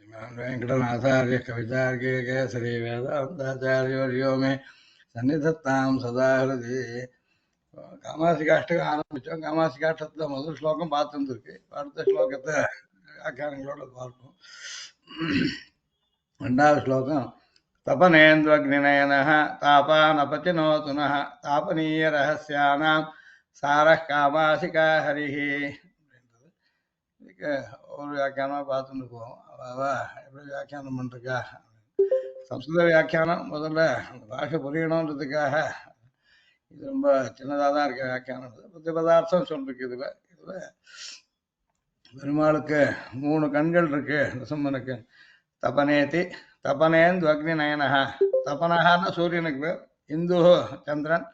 वेङ्कटनाथार्य कवितार्के केसरी वेदान्ताचार्यवर्यो मे सन्निधत्तां सदा हृदि காமாசிகாஷ்டகம் ஆரம்பிச்சோம். காமாசிகாஷ்டத்துல முதல் ஸ்லோகம் பார்த்துருக்கு. அடுத்த ஸ்லோகத்தை வியாக்கியானங்களோட பார்ப்போம். ரெண்டாவது ஸ்லோகம் தபனேन्द्वग्निनयनः तापानपतिनोतुनः तापनीयरहस्यानां सारः कामासिका हरिः. இதுக்கு ஒரு வியாக்கியானமாக பார்த்துட்டு போவோம். எப்படி வியாக்கியானம் பண்ணிருக்கா? சம்ஸ்கிருத வியாக்கியானம் முதல்ல அந்த பாஷை புரியணுன்றதுக்காக இது ரொம்ப சின்னதாக தான் இருக்க வியாக்கியானம். பத்து பதார்த்தம் சொல்லிருக்கு. இதில் பெருமாளுக்கு 3 கண்கள் இருக்கு. நரசிம்மனுக்கு தபனேதி தபனேந்து அக்னி நயனஹா. தபனஹான்னு சூரியனுக்கு பேர். இந்து சந்திரன்,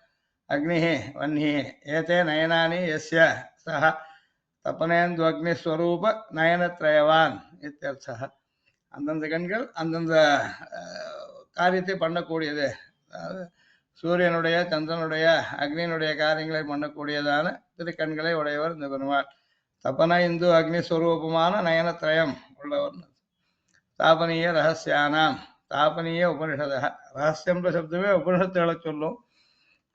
அக்னி வன்னி, ஏதே நயனானி எஸ்ய சஹ தபனேந்து அக்னிஸ்வரூப நயனத்ரயவான் இத்தியர்த்தः. அந்தந்த கண்கள் அந்தந்த காரியத்தை பண்ணக்கூடியது. அதாவது சூரியனுடைய, சந்திரனுடைய, அக்னியினுடைய காரியங்களை பண்ணக்கூடியதான திருக்கண்களை உடையவர் இந்த பெருமாள். தபன இந்து அக்னிஸ்வரூபமான நயனத்ரயம் உள்ளவர். தாபனீய ரகசியானாம். தாபனீய உபனிஷத. ரகசியம்ன்ற சப்தமே உபனிஷத்துகளை சொல்லும்.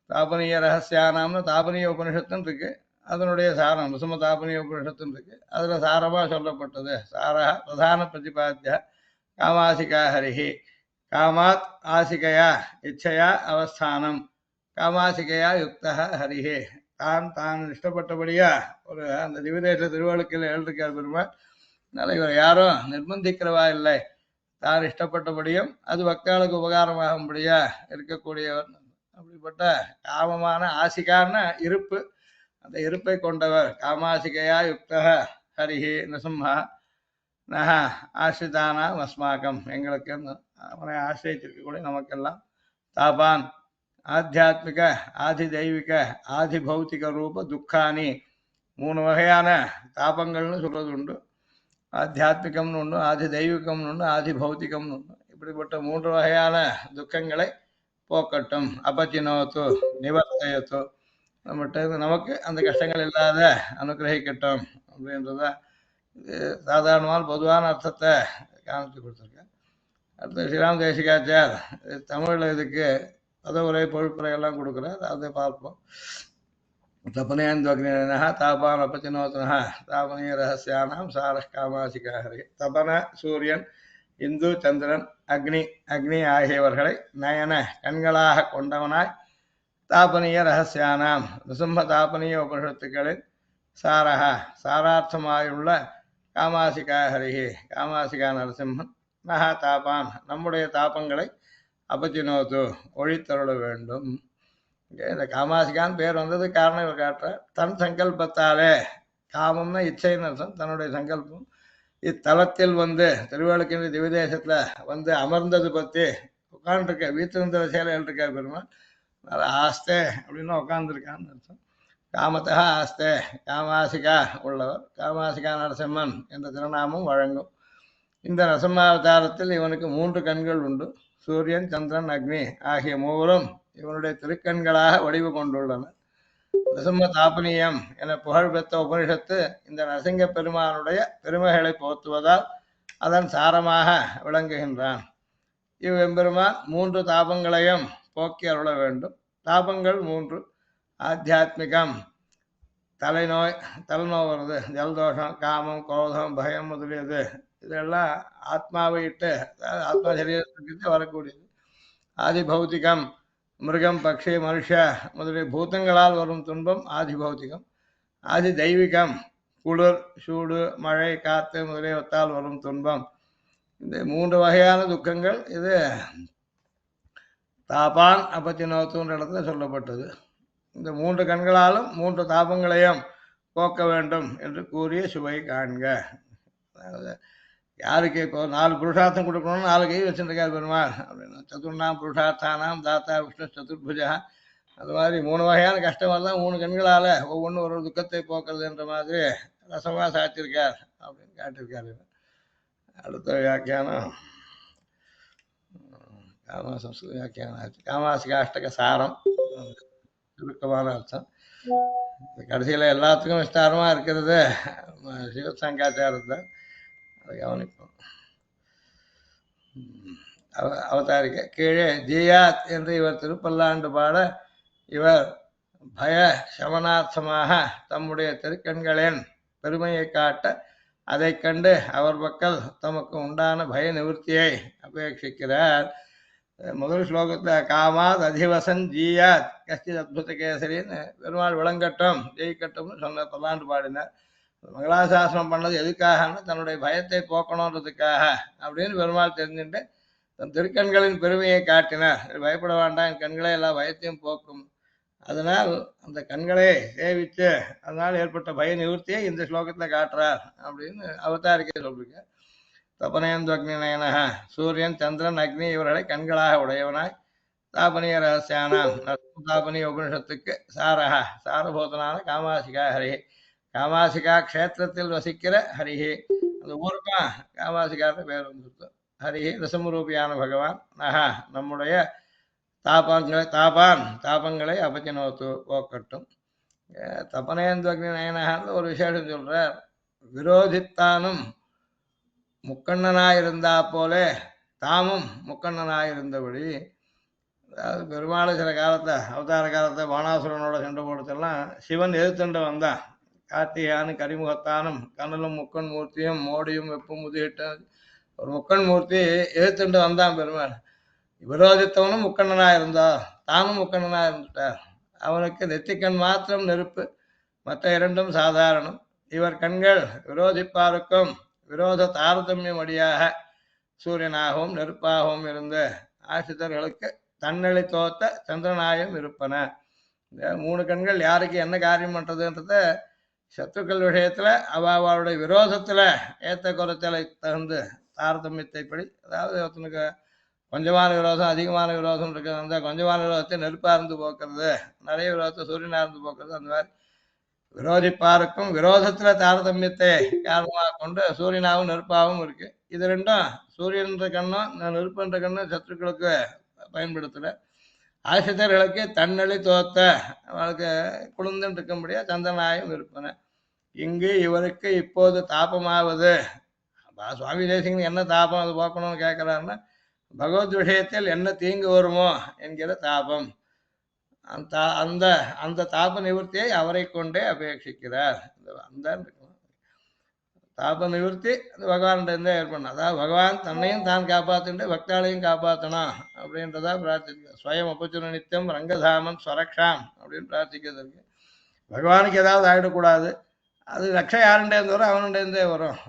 தாபனீய ரகசியானாம்னு தாபனீய உபனிஷத்துன்னு இருக்கு. அதனுடைய சாரம் நரசிம்ம தாபனீய உபனிஷத்துன்னு இருக்கு. அதில் சாரமாக சொல்லப்பட்டது. சாரா பிரதான பிரதிபாத்திய காமாசிகா ஹரிஹி. காமாத் ஆசிகையா இச்சையா அவஸ்தானம். காமாசிகையா யுக்தா ஹரிஹி. தான் இஷ்டப்பட்டபடியா ஒரு அந்த திவிதேச திருவழுக்கில் எழுதிருக்கார் பெருமாள். அதனால இவர் யாரும் நிர்பந்திக்கிறவா இல்லை. தான் இஷ்டப்பட்டபடியும் அது பக்தாளுக்கு உபகாரமாகும்படியா இருக்கக்கூடியவர். அப்படிப்பட்ட காமமான ஆசிகான இருப்பு, அந்த இருப்பை கொண்டவர். காமாசிகையா யுக்தா ஹரிஹி நரசிம்ஹா நஹ ஆசிரிதானாம் அஸ்மாக்கம். எங்களுக்கு அவனை ஆசிரியத்திற்கக்கூடிய நமக்கெல்லாம் தாபான் ஆத்தியாத்மிக, ஆதி தெய்வீக, ஆதி பௌத்திக ரூப துக்கானி. 3 வகையான தாபங்கள்னு சொல்றது உண்டு. ஆத்தியாத்மிகம்னு ஒன்று, ஆதி தெய்வீகம்னு ஒன்று, ஆதி பௌத்திகம்னு ஒன்று. இப்படிப்பட்ட 3 வகையான துக்கங்களை போக்கட்டும். அபச்சினோத்து நிவர்த்தையத்து. நம்மகிட்ட நமக்கு அந்த கஷ்டங்கள் இல்லாத அனுகிரகிக்கட்டும் அப்படின்றத இது சாதாரணமான பொதுவான அர்த்தத்தை காமிச்சு கொடுத்துருக்கேன். அடுத்து ஸ்ரீராம் தேசிகாச்சார் தமிழில் இதுக்கு பதவுரை பொழிப்புரை எல்லாம் கொடுக்குறார். அதை பார்ப்போம். தபனேन्द्वग्निनयनः தாபான் அபச்சினோதனः தாபனீய ரகசியானாம் சாரः காமாசிகா ஹரி. தபன சூரியன், இந்து சந்திரன், அக்னி அக்னி ஆகியவர்களை நயன கண்களாக கொண்டவனாய் தாபனீய ரகசியானாம் நரசிம்ம தாபனீய உபனிஷத்துக்களின் சாரக சாரார்த்தமாயுள்ள காமாசிகா ஹரிஹி காமாசிகா நரசிம்மன் நக தாபான் நம்முடைய தாபங்களை அபச்சினோத்து ஒழித்தருள வேண்டும். இந்த காமாசிகான் பேர் வந்தது காரணம் இவர் காட்டுற. தன் சங்கல்பத்தாலே, காமம்னா இச்சைன்னு அர்த்தம், தன்னுடைய சங்கல்பம் இத்தலத்தில் திருவள்ளுக்கின்ற திவிதேசத்துல அமர்ந்தது பத்தி உட்காந்துருக்க வீட்டிருந்த சேலையில் இருக்க பெருமாள். ஆஸ்தே அப்படின்னு உட்காந்துருக்கான்னு அர்த்தம். காமத்தகா ஆஸ்தே காமாசிகா உள்ளவர். காமாசிகா நரசிம்மன் என்ற திருநாமம் வழங்கும். இந்த நரசிம்மாவதாரத்தில் இவனுக்கு 3 கண்கள் உண்டு. சூரியன், சந்திரன், அக்னி ஆகிய 3ம் இவனுடைய திருக்கண்களாக வடிவு கொண்டுள்ளன. நரசிம்ம தாபனீயம் என புகழ்பெற்ற உபனிஷத்து இந்த நரசிங்க பெருமானுடைய பெருமைகளை போற்றுவதால் அதன் சாரமாக விளங்குகின்றான். இவ்வெம்பெருமான் 3 தாபங்களையும் போக்கி அருள வேண்டும். தாபங்கள் 3. ஆத்தியாத்மிகம், தலைநோய் வருது, ஜலதோஷம், காமம், குரோதம், பயம் முதலியது. இதெல்லாம் ஆத்மாவை இட்டு, ஆத்மா சரீரத்துக்கு வரக்கூடியது. ஆதி பௌத்திகம், மிருகம், பக்ஷி, மனுஷ முதலிய பூதங்களால் வரும் துன்பம் ஆதி பௌத்திகம். ஆதி தெய்வீகம், குளிர், சூடு, மழை, காற்று முதலியவற்றால் வரும் துன்பம். இந்த 3 வகையான துக்கங்கள் இது தாபான் அபச்சினோத்துன்ற இடத்துல சொல்லப்பட்டது. இந்த 3 கண்களாலும் 3 தாபங்களையும் போக்க வேண்டும் என்று கூறிய சுவை காண்க. யாருக்கு இப்போ 4 புருஷார்த்தம் கொடுக்கணும்னு 4 கை வச்சுருக்காரு பெருமாள் அப்படின்னா, சதுர்ணாம் புருஷார்த்தானாம் தாத்தா விஷ்ணு சதுர்புஜா. அது மாதிரி 3 வகையான கஷ்டமெல்லாம் 3 கண்களால் ஒவ்வொன்றும் ஒரு துக்கத்தை போக்குறதுன்ற மாதிரி ரசமாக சாத்திருக்கார் அப்படின்னு காட்டியிருக்காரு. அடுத்த வியாக்கியானம் சம்ஸ்கிருத வியாக்கியானம் ஆச்சு. காமாசிகாஷ்டக சாரம் சுருக்கமான அர்த்தம். கடைசியில் எல்லாத்துக்கும் விஸ்தாரமாக இருக்கிறது சிவசங்காச்சாரத்தை. அதை கவனிப்போம். அவதாரிக்க கீழே ஜியாத் என்று இவர் திருப்பல்லாண்டு பாட இவர் பய சமனார்த்தமாக தம்முடைய திருக்கண்களின் பெருமையை காட்ட அதை கண்டு அவர் பக்கம் தமக்கு உண்டான பய நிவர்த்தியை அபேட்சிக்கிறார். முதல் ஸ்லோகத்தில் காமாத் அதிவசன் ஜீயாத் கஷ்டித் அத்புத கேசரின்னு பெருமாள் விளங்கட்டும் ஜெயிக்கட்டும்னு சொன்ன பல்லாண்டு பாடினார். மங்களாசாசனம் பண்ணது எதுக்காகன்னு தன்னுடைய பயத்தை போக்கணுன்றதுக்காக அப்படின்னு பெருமாள் தெரிஞ்சுட்டு தன் திருக்கண்களின் பெருமையை காட்டினார். பயப்பட வேண்டாம், என் கண்களே எல்லா பயத்தையும் போக்கும். அதனால் அந்த கண்களை சேவித்து அதனால் ஏற்பட்ட பய நிவர்த்தியை இந்த ஸ்லோகத்தில் காட்டுறார் அப்படின்னு அவதாரிக்கை சொல்றீங்க. தபனேந்து அக்னி நயனக சூரியன் சந்திரன் அக்னி இவர்களை கண்களாக உடையவனாய் தாபனிய ரகசியானாம் தாபனிய உபனிஷத்துக்கு சாரக சாரபூதனான காமாசிகா ஹரிஹி காமாசிகா க்ஷேத்திரத்தில் வசிக்கிற ஹரிஹி அந்த ஊருக்கும் காமாசிகான்னு பேர் வந்துருக்கு. ஹரிஹி ரசமரூபியான பகவான் நகா நம்முடைய தாபங்களை அபஜனோத்து போக்கட்டும். தபனேந்து அக்னி நயனகான்னு ஒரு விசேஷம் சொல்றார். விரோதித்தானும் முக்கண்ணனாயிருந்தா போலே தாமும் முக்கண்ணனாயிருந்தபடி. அதாவது பெருமாள் சில காலத்தை அவதார காலத்தை பாணாசுரனோட சண்டை போடுறதெல்லாம் சிவன் எதிர்த்துண்டு வந்தான். கார்த்திகானு கரிமுகத்தானும் கனலும் முக்கன் மூர்த்தியும் மோடியும் வெப்பும் முதியிட்ட ஒரு முக்கன் மூர்த்தி எதிர்த்துண்டு வந்தான் பெருமாள். விரோதித்தவனும் முக்கண்ணனா இருந்தா தானும் முக்கண்ணனா இருந்துட்டார். அவனுக்கு நெத்திக்கண் மாத்திரம் நெருப்பு, மற்ற இரண்டும் சாதாரணம். இவர் கண்கள் விரோதிப்பாருக்கும் விரோத தாரதமியம் அடியாக சூரியனாகவும் நெருப்பாகவும் இருந்த ஆசிரியர்களுக்கு தன்னழி தோத்த சந்திரனாயும் இருப்பன. இந்த மூணு கண்கள் யாருக்கு என்ன காரியம் பண்றதுன்றத சத்துக்கள் விஷயத்துல அவளுடைய விரோதத்துல ஏத்த குறைச்சலை தகுந்து தாரதமியத்தைப்படி, அதாவது ஒருத்தனுக்கு கொஞ்சமான விரோதம் அதிகமான விரோதம் இருக்கிறது, அந்த கொஞ்சமான விரோதத்தை நெருப்பா இருந்து போக்குறது, நிறைய விரோதத்தை சூரியனா இருந்து போக்குறது, அந்த மாதிரி விரோதிப்பாருக்கும் விரோதத்துல தாரதமியத்தை காரணமாக கொண்டு சூரியனாகவும் நெருப்பாகவும் இருக்கு. இது ரெண்டும் சூரியன்ற கண்ணும் நெருப்புன்ற கண்ணும் சத்துருக்களுக்கு பயன்படுத்தல. ஆசிரியர்களுக்கு தன்னழி தோத்த அவளுக்கு குளிர்ந்துட்டு இருக்கும்படியா சந்திரனாயும் இருப்பன. இங்கு இவருக்கு இப்போது தாபமாவது சுவாமி தேசிகன் என்ன தாபம் அது போக்கணும்னு கேட்கிறாருன்னா பகவத் விஷயத்தில் என்ன தீங்கு வருமோ என்கிற தாபம். அந்த அந்த அந்த தாப நிவர்த்தியை அவரை கொண்டே அபேட்சிக்கிறார். அந்த தாப நிவர்த்தி பகவான்கிட்ட இருந்தே ஏற்படணும். அதாவது பகவான் தன்னையும் தான் காப்பாற்றிட்டு பக்தாலையும் காப்பாற்றணும் அப்படின்றதா பிரார்த்திக்க. ஸ்வயம் அபச்சுர நித்தியம் ரங்கதாமன் ஸ்வரக்ஷாம் அப்படின்னு பிரார்த்திக்கிறதுக்கு பகவானுக்கு ஏதாவது ஆகிடக்கூடாது. அது ரக்ஷை யாருண்டேருந்து வரும், அவனுண்டேருந்தே வரும்.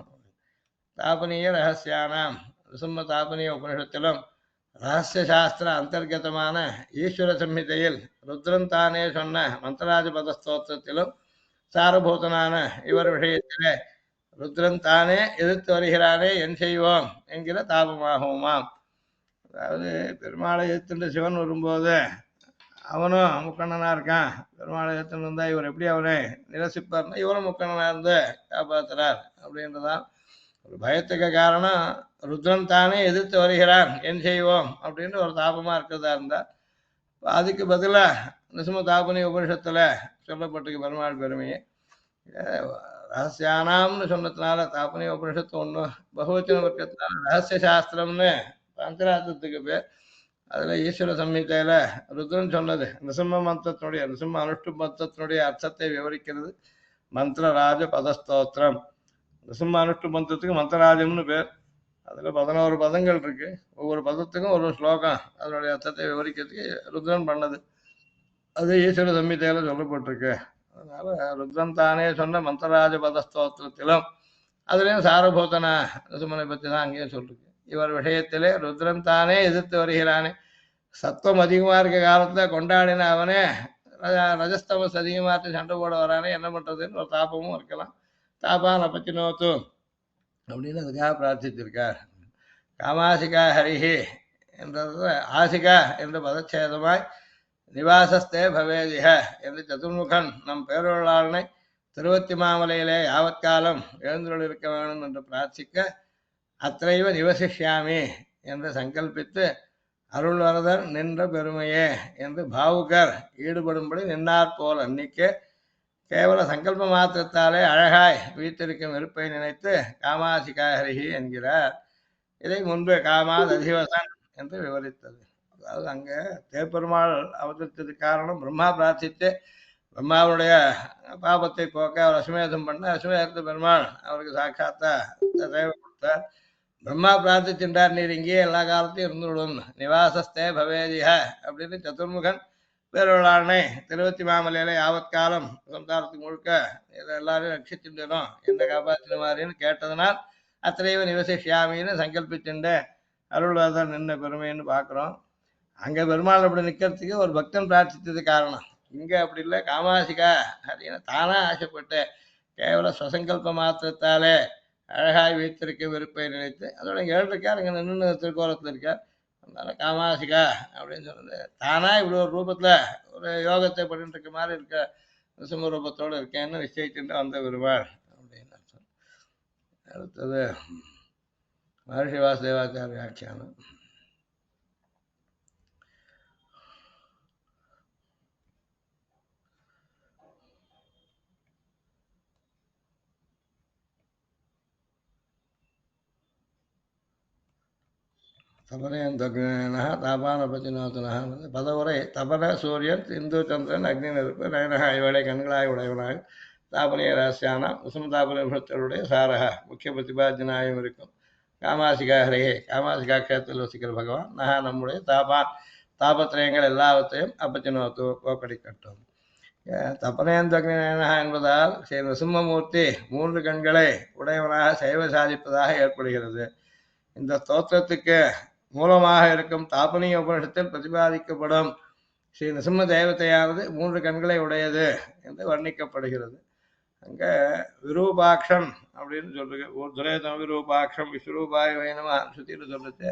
தாபனீய ரகசியானாம் ரிசும்ம தாபனீய உபனிஷத்திலும் ரகசிய சாஸ்திர அந்தர்கதமான ஈஸ்வர சம்ஹிதையில் ருத்ரன் தானே சொன்ன மந்திராஜ பதஸ்தோத்திரத்திலும் சாரபூதனான இவர் விஷயத்திலே ருத்ரன் தானே எதிர்த்து வருகிறானே என் செய்வோம் என்கிற தாபமாகுமாம். அதாவது பெருமாளை எதிர்த்துட்டு சிவன் வரும்போது அவனும் முக்கண்ணனா இருக்கான். பெருமாளை எதிர்த்துட்டு இருந்தா இவர் எப்படி அவனை நிரசிப்பார்னா இவரும் முக்கண்ணனா இருந்து காப்பாத்துறார் அப்படின்றதான் ஒரு பயத்துக்கு காரணம். ருத்ரன் தானே எதிர்த்து வருகிறான் என் செய்வோம் அப்படின்னு ஒரு தாபமா இருக்கிறதா இருந்தா அதுக்கு பதிலா நிசும தாபனி உபனிஷத்துல சொல்லப்பட்டிருக்கு பெருமாள் பெருமையை. ரகசியானாம்னு சொன்னதுனால தாபனி உபனிஷத்து ஒண்ணு பகுவச்சன வர்க்கத்தினால ரகசிய சாஸ்திரம்னு பஞ்சராத்திரத்துக்கு பேர். அதுல ஈஸ்வர சம்ஹிதையில ருத்ரன் சொன்னது நிசிம்ம மந்திரத்தினுடைய நிசிம்ம அனுஷ்டு மந்திரத்தினுடைய அர்த்தத்தை விவரிக்கிறது மந்திரராஜ பதஸ்தோத்திரம். நிசிம்ம அனுஷ்டு மந்திரத்துக்கு மந்திரராஜம்னு பேர். அதுல 11 பதங்கள் இருக்கு. ஒவ்வொரு பதத்துக்கும் ஒரு ஸ்லோகம் அதனுடைய அர்த்தத்தை விவரிக்கிறதுக்கு ருத்ரன் பண்ணது. அது ஈஸ்வர சம்ஹிதையில சொல்லப்பட்டிருக்கு. அதனால ருத்ரன் தானே சொன்ன மந்திரராஜ பதஸ்தோத்திரத்திலும் அதுலயும் சாரபூதன நிசுமனை பத்தி தான் அங்கேயும் சொல்லிருக்கு. இவர் விஷயத்திலே ருத்ரன் தானே எதிர்த்து வருகிறானே. சத்துவம் அதிகமா இருக்க காலத்துல கொண்டாடின அவனே ரஜஸ்தமஸ் அதிகமாட்டு சண்டை போட வரானே, என்ன பண்றதுன்னு ஒரு தாபமும் இருக்கலாம். தாபான் பத்தி நோத்து அப்படின்னு அதுக்காக பிரார்த்திச்சிருக்கார். காமாசிகா ஹரிஹி என்றது ஆசிகா என்ற பதச்சேதமாய் நிவாசஸ்தே பவேதிக என்று சதுர்முகன் நம் பேரொருளாளனை திருவத்தி மாமலையிலே யாவத்காலம் எழுந்துள்ளிருக்க வேணும் என்று பிரார்த்திக்க அத்தைவ நிவசிஷ்யாமி என்று சங்கல்பித்து அருள்வரதர் நின்ற பெருமையே என்று பாவுகர் ஈடுபடும்படி நின்னார் போல் அன்னிக்கே கேவல சங்கல்ப மாத்திரத்தாலே அழகாய் வீட்டிருக்கும் வெறுப்பை நினைத்து காமாசிகாஹரிஹி என்கிறார். இதை முன்பு காமாத் அதிவசன் என்று விவரித்தது. அதாவது அங்கே தேப்பெருமாள் அவதரித்ததுக்கு காரணம் பிரம்மா பிரார்த்தித்து பிரம்மாவுடைய பாபத்தை போக்க அவர் அசுமேதம் பண்ண அசுமேதத்து பெருமாள் அவருக்கு சாட்சாத்தா தேவை கொடுத்தார். பிரம்மா பிரார்த்திச்சுட்டார், நீர் இங்கேயே எல்லா காலத்தையும் இருந்துவிடும் நிவாசஸ்தே பவேதிய அப்படின்னு சதுர்முகன் பேரொழானை திருவத்தி மாமலையில யாவத்காலம் சம்சாரத்துக்கு முழுக்க இதை எல்லாரையும் ரட்சிச்சுட்டோம் என்ன காப்பாற்றின மாதிரின்னு கேட்டதனால் அத்தனையும் நிவசிஷ்யாமின்னு சங்கல்பிச்சுண்டு அருள்வாதர் நின்ன பெருமைன்னு பார்க்குறோம். அங்கே பெருமாள் அப்படி நிற்கிறதுக்கு ஒரு பக்தன் பிரார்த்தித்தது காரணம். இங்கே அப்படி இல்லை, காமாசிகா அப்படின்னு தானா ஆசைப்பட்டு கேவல சுவசங்கல்ப மாத்திரத்தாலே அழகாய் வைத்திருக்க விருப்பை நினைத்து அதோட இங்கே இருக்கார், இங்கே நின்று திருக்கோலத்தில் இருக்கார். அதனால காமாசிகா அப்படின்னு சொன்னது தானா இப்படி ஒரு ரூபத்தில் ஒரு யோகத்தை பண்ணிட்டு இருக்க மாதிரி இருக்க நிருசிம்ம ரூபத்தோடு இருக்கேன்னு நிச்சயிச்சுட்டு வந்த பெருமாள் அப்படின்னு அர்த்தம். அடுத்தது மகர்ஷி வாசுதேவாச்சாரிய வியாக்கியானம். தபனேந்தக்னேனः தாபானபதிநோதனः பதவுரை தபன சூரியன் இந்து சந்திரன் அக்னி நெருப்பு நயனக இவளை கண்களாய் உடையவனாய் தாபனீய ரகசியானாம் உசுமதாபனிபுத்தருடைய சாரக முக்கிய பிரதிபாத்தியனாயும் இருக்கும் காமாசிகா ஹரே காமாசிகா க்ஷேத்திரத்தில் வசிக்கிற பகவான் நகா நம்முடைய தாபத்திரயங்கள் எல்லாவற்றையும் அப்பத்தினோத்து போக்கடிக்கட்டும். தபனேந்தக்னேனः என்பதால் ஸ்ரீ நரசிம்மமூர்த்தி 3 கண்களை உடையவனாக சைவ சாதிப்பதாக ஏற்படுகிறது. இந்த ஸ்தோத்திரத்துக்கு மூலமாக இருக்கும் தாபனீய உபனிஷத்தில் பிரதிபாதிக்கப்படும் ஸ்ரீ நரசிம்ம தேவதையானது 3 கண்களை உடையது என்று வர்ணிக்கப்படுகிறது. அங்கே விரூபாட்சம் அப்படின்னு சொல்றது, ஒரு துரேதம் விரூபாட்சம் விஸ்வரூபாய் வைணவ சுத்தியில் சொல்றது.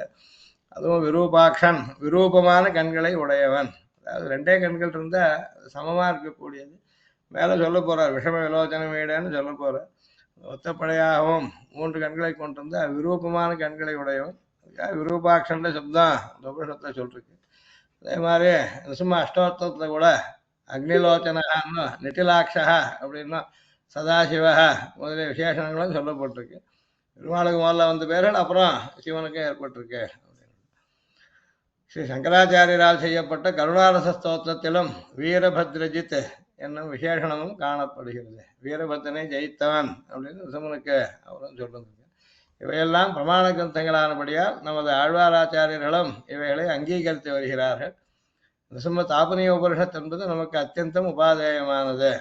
அதுவும் விரூபாட்சன் விரூபமான கண்களை உடையவன், அதாவது 2 கண்கள் இருந்தால் சமமாக இருக்கக்கூடியது. மேலே சொல்ல போகிறார் விஷம விலோச்சன வீடுன்னு சொல்ல போகிறார். ஒத்தப்படையாகவும் 3 கண்களை கொண்டிருந்த விரூபமான கண்களை உடையவன் விரூபாட்சன்ற சப்தம் உபனிஷத்தை சொல்லிருக்கு. அதே மாதிரி நரசிம்ம அஷ்டோத்தரத்தில் கூட அக்னிலோச்சனா நிட்டிலாட்சா அப்படின்னா சதாசிவா முதலிய விசேஷங்களும் சொல்லப்பட்டிருக்கு. பெருமாளுக்கு முதல்ல வந்த பேர்கள் அப்புறம் சிவனுக்கும் ஏற்பட்டிருக்கு. ஸ்ரீ சங்கராச்சாரியரால் செய்யப்பட்ட கருணாரச ஸ்தோத்திரத்திலும் வீரபத்ரஜித் என்னும் விசேஷனமும் காணப்படுகிறது. வீரபத்ரனை ஜெயித்தவன் அப்படின்னு நரசிம்மனுக்கு அவரும் சொல்றது. இவையெல்லாம் பிரமாண கிரந்தங்களானபடியால் நமது ஆழ்வாராச்சாரியர்களும் இவைகளை அங்கீகரித்து வருகிறார்கள். நரசிம்ம தாபனீய உபனிஷத் என்பது நமக்கு அத்தியந்தம் உபாதேயமானது.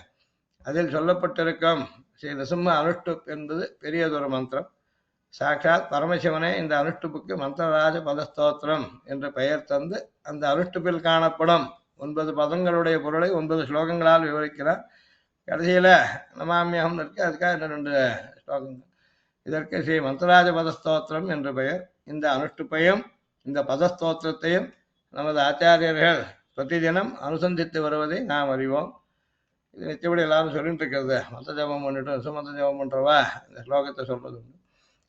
அதில் சொல்லப்பட்டிருக்கும் ஸ்ரீ நரசிம்ம அனுஷ்டுப் என்பது பெரியதொரு மந்திரம். சாட்சாத் பரமசிவனே இந்த அனுஷ்டுப்புக்கு மந்திரராஜ பதஸ்தோத்திரம் என்ற பெயர் தந்து அந்த அனுஷ்டுப்பில் காணப்படும் 9 பதங்களுடைய பொருளை 9 ஸ்லோகங்களால் விவரிக்கிறார். கடைசியில் நமாமியகம் இருக்கு, அதுக்காக இன்னும் 2 ஸ்லோகங்கள். இதற்கு ஸ்ரீ மந்திரராஜ பதஸ்தோத்திரம் என்று பெயர். இந்த அனுஷ்டுப்பையும் இந்த பதஸ்தோத்திரத்தையும் நமது ஆச்சாரியர்கள் பிரதிதினம் அனுசந்தித்து வருவதை நாம் அறிவோம். இது நிச்சயப்படி எல்லாரும் சொல்லிட்டு இருக்கிறது. மந்திர ஜபம் பண்ணிட்டு சுமந்திர ஜபம் பண்ணுறவா இந்த ஸ்லோகத்தை சொல்றது.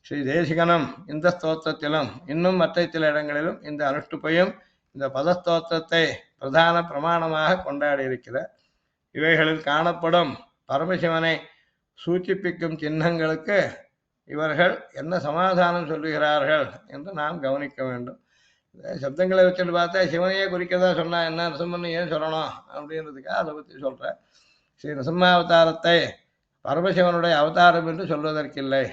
ஸ்ரீ தேசிகனும் இந்த ஸ்தோத்திரத்திலும் இன்னும் மற்ற சில இடங்களிலும் இந்த அனுஷ்டுப்பையும் இந்த பதஸ்தோத்திரத்தை பிரதான பிரமாணமாக கொண்டாடி இருக்கிறார். இவைகளில் காணப்படும் பரமசிவனை சூச்சிப்பிக்கும் சின்னங்களுக்கு இவர்கள் என்ன சமாதானம் சொல்லுகிறார்கள் என்று நாம் கவனிக்க வேண்டும். சப்தங்களை வச்சுட்டு பார்த்தா சிவனையே குறிக்கதா சொன்னா என்ன, நரசிம்மன் ஏன் சொல்லணும் அப்படின்றதுக்காக அதை பற்றி சொல்கிறேன். ஸ்ரீ நரசிம்மாவதாரத்தை பரமசிவனுடைய அவதாரம் என்று சொல்வதற்கில்லை.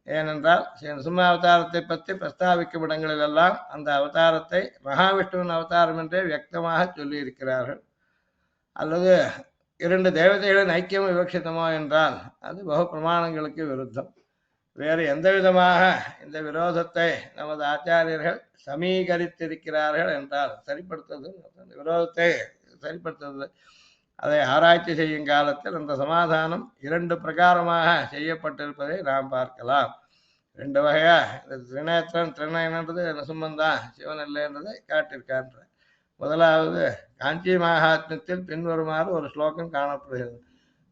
ஏனென்றால் ஸ்ரீ நரசிம்மாவதாரத்தை பற்றி பிரஸ்தாபிக்கும் இடங்களிலெல்லாம் அந்த அவதாரத்தை மகாவிஷ்ணுவின் அவதாரம் என்றே வியக்தமாக சொல்லியிருக்கிறார்கள். அல்லது 2 தேவதைகளின் ஐக்கியம் விவக்ஷிதமோ என்றால் அது பகு பிரமாணங்களுக்கு விருத்தம். வேறு எந்த விதமாக இந்த விரோதத்தை நமது ஆச்சாரியர்கள் சமீகரித்திருக்கிறார்கள் என்றால் சரிப்படுத்துவது, விரோதத்தை சரிப்படுத்துவது, அதை ஆராய்ச்சி செய்யும் காலத்தில் அந்த சமாதானம் 2 பிரகாரமாக செய்யப்பட்டிருப்பதை நாம் பார்க்கலாம். 2 வகையா இந்த திரிநேத்திரன் திரிநயனன்றது நரசிம்மன்தான் சிவன் இல்லைன்றதை காட்டியிருக்கான்ற. முதலாவது காஞ்சி மகாத்மியத்தில் பின்வருமாறு ஒரு ஸ்லோகம் காணப்படுகிறது.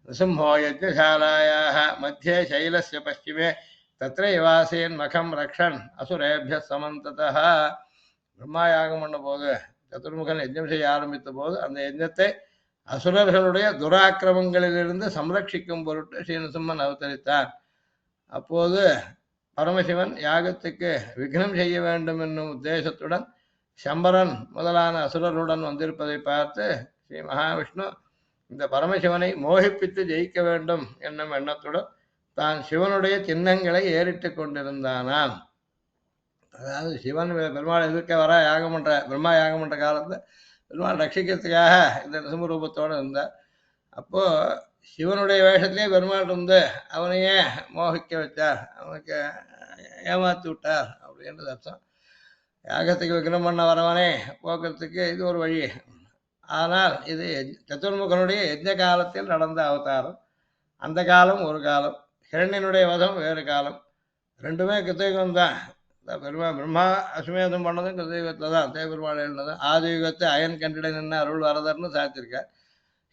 நரசிம்மோ யஜ்ஞசாலாயாக மத்தியே சைலஸ்ய பश्चिमे தத்ர வாசேன் மகம் ரக்ஷன் அசுரேபிய சமந்ததः. பிரம்மா யாகம் பண்ண போது சதுர்முகன் யஜ்ஞம் செய்ய ஆரம்பித்த போது அந்த யஜ்ஞத்தை அசுரர்களுடைய துராக்கிரமங்களிலிருந்து சம்ரட்சிக்கும் பொருட்டு ஸ்ரீ நரசிம்மன் அவதரித்தார். அப்போது பரமசிவன் யாகத்துக்கு விக்னம் செய்ய வேண்டும் என்னும் உத்தேசத்துடன் சம்பரன் முதலான அசுரருடன் வந்திருப்பதை பார்த்து ஸ்ரீ மகாவிஷ்ணு இந்த பரமசிவனை மோகிப்பித்து ஜெயிக்க வேண்டும் என்னும் எண்ணத்துடன் தான் சிவனுடைய சின்னங்களை ஏறிட்டு கொண்டிருந்தானாம். அதாவது சிவன் பெருமாள் எதிர்க்க வர யாகம் பண்ற பிரம்மா யாகம் பண்ற காலத்துல பெருமாள் ரட்சிக்கிறதுக்காக இந்த நிருசிம்ம ரூபத்தோடு இருந்தார். அப்போ சிவனுடைய வேஷத்திலே பெருமாள் இருந்து அவனையே மோகிக்க வச்சார், அவனுக்கு ஏமாத்தி விட்டார் அப்படின்றது அர்த்தம். யாகத்துக்கு விக்ரம் பண்ண வரவனே போக்குறதுக்கு இது ஒரு வழி. ஆனால் இது சதுர்முகனுடைய யஜ்ஞ காலத்தில் நடந்த அவதாரம். அந்த காலம் ஒரு காலம், ஹிரண்யனுடைய வதம் வேறு காலம். ரெண்டுமே கிருத்தயுகம் தான். பிரம்மா அஸ்வமேதம் பண்ணதும் கிருத்தயுகத்தில் தான், தேவபெருமாள் எழுந்ததும். ஆதி யுகத்தை அயன் கண்டிட நின்று அருள் வரதர்னு சாத்திருக்கார்.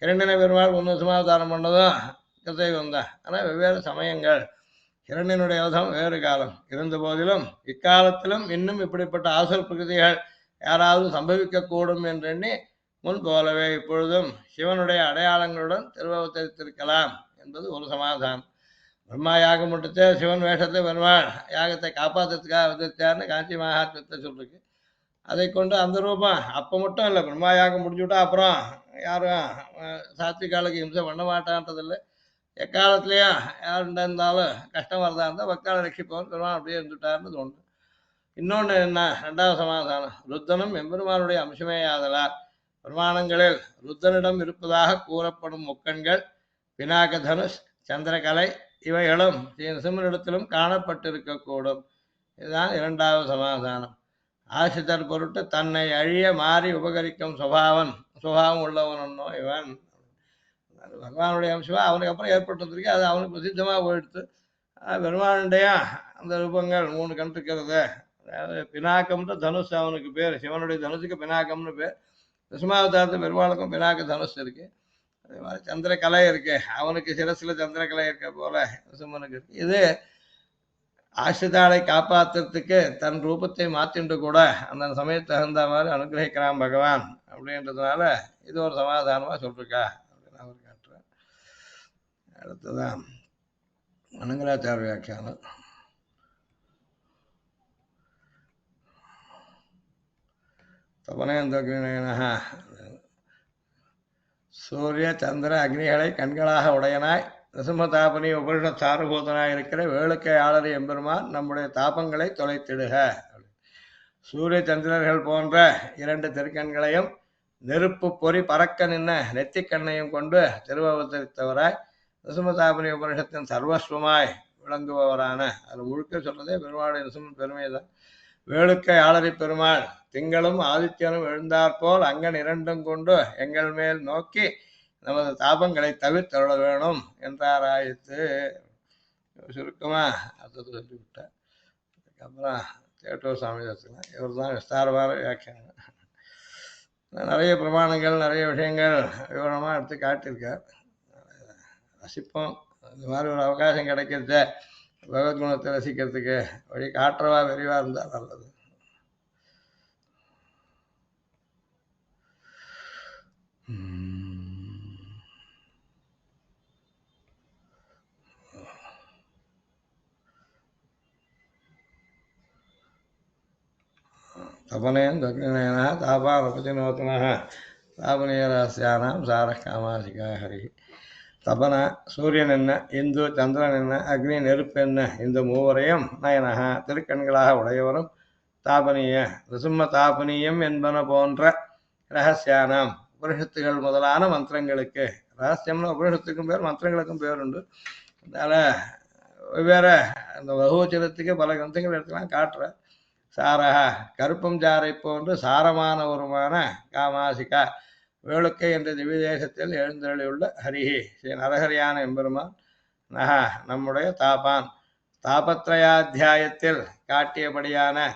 ஹிரண்யனை பெருமாள் 3 வருஷமாவதாரம் பண்ணதும் கிருத்தயுகம் தான். ஆனால் வெவ்வேறு சமயங்கள். ஹிரண்யனுடைய வதம் வேறு காலம் இருந்த போதிலும் இக்காலத்திலும் இன்னும் இப்படிப்பட்ட ஆசுர பிரகிருதிகள் யாராவது சம்பவிக்கக்கூடும் என்றெண்ணி முன் போலவே இப்பொழுதும் சிவனுடைய அடையாளங்களுடன் திருவவதரித்திருக்கலாம் என்பது ஒரு சமாதானம். பிரம்மா யாகம் முடித்து சிவன் வேஷத்தை பெருமாள் யாகத்தை காப்பாற்றுறதுக்காக அவதரித்தார்னு காஞ்சி மகாத்மத்தை சொல்லிருக்கு. அதை கொண்டு அந்த ரூபம் அப்போ மட்டும் இல்லை, பிரம்மா யாகம் முடிச்சுவிட்டா அப்புறம் யாரும் சாத்விகாலுக்கு இம்சை பண்ண மாட்டான்றதில்லை. எக்காலத்துலேயும் யாருண்டா இருந்தாலும் கஷ்டம் வரதா இருந்தால் பக்தாளை ரட்சிப்பவன் பெருமாள் அப்படியே இருந்துட்டார்னு தோணும். இன்னொன்று என்ன, 2வது சமாதானம், ருத்தனும் எம்பெருமானுடைய அம்சமே ஆதலால் பிரமாணங்களில் ருத்தனிடம் இருப்பதாக கூறப்படும் முக்கண்கள், பினாக தனுஷ், சந்திரகலை இவைகளும் சிம்மனிடத்திலும் காணப்பட்டிருக்கக்கூடும். இதுதான் 2வது சமாதானம். ஆசிரியர் பொருட்டு தன்னை அழிய மாறி உபகரிக்கும் சுபாவம் உள்ளவனோ இவன். பகவானுடைய அம்சமா அவனுக்கு அப்புறம் ஏற்பட்டிருக்கு, அது அவனுக்கு பிரசித்தமாக போயிடுத்து. பெருமானுடைய அந்த ரூபங்கள் 3 கண் இருக்கிறது. அதாவது பினாக்கம்ன்ற தனுஷ் அவனுக்கு பேர், சிவனுடைய தனுஷுக்கு பினாக்கம்னு பேர். விஸ்மாவதாரத்து பெருமாளுக்கும் பினாக்க தனுஷ் இருக்கு. அதே மாதிரி சந்திரகலை இருக்கு, அவனுக்கு சிரசில சந்திரகலை இருக்க போல சிம்மனுக்கு இருக்கு. இது ஆசிரிதாளை காப்பாற்றுறதுக்கு தன் ரூபத்தை மாற்றிண்டு கூட அந்த சமயத்து தகுந்த மாதிரி அனுகிரகிக்கிறான் பகவான் அப்படின்றதுனால இது ஒரு சமாதானமாக சொல்லிருக்கா அப்படின்னு அவர் காட்டுறேன். அடுத்ததான் மனங்களாச்சார வியாக்கியானம். தபனேந்தோகிரீண சூரிய சந்திர அக்னிகளை கண்களாக உடையனாய் நிருசிம்மதாபனி உபனிஷத் சாரபூதனாய் இருக்கிற வேளுக்கையாளர் எம்பெருமான் நம்முடைய தாபங்களை தொலைத்திடுக. சூரிய சந்திரர்கள் போன்ற 2 திருக்கண்களையும் நெருப்பு பொறி பறக்க நின்ன நெத்திக்கண்ணையும் கொண்டு திருவவதரித்தவராய் நிருசிம்மதாபனி உபனிஷத்தின் சர்வஸ்வமாய் விளங்குபவரான, அது முழுக்க சொல்றதே பெருமாளுடைய நிருசிம்மன் பெருமை தான். வேளுக்கை ஆளறி பெருமாள் திங்களும் ஆதித்யனும் எழுந்தாற்போல் அங்கன் 2ம் கொண்டு எங்கள் மேல் நோக்கி நமது தாபங்களை தவிர்த்தருள வேணும் என்றாராயிற்று. சுருக்கமா அர்த்தத்தை சொல்லிவிட்டார். அதுக்கப்புறம் தேட்டூர் சாமி தத்துக்கலாம். இவர் தான் விஸ்தாரமான வியாக்கியானம். நிறைய பிரமாணங்கள் நிறைய விஷயங்கள் விவரமாக எடுத்து காட்டியிருக்கார். ரசிப்போம். இந்த மாதிரி ஒரு அவகாசம் கிடைக்கிறத பகவத்குணத்தை ரசிக்கிறதுக்கு வழி காட்டுறவா விரிவாக இருந்தால் நல்லது. தபனேன் தக்னினேன தாபாபதினோத்தன தாபனீயராசியானாம் சாரः காமாசிகா ஹரி. தபன சூரியன் என்ன, இந்து சந்திரன் என்ன, அக்னி நெருப்பு என்ன, இந்த மூவரையும் நயனக திருக்கண்களாக உடையவரும் தாபனீய நிருசிம்ம தாபனீயம் என்பன போன்ற ரகசியானாம் உபனிஷத்துகள் முதலான மந்திரங்களுக்கு, ரகசியம்னு உபனிஷத்துக்கும் பேர் மந்திரங்களுக்கும் பேர் உண்டு. அதனால் வெவ்வேறு அந்த பகுவச்சனத்துக்கு பல கிரந்தங்கள் எடுத்துக்கலாம் காட்டுற. சாரக கருப்பம் சாரை போன்று சாரமானவருமான காமாசிகா வேளுக்கை என்ற திவ்யதேசத்தில் எழுந்தருளியுள்ள ஹரிஹி ஸ்ரீ நரஹரியான எம்பெருமான் நகா நம்முடைய தாபான் தாபத்ரயாத்தியாயத்தில் காட்டியபடியான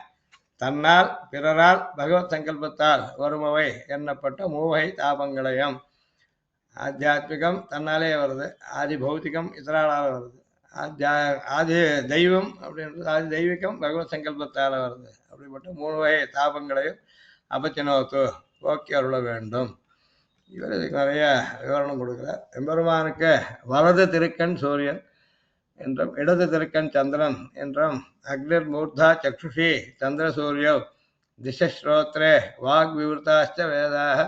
தன்னால் பிறரால் பகவத் சங்கல்பத்தால் வருபவை எண்ணப்பட்ட மூவகை தாபங்களையும், ஆத்தியாத்மிகம் தன்னாலே வருது, ஆதி பௌத்திகம் இதரால் வருது, ஆதி தெய்வம் அப்படின்றது ஆதி தெய்வீகம் பகவத் சங்கல்பத்தால் வருது. அப்படிப்பட்ட 3 வகை தாபங்களையும் அபத்தினோத்து போக்கி அருள வேண்டும். இவர் இதுக்கு நிறைய விவரணம் கொடுக்குறார். எம்பெருமானுக்கு வலது திருக்கண் சூரியன், என்றும் இடது திருக்கண் சந்திரன் என்றும் அக்னிர் மூர்தா சக்ஷுஷி சந்திரசூரியோ திசஸ்ரோத்ரே வாக் விவருத்தாச்ச வேதாக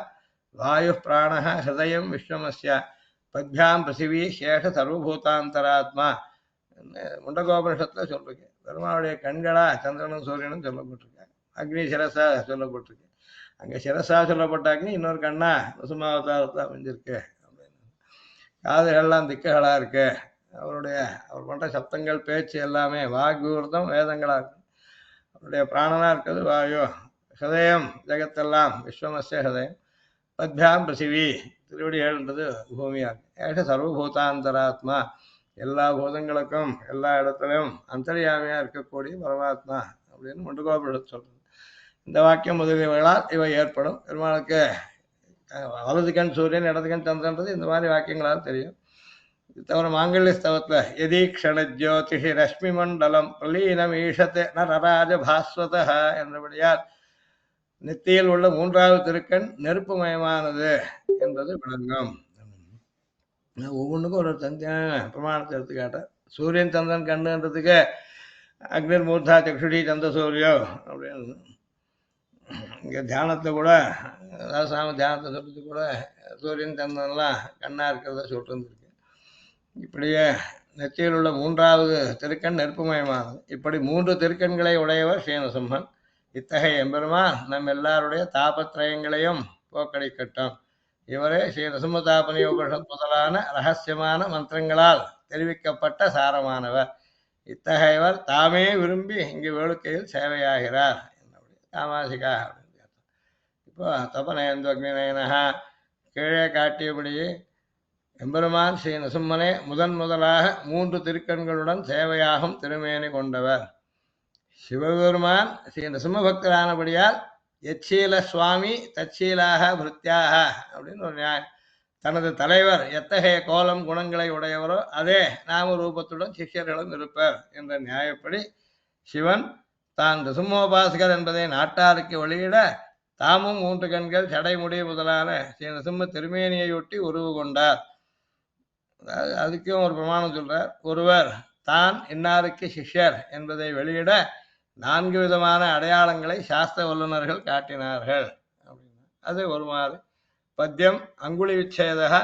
வாயு பிராணः ஹிருதயம் விஸ்வமஸ்ய பத்யாம் பிருத்திவி சேஷ சர்வபூதாந்தராத்மா முண்டகோபனிஷத்துல சொல்லிருக்கு. பெருமாளுடைய கண்களா சந்திரனும் சூரியனும் சொல்லப்பட்டிருக்காங்க. அக்னி சிரசா சொல்லப்பட்டிருக்கு. அங்க சிரசா சொல்லப்பட்ட அக்னி இன்னொரு கண்ணா நசுமாவதாரத்தில் அமைஞ்சிருக்கு அப்படின்னு. காதுகள்லாம் திக்குகளா இருக்கு. அவர் பண்ற சப்தங்கள் பேச்சு எல்லாமே வாக்விவர்த்தம் வேதங்களா இருக்கு. அவருடைய பிராணனா இருக்கிறது வாயு. ஹிருதயம் ஜெகத்தெல்லாம் விஸ்வமஸ்ய ஹிருதயம். பத்யாம் பிருத்திவி திருவடிகள்ன்றது பூமியா இருக்கு. ஏஷ சர்வபூதாந்தராத்மா எல்லா பூதங்களுக்கும் எல்லா இடத்துலையும் அந்தர்யாமியா இருக்கக்கூடிய பரமாத்மா அப்படின்னு முண்டுகோபுரத்து சொல்றது. இந்த வாக்கியம் முதலியவர்களால் இவை ஏற்படும். பெருமாளுக்கு வலது கண் சூரியன் இடது கண் சந்திரன்றது இந்த மாதிரி வாக்கியங்களால் தெரியும். இது தவிர மாங்கல்ய ஸ்தவத்துல யதீக்ஷண ஜோதிஷி ரஷ்மி மண்டலம் பிரலீனம் ஈஷத்து நரராஜ பாஸ்வத என்றபடியால் நெத்தியில் உள்ள மூன்றாவது திருக்கண் நெருப்புமயமானது என்பது விளங்கும். ஒவ்வொன்றுக்கும் ஒரு தந்தியான பிரமாணத்தை எடுத்துக்காட்ட சூரியன் சந்திரன் கண்ணுன்றதுக்கு அக்னிர் மூர்தா சக்ஷுடி சந்திர சூரியோ அப்படின்னு இங்கே தியானத்தில் கூட சாம தியானத்தை சொல்றது கூட சூரியன் சந்திரன்லாம் கண்ணா இருக்கிறத சொல்லிருந்துருக்கு. இப்படியே நெத்தியில் உள்ள மூன்றாவது திருக்கண் நெருப்புமயமானது. இப்படி 3 திருக்கண்களை உடையவர் ஸ்ரீநரசிம்மன். இத்தகைய எம்பெருமான் நம் எல்லாருடைய தாபத்திரயங்களையும் போக்கடிக்கட்டும். இவரே ஸ்ரீ நரசிம்மதாபனி உபனிஷத் முதலான ரகசியமான மந்திரங்களால் தெரிவிக்கப்பட்ட சாரமானவர். இத்தகையவர் தாமே விரும்பி இங்கு வேளுக்கையில் சேவையாகிறார். தாமாசிகா அப்படின்னு. இப்போ தபநயந்து அக்னிநயனஹா கீழே காட்டியபடி எம்பெருமான் ஸ்ரீ நரசிம்மனே முதலாக 3 திருக்கண்களுடன் சேவையாகும் திருமேனி கொண்டவர். சிவபெருமான் ஸ்ரீ நரசிம்ம பக்தரானபடியால் எச்சீல சுவாமி தச்சீலாக பிருத்தியாக அப்படின்னு ஒரு நியாயம். தனது தலைவர் எத்தகைய கோலம் குணங்களை உடையவரோ அதே நாம ரூபத்துடன் சிஷ்யர்களும் இருப்பர் என்ற நியாயப்படி சிவன் தான் நரசிம்மோபாசகர் என்பதை நாட்டாருக்கு வெளியிட தாமும் 3 கண்கள் சடைமுடி முதலான ஸ்ரீ நரசிம்ம திருமேனியையொட்டி உருவு கொண்டார். அதாவது அதுக்கும் ஒரு பிரமாணம் சொல்றார். ஒருவர் தான் இன்னாருக்கு சிஷ்யர் என்பதை வெளியிட 4 விதமான அடையாளங்களை சாஸ்திர வல்லுநர்கள் காட்டினார்கள் அப்படின்னா அது ஒருமாறு. பத்தியம் அங்குளி விச்சேதக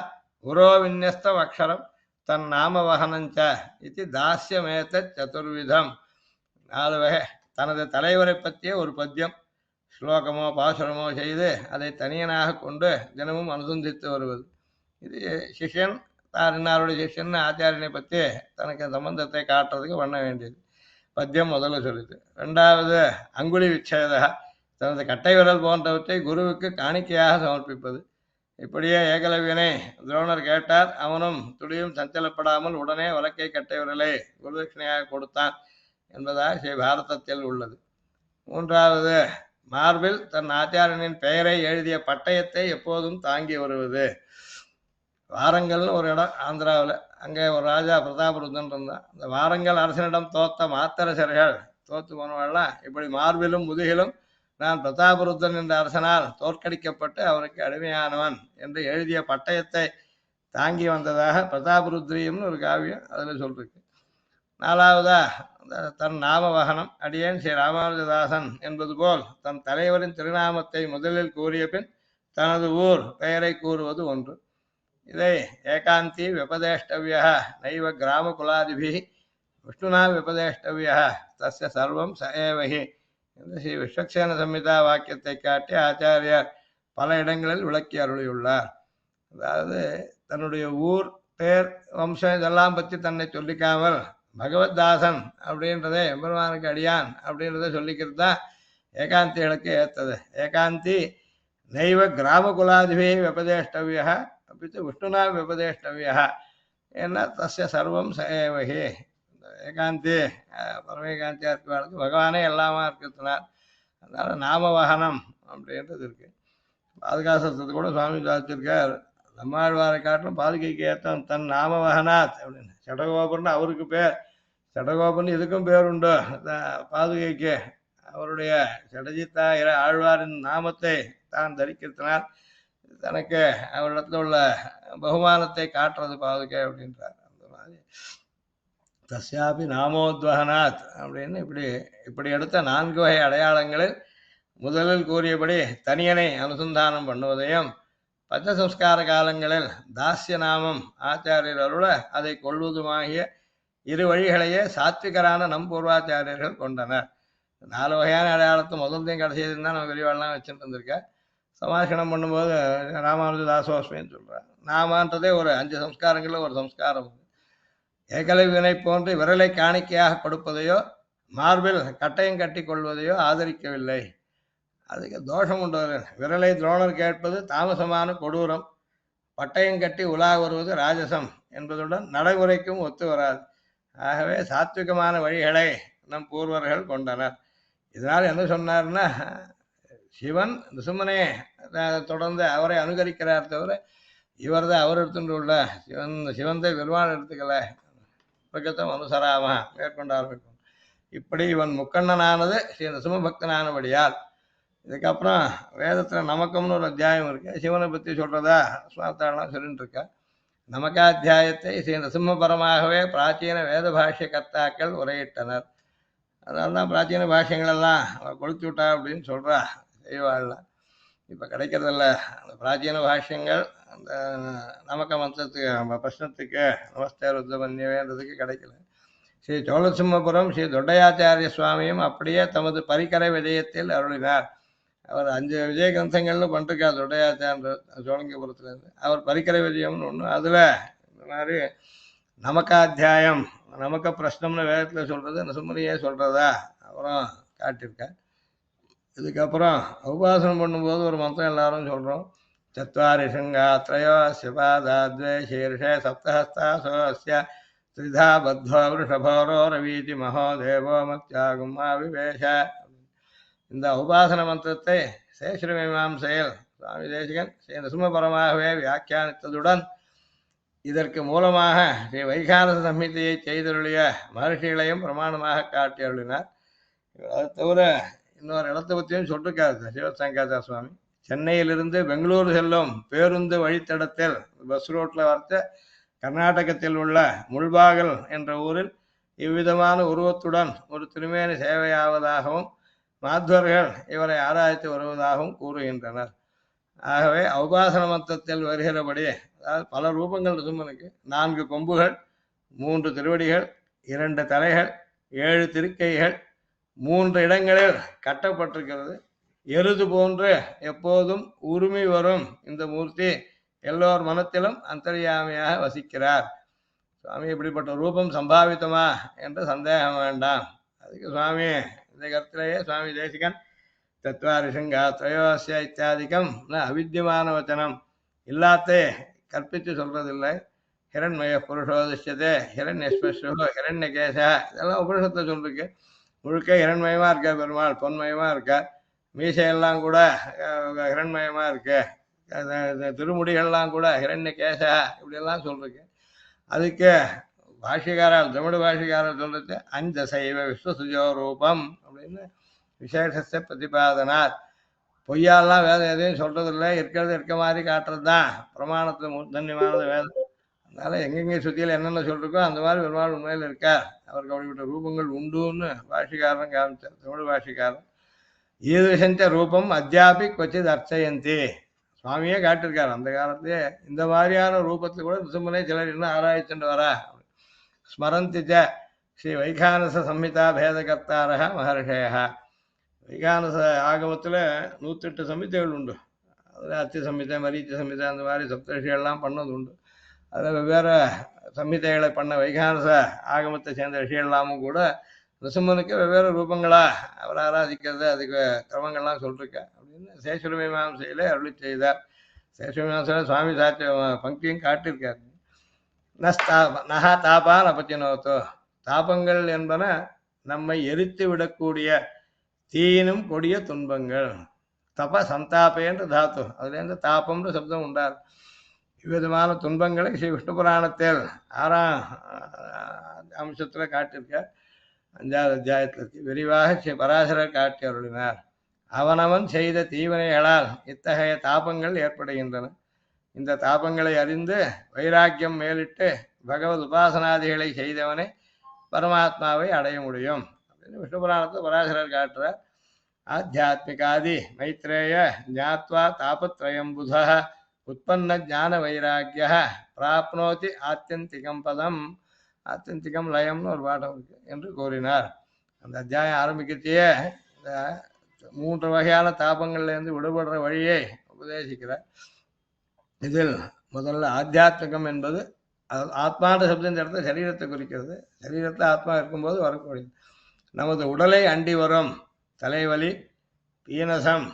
குரோ விநியஸ்தம் அக்ஷரம் தன் நாம வகனஞ்ச இது தாஸ்யமேத்த சதுர்விதம். 4 வகை. தனது தலைவரை பற்றிய ஒரு பத்தியம் ஸ்லோகமோ பாசுரமோ செய்து அதை தனியனாக கொண்டு தினமும் அனுசந்தித்து வருவது. இது சிஷ்யன் தான் இன்னாருடைய சிஷ்யன் ஆச்சாரியனை பற்றி தனக்கு சம்பந்தத்தை காட்டுறதுக்கு பண்ண வேண்டியது. பத்தியம் முதல்ல சொல்லிது. 2வது அங்குளி விச்சேதக தனது கட்டை விரல் போன்றவற்றை குருவுக்கு காணிக்கையாக சமர்ப்பிப்பது. இப்படியே ஏகலவியனை துரோணர் கேட்டார். அவனும் துளியும் சஞ்சலப்படாமல் உடனே வலக்கை கட்டை விரலை குருதட்சிணையாக கொடுத்தான் என்பதாக ஸ்ரீ பாரதத்தில் உள்ளது. 3வது மார்பில் தன் ஆச்சாரியனின் பெயரை எழுதிய பட்டயத்தை எப்போதும் தாங்கி வருவது. வாரங்கள்னு ஒரு இடம் ஆந்திராவில், அங்கே ஒரு ராஜா பிரதாபருத்தன் இருந்தான். அந்த வாரங்கல் அரசனிடம் தோத்த மாத்தரசர்கள் தோத்து போனவெல்லாம் இப்படி மார்பிலும் முதுகிலும் நான் பிரதாபருத்தன் என்ற அரசனால் தோற்கடிக்கப்பட்டு அவருக்கு அடிமையானவன் என்று எழுதிய பட்டயத்தை தாங்கி வந்ததாக பிரதாபருத்ரியம்னு ஒரு காவியம் அதில் சொல்லிருக்கு. 4வதா தன் நாம வகனம். அடியேன் ஸ்ரீ ராமானுஜதாசன் என்பது போல் தன் தலைவரின் திருநாமத்தை முதலில் கூறிய பின் தனது ஊர் பெயரை கூறுவது ஒன்று. இதை ஏகாந்தி விபதேஷ்டவிய நைவ கிராம குலாதிபி விஷ்ணுனா விபதேஷ்டவிய தஸ்ய சர்வம் சஏவகி என்று ஸ்ரீ விஸ்வக்சேன சம்ஹிதா வாக்கியத்தை காட்டி ஆச்சாரியார் பல இடங்களில் விளக்கி அருளியுள்ளார். அதாவது தன்னுடைய ஊர் பேர் வம்சம் இதெல்லாம் பற்றி தன்னை சொல்லிக்காமல் பகவத்தாசன் அப்படின்றதே எம்பெருமானுக்கு அடியான் அப்படின்றத சொல்லிக்கிறது தான் ஏகாந்திகளுக்கு ஏற்றது. ஏகாந்தி நைவ கிராம குலாதிபி விபதேஷ்டவிய அப்படி விஷ்ணுனா விபதேஷ்டவிய ஏன்னா தஸ்ய சர்வம் சஏவகி. ஏகாந்தி பரமேகாந்தியா இருக்கிறவர்களுக்கு பகவானே எல்லாமா இருக்கிறதுனார். அதனால நாம வாகனம் அப்படின்றது இருக்கு. பாதுகாசத்தை கூட சுவாமி சாதிச்சிருக்கார். நம்மாழ்வாரை காட்டிலும் பாதுகைக்கு ஏற்றம் தன் நாம வகனாத் அப்படின்னு. சடகோபன் அவருக்கு பேர். சடகோபன் இதுக்கும் பேர் உண்டு பாதுகைக்கு. அவருடைய சடஜித்தா ஆழ்வாரின் நாமத்தை தான் தரிக்கிறதுனால் தனக்கு அவரிடத்துல உள்ள பகுமானத்தை காட்டுறது பாதுகை அப்படின்றார். அந்த மாதிரி தஸ்யாபி நாமோத்வகனாத் அப்படின்னு இப்படி இப்படி எடுத்த 4 வகை அடையாளங்களில் முதலில் கூறியபடி தனியனை அனுசந்தானம் பண்ணுவதையும் பஞ்ச சம்ஸ்கார காலங்களில் தாஸ்ய நாமம் ஆச்சாரியர் அருள அதை கொள்வதுமாகிய இரு வழிகளையே சாத்விகரான நம் பூர்வாச்சாரியர்கள் கொண்டனர். 4 வகையான அடையாளத்தை முதல்த்தையும் கடைசியதுன்னு தான் நம்ம விரிவாளெலாம் வச்சுட்டு இருந்திருக்கேன். சமாஷணம் பண்ணும்போது ராமானுஜ தாசோஸ்மின்னு சொல்கிறார். நாமன்றதே ஒரு 5 சம்ஸ்காரங்களில் ஒரு சம்ஸ்காரம். ஏகலைவினை போன்று விரலை காணிக்கையாக கொடுப்பதையோ மார்பில் கட்டையும் கட்டி கொள்வதையோ ஆதரிக்கவில்லை. அதுக்கு தோஷம் உண்டு. விரலை துரோணர் கேட்பது தாமசமான கொடூரம், பட்டயம் கட்டி உலா வருவது ராஜசம் என்பதுடன் நடைமுறைக்கும் ஒத்து வராது. ஆகவே சாத்விகமான வழிகளை நம் பூர்வர்கள் கொண்டனர். இதனால் என்ன சொன்னார்னா, சிவன் நிசுமனே தொடர்ந்து அவரை அனுகரிக்கிறார் தவிர இவர் தான் அவர் எடுத்துட்டு உள்ள சிவந்தை பெருமாள் எடுத்துக்கல. பக்கத்தம் அனுசராம மேற்கொண்டு ஆரம்பிக்கும். இப்படி இவன் முக்கண்ணனானது ஸ்ரீ நிசும பக்தனானபடியால். இதுக்கப்புறம் வேதத்தில் நமக்கம்னு ஒரு அத்தியாயம் இருக்கு. சிவனை பற்றி சொல்றதா சுவார்த்தாலாம் சொல்லிட்டு இருக்கா. நமக்காத்தியாயத்தை ஸ்ரீ நரசிம்மபரமாகவே பிராச்சீன வேத பாஷ்ய கர்த்தாக்கள் உரையிட்டனர். அதனால தான் பிராச்சீன பாஷ்யங்களெல்லாம் கொளுத்து விட்டா அப்படின்னு சொல்கிறா செய்வாள்லாம். இப்போ கிடைக்கிறதில்ல அந்த பிராச்சீன பாஷ்யங்கள். அந்த நமக்க மந்திரத்துக்கு பிரஷ்னத்துக்கு நமஸ்தே ருத்ரமன்யவேன்றதுக்கு கிடைக்கல. ஸ்ரீ சோழசிம்மபுரம் ஸ்ரீ தொண்டையாச்சாரிய சுவாமியும் அப்படியே தமது பரிகரை விஜயத்தில் அருளினார். அவர் 5 விஜய கிரந்தங்கள்னு பண்ணிருக்கார் தொண்டையாச்சார சோழங்கபுரத்துலேருந்து. அவர் பரிகரை விஜயம்னு ஒன்று. அதில் இந்த மாதிரி நமக்காத்தியாயம் நமக்க பிரஷ்னம்னு வேதத்தில் சொல்கிறது நசுமரியே சொல்கிறதா அப்புறம் காட்டியிருக்கார். இதுக்கப்புறம் உபாசனம் பண்ணும்போது ஒரு மந்திரம் எல்லாரும் சொல்கிறோம். சத்வாரி சிங்கா த்ரயோ சிபாதாத்வே சீர்ஷே சப்தஹஸ்தாசோஸ்ய திரிதா பத்வோ விருஷபோரோ ரவீதி மகோ தேவோ மத்யாகுமா விவேஷ. இந்த உபாசன மந்திரத்தை சேஷர மீமாம்சையில் சுவாமி தேசிகன் ஸ்ரீ நரசிம்மபரமாகவே வியாக்கியானித்ததுடன் இதற்கு மூலமாக ஸ்ரீ வைகானச சம்ஹிதையை செய்தருளிய மகர்ஷிகளையும் பிரமாணமாக காட்டி அருளினார். அதை தவிர இன்னொரு இடத்தை பற்றியும் சொல்லிருக்காரு சிவசங்கராச்சாரிய சுவாமி. சென்னையிலிருந்து பெங்களூரு செல்லும் பேருந்து வழித்தடத்தில் பஸ் ரோட்டில் வரத்த கர்நாடகத்தில் உள்ள முள்பாகல் என்ற ஊரில் இவ்விதமான உருவத்துடன் ஒரு திருமேனி சேவையாவதாகவும் மாத்வர்கள் இவரை ஆராய்ச்சி வருவதாகவும் கூறுகின்றனர். ஆகவே உபாசன மந்திரத்தில் வருகிறபடி, அதாவது பல ரூபங்கள் நரசிம்மனுக்கு 4 கொம்புகள், 3 திருவடிகள், 2 தலைகள், 7 திருக்கைகள், 3 இடங்களில் கட்டப்பட்டிருக்கிறது. எருது போன்று எப்போதும் உரிமை வரும் இந்த மூர்த்தி எல்லோர் மனத்திலும் அந்தர்யாமியாக வசிக்கிறார். சுவாமி இப்படிப்பட்ட ரூபம் சம்பாவித்தமா என்று சந்தேகம் வேண்டாம். அதுக்கு சுவாமி இந்த கருத்திலேயே சுவாமி தேசிகன் தத்வாரி சிங்கா திரயோசிய இத்தியாதிக்கம் அவித்தியமான வச்சனம் இல்லாத்தே கற்பித்து சொல்றதில்லை. ஹிரண்மய புருஷோதிஷ்யதே ஹிரண்யஸ்பர்ஷோ ஹிரண்யகேசா இதெல்லாம் உபனிஷத்தை சொல்லிருக்கு. முழுக்க ஹிரண்மயமாக இருக்கா பெருமாள், பொன்மயமாக இருக்கா. மீசையெல்லாம் கூட ஹிரண்மயமாக இருக்கு. திருமுடிகள்லாம் கூட ஹிரண்யகேசா இப்படியெல்லாம் சொல்லிருக்கு. அதுக்கு பாஷிகாரால் தமிழ் பாஷிகாரால் சொல்றது அந்த சைவ விஸ்வசுஜோ ரூபம் அப்படின்னு விசேஷத்தை பிரதிபாதனார். பொய்யாலாம் வேதம் எதையும் சொல்றதில்லை. இருக்கிறது இருக்க மாதிரி காட்டுறது தான் பிரமாணத்தில் மூர்த்தன்யமானது வேதம். அதனால எங்கெங்கே சுத்தியில் என்னென்ன சொல்லிருக்கோ அந்த மாதிரி பெருமாள் உண்மையில் இருக்கார். அவருக்கு அப்படிப்பட்ட ரூபங்கள் உண்டுன்னு பாஷிகாரன் காமிச்சார் தமிழ் பாஷிகாரன். ஈதுசஞ்ச ரூபம் அத்தியாபி கொச்சித் அர்ச்சயந்தி. சுவாமியே காட்டிருக்காரு அந்த காலத்திலே இந்த மாதிரியான ரூபத்தில் கூட நரசிம்மனை சிலர் இன்னும் ஆராய்ச்சிட்டு வரா. ஸ்மரந்திச்ச ஸ்ரீ வைகானச சம்ஹிதா பேதகர்த்தாரக மகர்ஷயா. வைகானச ஆகமத்தில் 108 சம்ஹிதைகள் உண்டு. அதில் அத்தி சம்ஹிதை, மரீச்சி சம்ஹிதை அந்த மாதிரி சப்தரிஷிகள்லாம் பண்ணது உண்டு. அதில் வெவ்வேறு சம்ஹிதைகளை பண்ண வைகானச ஆகமத்தை சேர்ந்த ரிஷிகள்லாமும் கூட நரசிம்மனுக்கு வெவ்வேறு ரூபங்களா அவர் ஆராதிக்கிறது அதுக்கு கிரமங்கள்லாம் சொல்லிருக்க அப்படின்னு சேஷர மீமாம்சையிலே அருளி செய்தார். சேஷர மீமாம்சையில் சுவாமி சாட்சி பங்கியும் காட்டியிருக்காரு. நஹா தாபான் அபத்தினோத்தோ. தாபங்கள் என்பன நம்மை எரித்து விடக்கூடிய தீயினும் கொடிய துன்பங்கள். தப சந்தாபேன்ற தாத்து அதுலேருந்து தாபம்ன்ற சப்தம் உண்டார். இவ்விதமான துன்பங்களை ஸ்ரீ விஷ்ணு புராணத்தில் 6ஆம் அம்சத்தில் காட்டியிருக்கார். 5வது அத்தியாயத்திற்கு விரிவாக ஸ்ரீ பராசரர் காட்டி அருளினார். அவனவன் செய்த தீவினைகளால் இத்தகைய தாபங்கள் ஏற்படுகின்றன. இந்த தாபங்களை அறிந்து வைராக்கியம் மேலிட்டு பகவத் உபாசனாதிகளை செய்தவனை பரமாத்மாவை அடைய முடியும் அப்படின்னு விஷ்ணு புராணத்தை பராசரர் காட்டுறார். ஆத்தியாத்மிகாதி மைத்ரேய ஞாத்வா தாபத்ரயம் புத உற்பன்ன ஞான வைராக்கிய பிராப்னோதி ஆத்தியந்திகம் பதம். ஆத்தியந்திகம் லயம்னு ஒரு பாடம் இருக்கு என்று கூறினார். அந்த அத்தியாயம் ஆரம்பிக்கத்தையே இந்த 3 வகையான தாபங்கள்லேருந்து விடுபடுற வழியை உபதேசிக்கிறார். இதில் முதல்ல ஆத்தியாத்மிகம் என்பது ஆத்மான்ற சப்தம் இந்த இடத்துல சரீரத்தை குறிக்கிறது. சரீரத்தில் ஆத்மா இருக்கும்போது வரக்கூடியது. நமது உடலை அண்டி வரும் தலைவலி, பீனசம்,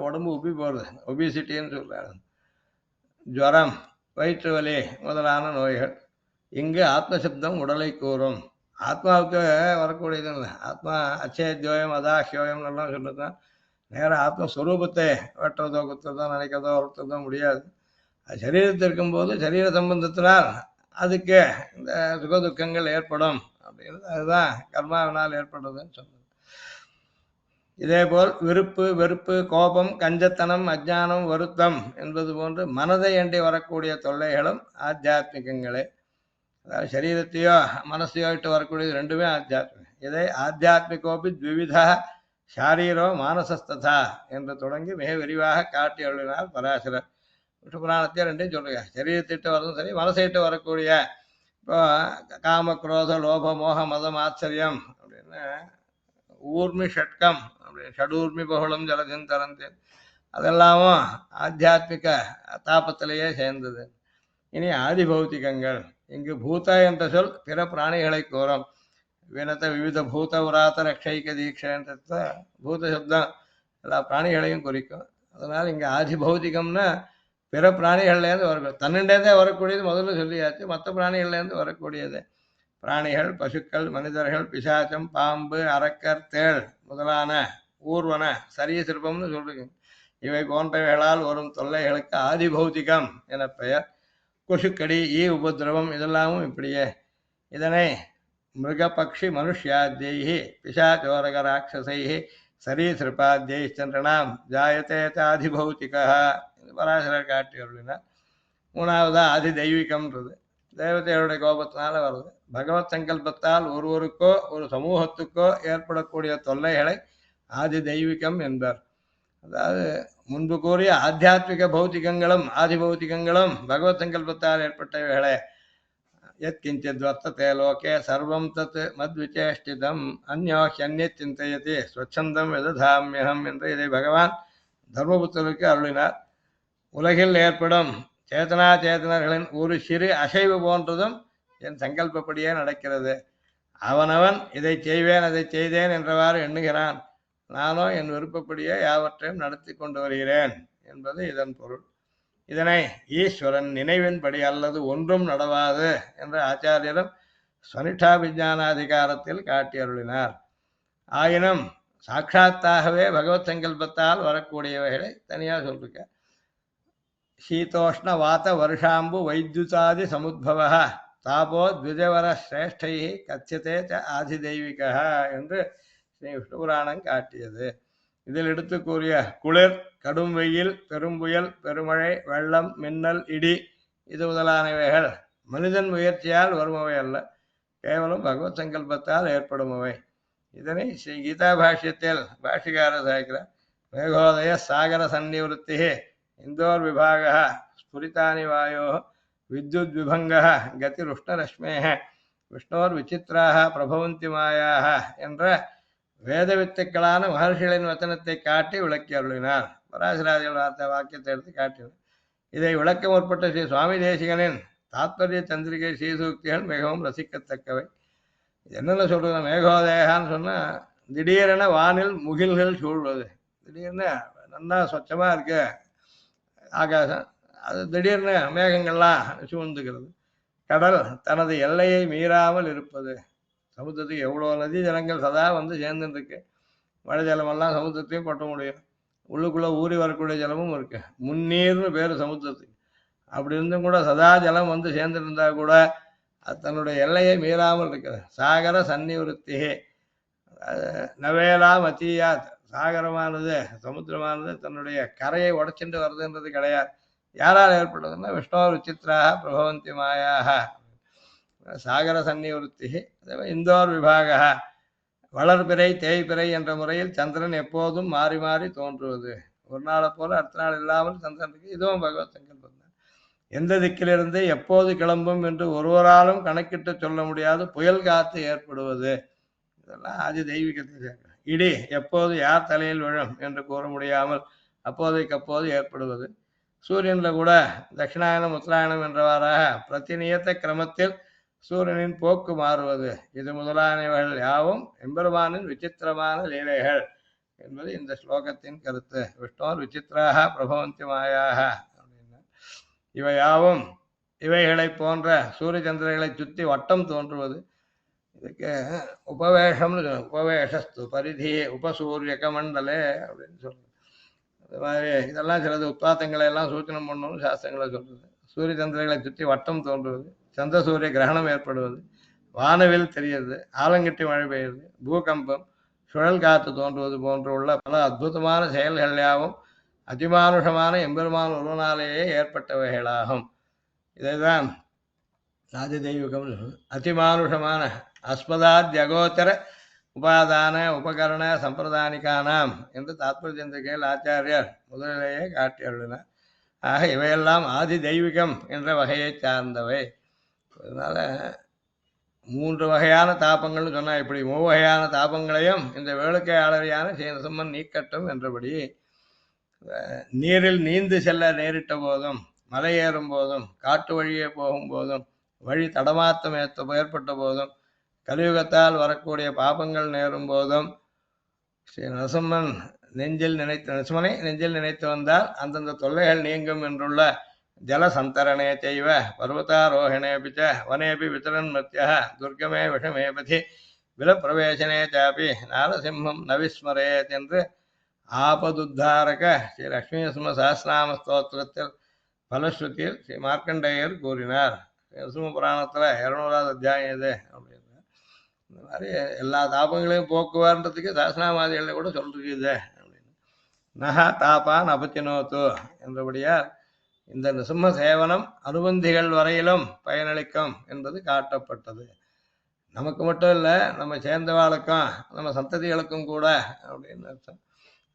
உடம்பு உப்பி போகிறது, ஒபிசிட்டின்னு சொல்கிறாங்க, ஜுவரம், வயிற்று வலி முதலான நோய்கள். இங்கு ஆத்மசப்தம் உடலை கூறும். ஆத்மாவுக்கு வரக்கூடியது இல்லை. ஆத்மா அச்சேத்யோயம் அதாஹ்யோயம் எல்லாம் சொல்லிதான் நேராக ஆத்மஸ்வரூபத்தை வெட்டுறதோ குத்துறதோ நினைக்கிறதோ வளர்த்துறதோ முடியாது. அது சரீரத்தில் இருக்கும்போது சரீர சம்பந்தத்தினால் அதுக்கு இந்த சுகதுக்கங்கள் ஏற்படும் அப்படிங்கிறது அதுதான் கர்மாவினால் ஏற்படுறதுன்னு சொன்னது. இதேபோல் விருப்பு, வெறுப்பு, கோபம், கஞ்சத்தனம், அஜ்ஞானம், வருத்தம் என்பது போன்று மனதை அண்டி வரக்கூடிய தொல்லைகளும் ஆத்தியாத்மிகங்களே. அதாவது சரீரத்தையோ மனசையோ இட்டு வரக்கூடியது ரெண்டுமே ஆத்தியாத்மிகம். இதை ஆத்தியாத்மிகோபி த்விவிதா ஷாரீரோ மானசஸ்ததா என்று தொடங்கி மிக விரிவாக காட்டி அருளினார் பராசரர். விஷ்ணு புராணத்தையும் ரெண்டையும் சொல்லுங்க. சரீரத்திட்டு வரதும் சரி, மனசைட்டு வரக்கூடிய இப்போ காம, குரோத, லோப, மோக, மதம், ஆச்சரியம் அப்படின்னு ஊர்மி ஷட்கம் அப்படின்னு ஷடூர்மி பகுளம் ஜலதின் தரந்தேன் அதெல்லாமும் ஆத்தியாத்மிக தாபத்திலேயே சேர்ந்தது. இனி ஆதி பௌத்திகங்கள். இங்கு பூத என்ற சொல் பிற பிராணிகளை கூறும். வினத்த விவித பூத உராத்த ரக்ஷைக்க தீட்சைன்ற பூத சப்தம் எல்லா பிராணிகளையும் குறிக்கும். அதனால் இங்கே ஆதி பௌத்திகம்னா பிற பிராணிகள்லேருந்து வரக்கூடிய தன்னிண்டேருந்தே வரக்கூடியது முதல்ல சொல்லியாச்சு. மற்ற பிராணிகள்லேருந்து வரக்கூடியது பிராணிகள், பசுக்கள், மனிதர்கள், பிசாச்சம், பாம்பு, அரக்கர், தேள் முதலான ஊர்வன சரீசிற்பம்னு சொல்றீங்க. இவை போன்றவைகளால் வரும் தொல்லைகளுக்கு ஆதி பௌத்திகம் என பெயர். கொசுக்கடி, ஈ உபதிரவம் இதெல்லாமும் இப்படியே. இதனை மிருகபக்ஷி மனுஷ்யாத்யைஹி பிசாச்சோரக ராட்சசைஹி சரீசிருப்பாத்யைச்சந்திரணாம் ஜாயத்தே ஆதிபௌத்திகா பராசரர் காட்டி அருளினார். மூணாவதா ஆதி தெய்வீகம்ன்றது தேவதைகளுடைய கோபத்தினால வருது. பகவத் சங்கல்பத்தால் ஒருவருக்கோ ஒரு சமூகத்துக்கோ ஏற்படக்கூடிய தொல்லைகளை ஆதி தெய்வீகம் என்பார். அதாவது முன்பு கூறிய ஆத்தியாத்மிக பௌத்திகங்களும் ஆதி பௌத்திகங்களும் பகவத் சங்கல்பத்தால் ஏற்பட்டவைகளே. யத்கிஞ்சித் வர்த்ததே லோகே சர்வம் தத் மத்விசேஷ்டிதம் அந்யோஹ்யன்யத் சிந்தயதி ஸ்வச்சந்தம் விததாமியகம் என்று இதை பகவான் தர்மபுத்தருக்கு அருளினார். உலகில் ஏற்படும் சேதனா சேதனர்களின் ஒரு சிறு அசைவு போன்றதும் என் சங்கல்பப்படியே நடக்கிறது. அவனவன் இதை செய்வேன் அதை செய்தேன் என்றவாறு எண்ணுகிறான். நானோ என் விருப்பப்படியே யாவற்றையும் நடத்தி கொண்டு வருகிறேன் என்பது இதன் பொருள். இதனை ஈஸ்வரன் நினைவின்படி அல்லது ஒன்றும் நடவாது என்ற ஆச்சாரியரும் ஸ்வனிஷ்டாபிஜானாதிகாரத்தில் காட்டி அருளினார். ஆயினும் சாட்சாத்தாகவே பகவத் சங்கல்பத்தால் வரக்கூடியவைகளை தனியாக சொல்லிருக்க. சீதோஷ்ண வாத வருஷாம்பு வைத்யுதாதி சமுத்பவ தாபோ த்விஜவர சிரேஷ்டை கத்தியதே ஆதி தெய்வீகா என்று ஸ்ரீ விஷ்ணு புராணம் காட்டியது. இதில் எடுத்து கூறிய குளிர், கடும் வெயில், பெரும்புயல், பெருமழை, வெள்ளம், மின்னல், இடி இது முதலானவைகள் மனிதன் முயற்சியால் வருபவை அல்ல, கேவலம் பகவத் சங்கல்பத்தால் ஏற்படுமவை. இதனை ஸ்ரீ கீதா பாஷ்யத்தில் பாஷ்யக்காரர் சாய்க்கிறார். மேகோதய சாகர சந்நிவருத்தி இந்தோர் விபாக ஸ்புரிதானி வாயோ வித்யுத் விபங்க கதிருஷ்ணரஷ்மே விஷ்ணோர் விசித்திராக பிரபவந்தி மாயாக என்ற வேத வித்துக்களான மகர்ஷிகளின் வச்சனத்தை காட்டி விளக்கி அருளினார். பராசராதிகள் வார்த்தை வாக்கியத்தை எடுத்து காட்டினார். இதை விளக்க முற்பட்ட ஸ்ரீ சுவாமி தேசிகனின் தாத்பரிய சந்திரிகை ஸ்ரீசூக்திகள் மிகவும் ரசிக்கத்தக்கவை. என்னென்ன சொல்றது? மேகோதயான்னு சொன்னால் திடீரென வானில் முகில்கள் சூழ்வது. திடீர்னு நல்லா சொச்சமாக இருக்கு ஆகாசம், அது திடீர்னு மேகங்கள்லாம் சூழ்ந்துக்கிறது. கடல் தனது எல்லையை மீறாமல் இருப்பது. சமுத்திரத்துக்கு எவ்வளோ நதி ஜலங்கள் சதா வந்து சேர்ந்துருக்கு. மழை ஜலமெல்லாம் சமுத்திரத்தையும் கொட்ட முடியும். உள்ளுக்குள்ளே ஊறி வரக்கூடிய ஜலமும் இருக்கு. முன்னீர்னு பேர் சமுத்திரத்துக்கு. அப்படி இருந்தும் கூட சதா ஜலம் வந்து சேர்ந்துருந்தா கூட அது தன்னுடைய எல்லையை மீறாமல் இருக்கிறது. சாகர சன்னிவருத்தி நவேலா மத்தியாத். சாகரமானது சமுத்திரமானது தன்னுடைய கரையை உடைச்சிட்டு வருதுன்றது கிடையாது. யாரால் ஏற்படுறதுன்னா விஷ்ணு விசித்திராக பிரபவந்தி மாயாக. சாகர சன்னிவருத்தி இந்தோர் விபாக வளர்பிறை தேய்பிறை என்ற முறையில் சந்திரன் எப்போதும் மாறி மாறி தோன்றுவது. ஒரு நாளை போல அடுத்த நாள் இல்லாமல் சந்திரன் இருக்கு. இதுவும் பகவத் சங்கல்பம் தான். எந்த திக்கிலிருந்து எப்போது கிளம்பும் என்று ஒருவராலும் கணக்கிட்டு சொல்ல முடியாது புயல் காத்து ஏற்படுவது. இதெல்லாம் ஆதி தெய்வீகத்தை சேர்க்கிறது. இடி எப்போது யார் தலையில் விழும் என்று கூற முடியாமல் அப்போதைக்கு அப்போது ஏற்படுவது. சூரியன்ல கூட தட்சிணாயனம் உத்தராயணம் என்றவாறாக பிரதிநியத்த கிரமத்தில் சூரியனின் போக்கு மாறுவது. இது முதலானவைகள் யாவும் எம்பெருமானின் விசித்திரமான லீலைகள் என்பது இந்த ஸ்லோகத்தின் கருத்து. விஷ்ணோர் விசித்திராக பிரபவந்தி மாயாக அப்படின்னா இவையாவும் இவைகளை போன்ற சூரிய சந்திரர்களை சுற்றி வட்டம் தோன்றுவது. இதுக்கு உபவேஷம்னு உபவேஷஸ்து பரிதி உபசூரியக மண்டலே அப்படின்னு சொல்றது. அது மாதிரி இதெல்லாம் சிலது உத்பாத்தங்களை எல்லாம் சூச்சனம் பண்ணணும் சாஸ்திரங்களை சொல்றது. சூரிய சந்திரர்களை சுற்றி வட்டம் தோன்றுவது, சந்திர சூரிய கிரகணம் ஏற்படுவது, வானவில் தெரியுது, ஆலங்கட்டி மழை பெய்யுது, பூகம்பம், சுழல் காத்து தோன்றுவது போன்றுள்ள பல அற்புதமான செயல்கள் யாவும் அதிமானுஷமான எம்பெருமான் ஒருவனாலேயே ஏற்பட்டவைகளாகும். இதைதான் ஆதி தெய்வீகம் அதிமானுஷமான அஸ்மதாத்யகோச்சர உபாதான உபகரண சம்பிரதானிக்கானாம் என்று தாத்பரிய சந்திரிகையில் ஆச்சாரியர் முதலிலேயே காட்டி அருளினார். ஆக இவையெல்லாம் ஆதி தெய்வீகம் என்ற வகையை சார்ந்தவை. அதனால 3 வகையான தாபங்கள்னு சொன்னால் இப்படி 3 வகையான தாபங்களையும் இந்த வேளுக்கையாளரியான ஸ்ரீநரசிம்மன் நீக்கட்டும் என்றபடி நீரில் நீந்து செல்ல நேரிட்ட போதும், மலை ஏறும் போதும், காட்டு வழியே போகும் போதும், வழி தடமாத்தம் ஏற்பட்ட போதும், கலியுகத்தால் வரக்கூடிய பாபங்கள் நேரும் போதும் ஸ்ரீ நரசிம்மன் நரசிம்மனை நெஞ்சில் நினைத்து வந்தால் அந்தந்த தொல்லைகள் நீங்கும் என்றுள்ள ஜலசந்தரணே செய்வ பர்வதாரோஹணேபி ச வனேபி விதரன் மத்திய துர்கமே விஷமேபதி விலப்பிரவேசனே சாப்பி நாரசிம்மம் நவிஸ்மரேத் என்று ஆபதுத்தாரக ஸ்ரீ லக்ஷ்மி நரசிம்ம சஹஸ்ரநாம ஸ்தோத்திரத்தில் பலஸ்ருதியில் ஸ்ரீ மார்க்கண்டேயர் கூறினார். நரசிம்ம புராணத்தில் 200வது அத்தியாயம் இது அப்படின்னு. இந்த மாதிரி எல்லா தாபங்களையும் போக்குவார்ன்றதுக்கு சஹஸ்ரநாமாதிகளில் கூட சொல்லிருக்குது அப்படின்னு. நகா தாபான் அபத்தினோத்து என்றபடியால் இந்த நிருசிம்ம சேவனம் அனுபந்திகள் வரையிலும் பயனளிக்கும் என்பது காட்டப்பட்டது. நமக்கு மட்டும் இல்லை, நம்ம சேர்ந்தவாளுக்கும் நம்ம சந்ததிகளுக்கும் கூட அப்படின்னு அர்த்தம்.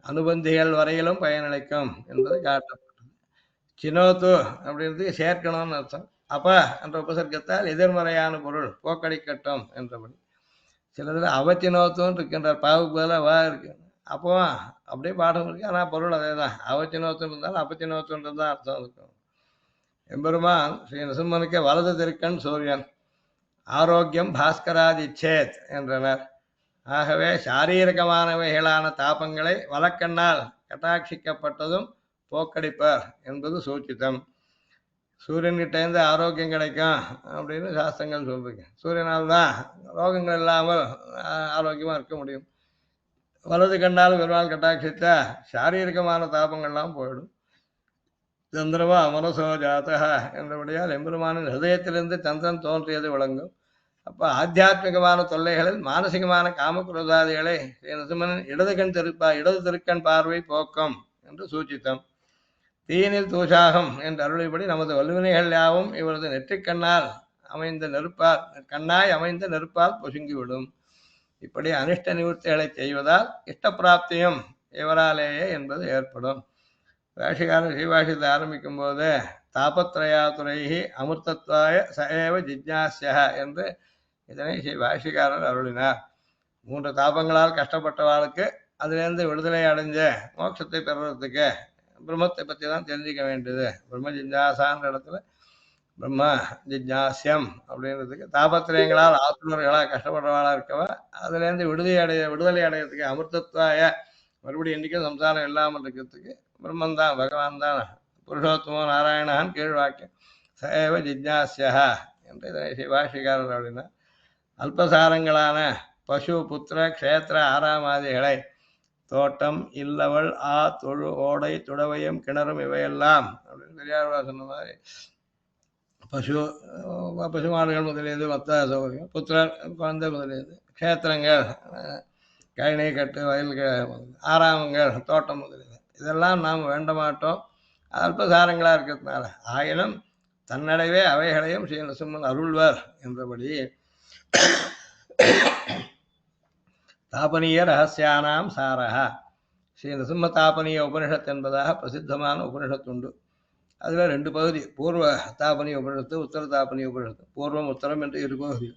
அனுபந்திகள் வரையிலும் பயனளிக்கும் என்பது காட்டப்பட்டது. சினோத்து அப்படின்றது சேர்க்கணும்னு அர்த்தம். அப்ப என்ற உபசர்க்கத்தால் எதிர்மறையான பொருள் போக்கடிக்கட்டும் என்றபடி. சிலதில் அவச்சினோத்துன்னு இருக்கின்றார், பாவுக்கு பதிலாக வா இருக்கு. அப்போ அப்படியே பாடம் இருக்கு, ஆனால் பொருள் அதே தான். அவச்சினோத்துன்னு இருந்தாலும் அப்பச்சினோத்துன்றது தான் அர்த்தம் இருக்கும். எம்பெருமான் ஸ்ரீ நரசிம்மனுக்கு வலது திருக்கண் சூரியன், ஆரோக்கியம் பாஸ்கராதிச்சேத் என்றனர். ஆகவே சாரீரகமானவைகளான தாபங்களை வலக்கண்ணால் கட்டாட்சிக்கப்பட்டதும் போக்கடிப்பார் என்பது சூச்சிதம். சூரியன்கிட்டேருந்து ஆரோக்கியம் கிடைக்கும் அப்படின்னு சாஸ்திரங்கள் சொல்றீங்க. சூரியனால் தான் ரோகங்கள் இல்லாமல் ஆரோக்கியமாக இருக்க முடியும். வலது கண்ணால் பெருமாள் கட்டாட்சித்தா சாரீரகமான தாபங்கள்லாம் போயிடும். சந்திரமா மனசோ ஜாத்தக என்றபடியால் எம்பெருமானின் ஹிருதயத்திலிருந்து சந்திரன் தோன்றியது விளங்கும். அப்போ ஆத்தியாத்மிகமான தொல்லைகளில் மானசிகமான காமக்ரோதாதிகளை நரசிம்மனின் இடது திருக்கண் பார்வை போக்கம் என்று சூச்சித்தம். தீயினில் தூஷாகம் என்று அருளிபடி நமது வல்வினைகள் யாவும் இவரது நெற்றிக்கண்ணால் அமைந்த நெருப்பால் பொசுங்கிவிடும். இப்படி அனிஷ்ட நிவர்த்திகளை செய்வதால் இஷ்டப்பிராப்தியும் இவராலேயே என்பது ஏற்படும். பாஷிகாரன் ஸ்ரீபாஷித்தை ஆரம்பிக்கும் போது தாபத்ரயாதுரைகி அமிர்தத்வாய சஏவ ஜிஜ்ஞாஸ்ய என்று இதனை ஸ்ரீ பாஷிகாரர் அருளினார். 3 தாபங்களால் கஷ்டப்பட்டவாளுக்கு அதிலிருந்து விடுதலை அடைஞ்ச மோட்சத்தை பெறுறதுக்கு பிரம்மத்தை பற்றி தான் தெரிஞ்சிக்க வேண்டியது. பிரம்ம ஜிஜ்ஞாசான்ற இடத்துல பிரம்ம ஜிஜ்ஞாசியம் அப்படின்றதுக்கு தாபத்திரயங்களால் ஆத்மர்களாக கஷ்டப்படுறவாளாக இருக்கவா அதுலேருந்து விடுதலை அடைகிறதுக்கு அமிர்தத்வாய மறுபடியும் என்றைக்கும் சம்சாரம் இல்லாமல் இருக்கிறதுக்கு பிரம்மன் தான், பகவான் தான், புருஷோத்தமோ நாராயணான் கீழ்வாக்கியம் சஏவ ஜிஜ்ஞாசியா என்று இதனை சிவாஷிகாரர் அப்படின்னா அல்பசாரங்களான பசு புத்திர க்ஷேத்திர ஆராமாதிகளை தோட்டம் இல்லவள் தொழு ஓடை துடவையும் கிணறும் இவையெல்லாம் அப்படின்னு பெரியார்வா சொன்ன மாதிரி பசுமாடுகள் முதலியது மற்ற சௌகரியம், புத்திரர் குழந்தை முதலியது, க்ஷேத்திரங்கள் கழனி கட்டு வயல்கள், ஆராமங்கள் தோட்டம் முதலியது இதெல்லாம் நாம் வேண்ட மாட்டோம் அல்பசாரங்களாக இருக்கிறதுனால. ஆயினும் தன்னடைவே அவைகளையும் ஸ்ரீ நரசிம்மன் அருள்வர் என்றபடி தாபனீய ரகசியானாம் சாரஹா ஸ்ரீ நரசிம்ம தாபனீய உபனிஷத் என்பதாக பிரசித்தமான உபனிஷத் உண்டு. அதில் ரெண்டு பகுதி, பூர்வ தாபனீய உபனிஷத்து, உத்தர தாபனீய உபனிஷத்து. பூர்வம் உத்தரம் என்று இரு பகுதி.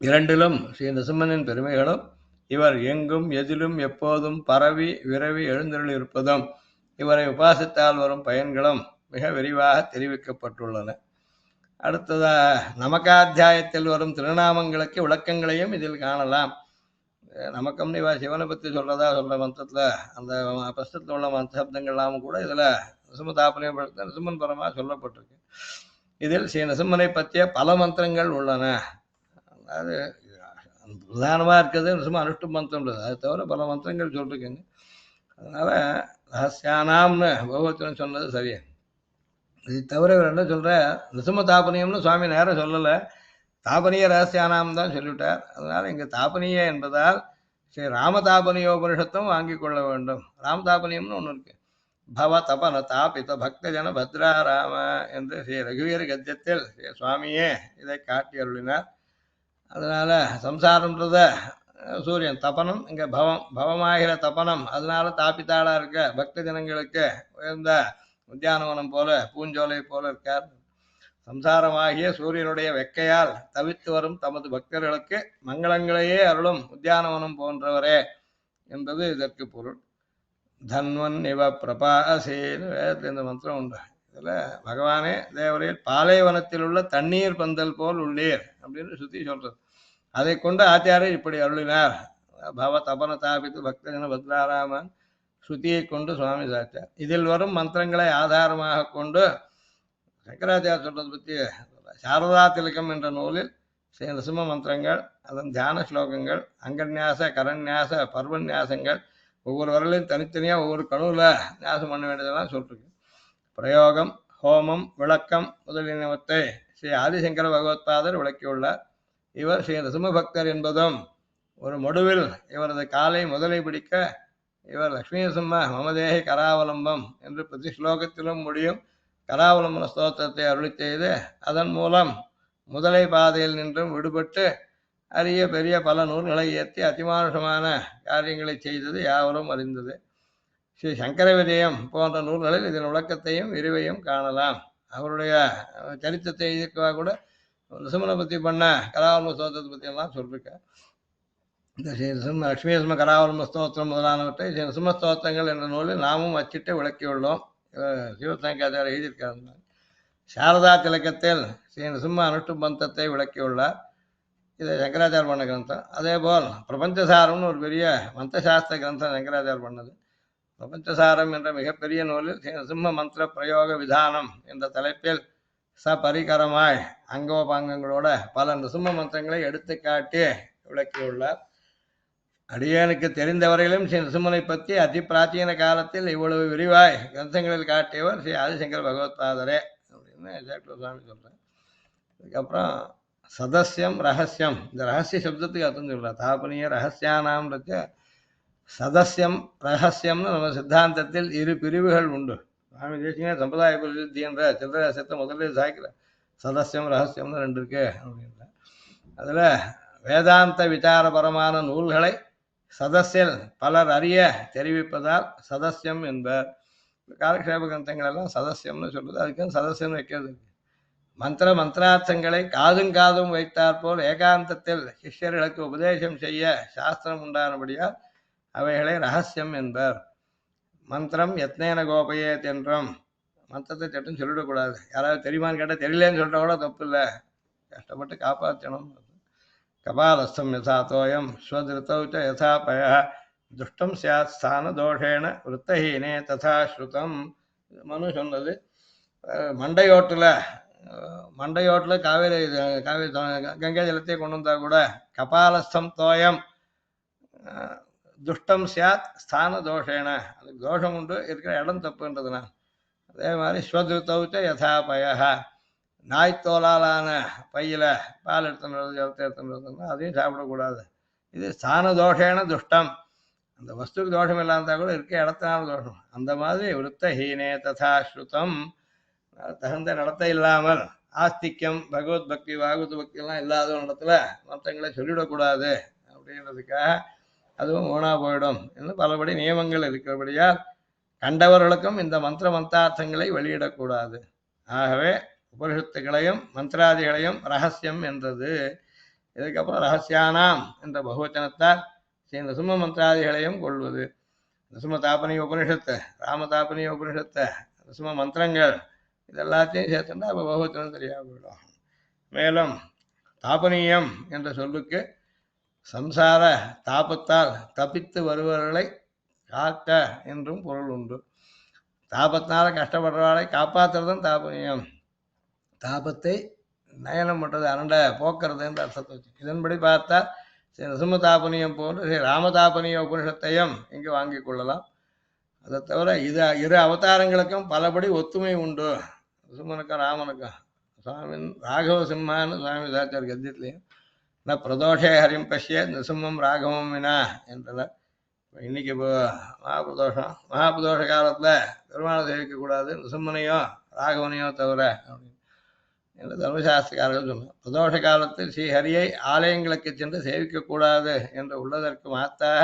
இரண்டிலும் ஸ்ரீ நரசிம்மனின் பெருமைகளும் இவர் எங்கும் எதிலும் எப்போதும் பரவி விரவி எழுந்தருள் இருப்பதும் இவரை உபாசித்தால் வரும் பயன்களும் மிக விரிவாக தெரிவிக்கப்பட்டுள்ளன. அடுத்ததா நமக்காத்தியாயத்தில் வரும் திருநாமங்களுக்கு விளக்கங்களையும் இதில் காணலாம். நமக்கம்னு இவ சிவனை பற்றி சொல்றதா சொல்ற மந்திரத்தில் அந்த பிரஸ்தத்தில் உள்ள மந்திர சப்தங்கள்லாம் கூட இதில் நரசிம்ம தாபனீய நரசிம்மன் பரமாக சொல்லப்பட்டிருக்கு. இதில் ஸ்ரீ நரசிம்மனை பற்றிய பல மந்திரங்கள் உள்ளன. அதாவது பிரதானமாக இருக்கிறது நரசிம்ம அனுஷ்டு மந்திரம்ன்றது, அதை தவிர பல மந்திரங்கள் சொல்லிருக்கேங்க. அதனால ரகசியானாம்னு பகவத்வன் சொன்னது சரியா. இது தவிர இவர் என்ன சொல்ற, நரசிம்ம தாபனியம்னு சுவாமி நேரம் சொல்லலை, தாபனீய ரகசியானாம் தான் சொல்லிவிட்டார். அதனால இங்கே தாபனீய என்பதால் ஸ்ரீ ராமதாபனியோபனிஷத்தும் வாங்கி கொள்ள வேண்டும். ராமதாபனியம்னு ஒன்று இருக்கு. பவ தபன தாபித பக்தஜன பத்ராராம என்று ஸ்ரீ ரகுவீர கத்தியத்தில் ஸ்ரீ சுவாமியே இதை காட்டி அருளினார். அதனால சம்சாரம்ன்றத சூரியன் தபனம், இங்கே பவம், பவமாகிற தபனம், அதனால தாப்பித்தாளா இருக்க பக்த ஜனங்களுக்கு உயர்ந்த உத்தியானவனம் போல பூஞ்சோலை போல இருக்கார். சம்சாரமாகிய சூரியனுடைய வெக்கையால் தவித்து வரும் தமது பக்தர்களுக்கு மங்களங்களையே அருளும் உத்தியானவனம் போன்றவரே என்பது இதற்கு பொருள். தன்வன் இவ பிரபாசேன்னு வேதத்தில் இந்த மந்திரம் உண்டு. இதில் பகவானே தேவரையில் பாலைவனத்தில் உள்ள தண்ணீர் பந்தல் போல் உள்ளீர் அப்படின்னு சுத்தி சொல்றது. அதை கொண்டு ஆச்சாரியர் இப்படி அருளினார். பவ தபன தாபித்து பக்தஜன பத்ராராமன் ஸ்ருதியை கொண்டு சுவாமி சாச்சார். இதில் வரும் மந்திரங்களை ஆதாரமாக கொண்டு சங்கராச்சாரிய சொல்றதை பற்றி சாரதா திலகம் என்ற நூலில் ஸ்ரீ நரசிம்ம மந்திரங்கள், அதன் தியான ஸ்லோகங்கள், அங்கன்யாச கரண்யாச பர்வன்யாசங்கள், ஒவ்வொரு வரலையும் தனித்தனியாக ஒவ்வொரு கணுவில் நியாசம் பண்ண வேண்டியதெல்லாம் சொல்லிருக்கு. பிரயோகம், ஹோமம், விளக்கம் முதலியனவற்றை ஸ்ரீ ஆதிசங்கர பகவத்பாதர் விளக்கியுள்ளார். இவர் ஸ்ரீ நரசிம்ம பக்தர் என்பதும் ஒரு மடுவில் இவரது காலை முதலை பிடிக்க இவர் லக்ஷ்மி நரசிம்ம மமதேகி கராவலம்பம் என்று பிரதி ஸ்லோகத்திலும் முடியும் கராவலம்பன ஸ்தோத்திரத்தை அருளி செய்து அதன் மூலம் முதலை பாதையில் நின்றும் விடுபட்டு அரிய பெரிய பல நூல்களை ஏற்றி அதிமானுஷமான காரியங்களை செய்தது யாவரும் அறிந்தது. ஸ்ரீ சங்கர விஜயம் போன்ற நூல்களில் இதன் விளக்கத்தையும் விரிவையும் காணலாம். அவருடைய சரித்திரத்தை எதிர்க்கவா கூட நரசிம்மனை பற்றி பண்ண கராவலம்ப ஸ்தோத்திரத்தை பற்றி எல்லாம் சொல்லியிருக்கார். இந்த ஸ்ரீ நரசிம்ம லட்சுமி நரசிம்ம கராவலம்ப ஸ்தோத்திரம் முதலானவற்றை ஸ்ரீ நரசிம்ம ஸ்தோத்திரங்கள் என்ற நூலில் நாமும் வச்சிட்டு விளக்கியுள்ளோம். சிவசங்கராச்சாரியர் எழுதியிருக்கார். சாரதா திலக்கத்தில் ஸ்ரீ நரசிம்ம அனுஷ்டு மந்திரத்தை விளக்கியுள்ளார். இதை சங்கராச்சாரியர் பண்ண கிரந்தம். அதேபோல் பிரபஞ்சசாரம்னு ஒரு பெரிய மந்திரசாஸ்திர கிரந்தம் சங்கராச்சாரியர் பண்ணது. பிரபஞ்சசாரம் என்ற மிகப்பெரிய நூலில் ஸ்ரீ நரசிம்ம மந்திர பிரயோக விதானம் என்ற தலைப்பில் சபரிகரமாய் அங்கோபாங்கங்களோட பல நரசிம்ம மந்திரங்களை எடுத்து காட்டி விளக்கியுள்ளார். அடியனுக்கு தெரிந்தவரையிலும் ஸ்ரீ நரசிம்மனை பற்றி அதி பிராச்சீன காலத்தில் இவ்வளவு விரிவாய் கிரந்தங்களில் காட்டியவர் ஸ்ரீ ஆதிசங்கர பகவத்பாதரே அப்படின்னு சேட்டூர் சுவாமி சொல்கிறேன். அதுக்கப்புறம் சதஸ்யம் ரகசியம், இந்த ரகசிய சப்தத்துக்கு அர்த்தம் சொல்கிறார். தாபனீய ரகசியானாம்ன்றத சதஸ்யம் ரகசியம்னு நம்ம சித்தாந்தத்தில் இரு பிரிவுகள் உண்டு. சுவாமி தேசிகனே சம்பிரதாய பிரசித்தி என்ற சித்திரத்தை முதலில் சாய்க்கிறார். சதஸ்யம் ரகசியம்னு ரெண்டு இருக்கு அப்படின்ற. அதில் வேதாந்த விசாரபரமான நூல்களை சதஸ்யல் பலர் அறிய தெரிவிப்பதால் சதஸ்யம் என்பர். காலக்ஷேப கிரந்தங்கள் எல்லாம் சதஸ்யம்னு சொல்றது, அதுக்கு சதஸ்யம் வைக்கிறது. மந்திரார்த்தங்களை காதும் வைத்தாற்போல் ஏகாந்தத்தில் சிஷ்யர்களுக்கு உபதேசம் செய்ய சாஸ்திரம் உண்டானபடியால் அவைகளை ரகசியம் என்பர். மந்திரம் யத்னேன கோபயேத் என்றும், மந்திரத்தை சட்டும் சொல்லிடக்கூடாது. யாராவது தெரியுமான்னு கேட்டால் தெரியலேன்னு சொல்கிற கூட தப்பு இல்லை, கஷ்டப்பட்டு காப்பாற்றணும். கபாலஸ்தம் யதா தோயம் ஸ்வதிருத்தௌ ச யதா பய துஷ்டம் சியாத் ஸ்தான தோஷேன விருத்தஹீனே ததா ஸ்ருதம். மனு சொன்னது. மண்டையோட்டில் காவேரி கங்கை ஜலத்தை கொண்டு வந்தால் கூட கபாலஸ்தம் தோயம் துஷ்டம் சியாத் ஸ்தான தோஷேன, அதுக்கு தோஷம் உண்டு, இருக்கிற இடம் தப்புன்றதுனா. அதே மாதிரி ஸ்வதிருத்தௌச்ச யதா பய, நாய்த்தோலாலான பையில் பால் எடுத்துன்றது ஜலத்தை எடுத்துன்றதுன்னா அதையும் சாப்பிடக்கூடாது. இது ஸ்தான தோஷேன துஷ்டம், அந்த வஸ்துக்கு தோஷம் இல்லாமல் கூட இருக்க இடத்தினால தோஷம். அந்த மாதிரி விருத்தஹீனே ததா ஸ்ருதம், தகுந்த நடத்தை இல்லாமல் ஆஸ்திக்கம் பகவத் பக்தி பாகவத் பக்தி எல்லாம் இல்லாத இடத்துல மந்திரங்களை சொல்லிவிடக்கூடாது அப்படின்றதுக்காக அதுவும் ஓனா போயிடும் என்று பலபடி நியமங்கள் இருக்கிறபடியால் கண்டவர்களுக்கும் இந்த மந்திர மந்தார்த்தங்களை வெளியிடக்கூடாது. ஆகவே உபனிஷத்துகளையும் மந்திராதிகளையும் ரகசியம் என்றது. இதுக்கப்புறம் ரகசியானாம் என்ற பகுவச்சனத்தால் ஸ்ரீ நிருசிம்ம மந்திராதிகளையும் கொள்வது. நிருசிம்ம தாபனிய உபனிஷத்து, ராமதாபனிய உபனிஷத்து, நிருசிம்ம மந்திரங்கள் இதெல்லாத்தையும் சேர்த்துட்டா அப்போ பகுவச்சனம் தெரியாம போயிடும். மேலும் தாபனீயம் என்ற சொல்லுக்கு சம்சார தாபத்தால் தப்பித்து வருபவர்களை காக்க என்றும் பொருள் உண்டு. தாபத்தினால கஷ்டப்படுறவர்களை காப்பாற்றுறதும் தாபனியம். தாபத்தை நயனம் பண்ணுறது அரண்ட போக்குறது என்ற அர்த்தத்தை வச்சு இதன்படி பார்த்தால் ஸ்ரீ நிருசிம்ம தாபனியம் போன்று ஸ்ரீ ராமதாபனிய உபனிஷத்தையும் இங்கு வாங்கிக் கொள்ளலாம். அதை தவிர இரு அவதாரங்களுக்கும் பலபடி ஒத்துமை உண்டு. நிருசிம்மனுக்கும் ராமனுக்கும் சுவாமின் ராகவ சிம்மான்னு சுவாமி சாச்சார் கத்தியத்திலையும் பிரதோஷே ஹரிம் பஷ்ய நிருசிம்மம் ராகவம் வினா என்றனர். இன்னைக்கு இப்போ மகாபிரதோஷ காலத்தில் பெருமாளை சேவிக்கக்கூடாது நிருசிம்மனையோ ராகவனையோ தவிர அப்படின்னு என்று தர்மசாஸ்திரக்காரர்கள் சொன்னார். பிரதோஷ காலத்தில் ஸ்ரீஹரியை ஆலயங்களுக்கு சென்று சேவிக்கக்கூடாது என்று உள்ளதற்கு மாத்தாக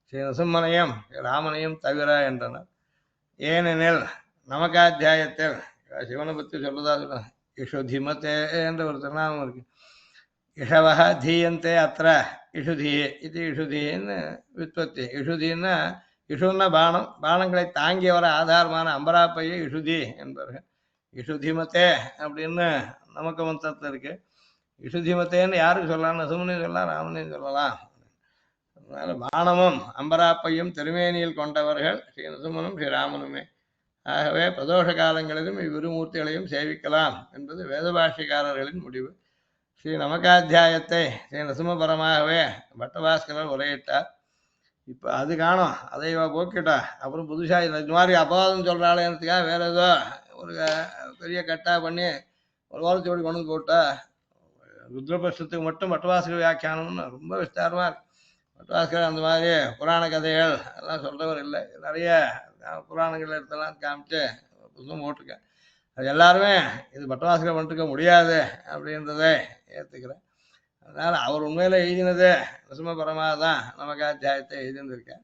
ஸ்ரீ நிருசிம்மனையும் ராமனையும் தவிர என்றனர். ஏனெனில் நமக்காத்தியாயத்தில் சிவனை பற்றி சொல்றதா சொல்ல இஷுதிமத்தே என்ற ஒரு திருநாமம் இருக்கு. இஷவக தீயந்தே அத்த இஷுதியே இது இஷுதின்னு வித்பத்தி. இஷுதின்னா இஷுன்னா பானம், பானங்களை தாங்கி வர ஆதாரமான அம்பராப்பையை இஷுதி என்பார்கள். இஷுதிமத்தே அப்படின்னு நமக்கு மந்திரத்தில் இருக்கு. இஷுதிமத்தேன்னு யாருக்கு சொல்லலாம்? நிருசிம்மனையும் சொல்லலாம், ராமனையும் சொல்லலாம். அதனால பானமும் அம்பராப்பையும் திருமேனியில் கொண்டவர்கள் ஸ்ரீ நிருசிம்மனும் ஸ்ரீராமனுமே. ஆகவே பிரதோஷ காலங்களிலும் இவ்விருமூர்த்திகளையும் சேவிக்கலாம் என்பது வேதபாஷிகாரர்களின் முடிவு. ஸ்ரீ நமக்காத்தியாயத்தை ஸ்ரீ நிருசிம்மபரமாகவே பட்டபாஸ்கரர் உரையிட்டார். இப்போ அது காணும், அதை போக்கிட்டா. அப்புறம் புதுசாக இது மாதிரி அபவாதம் சொல்கிறாளேன்றதுக்காக வேற ஏதோ ஒரு பெரிய கட்டா பண்ணி ஒரு ஓரத்தோடு கொண்டு போட்டா. ருத்ரபட்சத்துக்கு மட்டும் பட்டபாஸ்கர் வியாக்கியானம்னு ரொம்ப விஸ்தாரமாக இருக்கு. பட்டபாஸ்கர் அந்த மாதிரி புராண கதைகள் எல்லாம் சொல்றவர் இல்லை. நிறைய புராணங்கள் எடுத்தெல்லாம் காமிச்சு புத்தகம் போட்டிருக்கேன். அது எல்லாருமே இது பட்டபாஸ்கர் பண்ணிருக்க முடியாது அப்படின்றதை ஏற்றுக்கிறேன். அதனால அவர் உண்மையில எழுதினது நிருசிம்மபுரமாக தான் நமக்காத்தியாயத்தை எழுதியிருந்திருக்கேன்.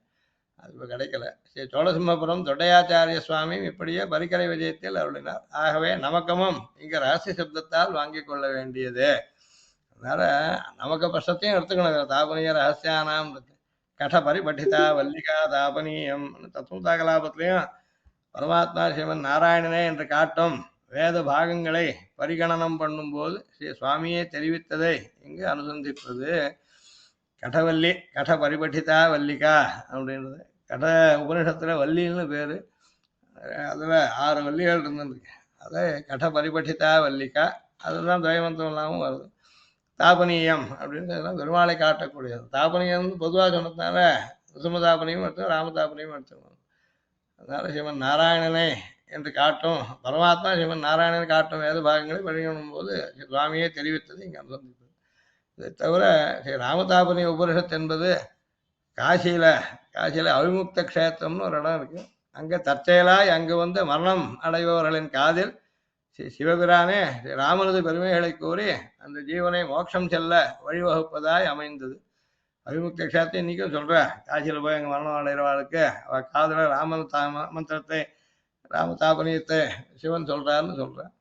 அது இப்போ கிடைக்கல. ஸ்ரீ சோழசிம்மபுரம் தொட்டையாச்சாரிய சுவாமி இப்படியே பரிக்கரை விஜயத்தில் அருளினார். ஆகவே நமக்கமும் இங்கே ரகசிய சப்தத்தால் வாங்கி கொள்ள வேண்டியது. அதனால நமக்கு பட்சத்தையும் எடுத்துக்கணும். தாபனிய ரகசியானாம் கட பரிபட்டிதா வல்லிகா தாபனியம் தத்துவதா கலாபத்திலையும் பரமாத்மா சிவன் நாராயணனே என்று காட்டும் வேத பாகங்களை பரிகணனம் பண்ணும்போது ஸ்ரீ சுவாமியை தெரிவித்ததை இங்கு அனுசந்திப்பது. கடவல்லி கட பரிபட்டிதா வல்லிகா அப்படின்றது. கட உபனிஷத்துல வள்ளின்னு பேரு. அதுல 6 வள்ளிகள் இருந்திருக்கு. அதை கட பரிபட்டிதா வல்லிகா அதுதான் துவயமந்திரம் இல்லாமல் வருது. தாபனீயம் அப்படின்னு பெருமாளை காட்டக்கூடியது. தாபனீயம் பொதுவாக சொன்னதுனால நிருசிம்மதாபனியும் எடுத்து ராமதாபனியும் எடுத்துக்கணும். அதனால சிவன் நாராயணனை என்று காட்டும் பரமாத்மா சிவன் நாராயணன் காட்டும் வேத பாகங்களை பரிகணும் போது சுவாமியை தெரிவித்தது இங்கே அனுசந்திப்பது. இதை தவிர ஸ்ரீ ராமதாபனி உபனிஷத் என்பது காசியில அவிமுக்த க்ஷேத்திரம்னு ஒரு இடம் இருக்கு. அங்கே தற்செயலாய் அங்கு வந்து மரணம் அடைபவர்களின் காதில் ஸ்ரீ சிவபிரானே ஸ்ரீ ராமனது பெருமைகளை கூறி அந்த ஜீவனை மோட்சம் செல்ல வழிவகுப்பதாய் அமைந்தது. அவிமுக்த க்ஷேத்திரம் இன்னைக்கும் சொல்ற. காசியில் போய் அங்கே மரணம் அடைகிறவாளுக்கு அவ காதல ராமன் மந்திரத்தை ராமதாபனியத்தை சிவன் சொல்றாருன்னு சொல்றான்.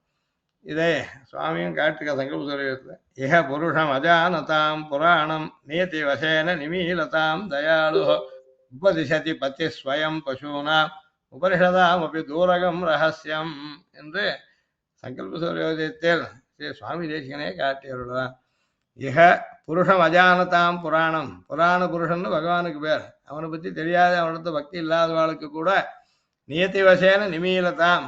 இதே சுவாமியும் காட்டுக்க சங்கல்ப சூரியத்தில் இஹ புருஷம் அஜானதாம் புராணம் நியதி வசேன நிமீலதாம் தயாளு உபதிசதி பத்தி ஸ்வயம் பசூனாம் உபனிஷதாம் அப்படி தூரகம் ரகசியம் என்று சங்கல்ப சூரியோதயத்தில் ஸ்ரீ சுவாமி தேசிகனே காட்டியவர்களான். இஹ புருஷம் அஜானதாம் புராணம். புராண புருஷன்னு பகவானுக்கு பேர். அவனை பற்றி தெரியாத அவனத்து பக்தி இல்லாதவாளுக்கு கூட நியத்தி வசேன நிமீலதாம்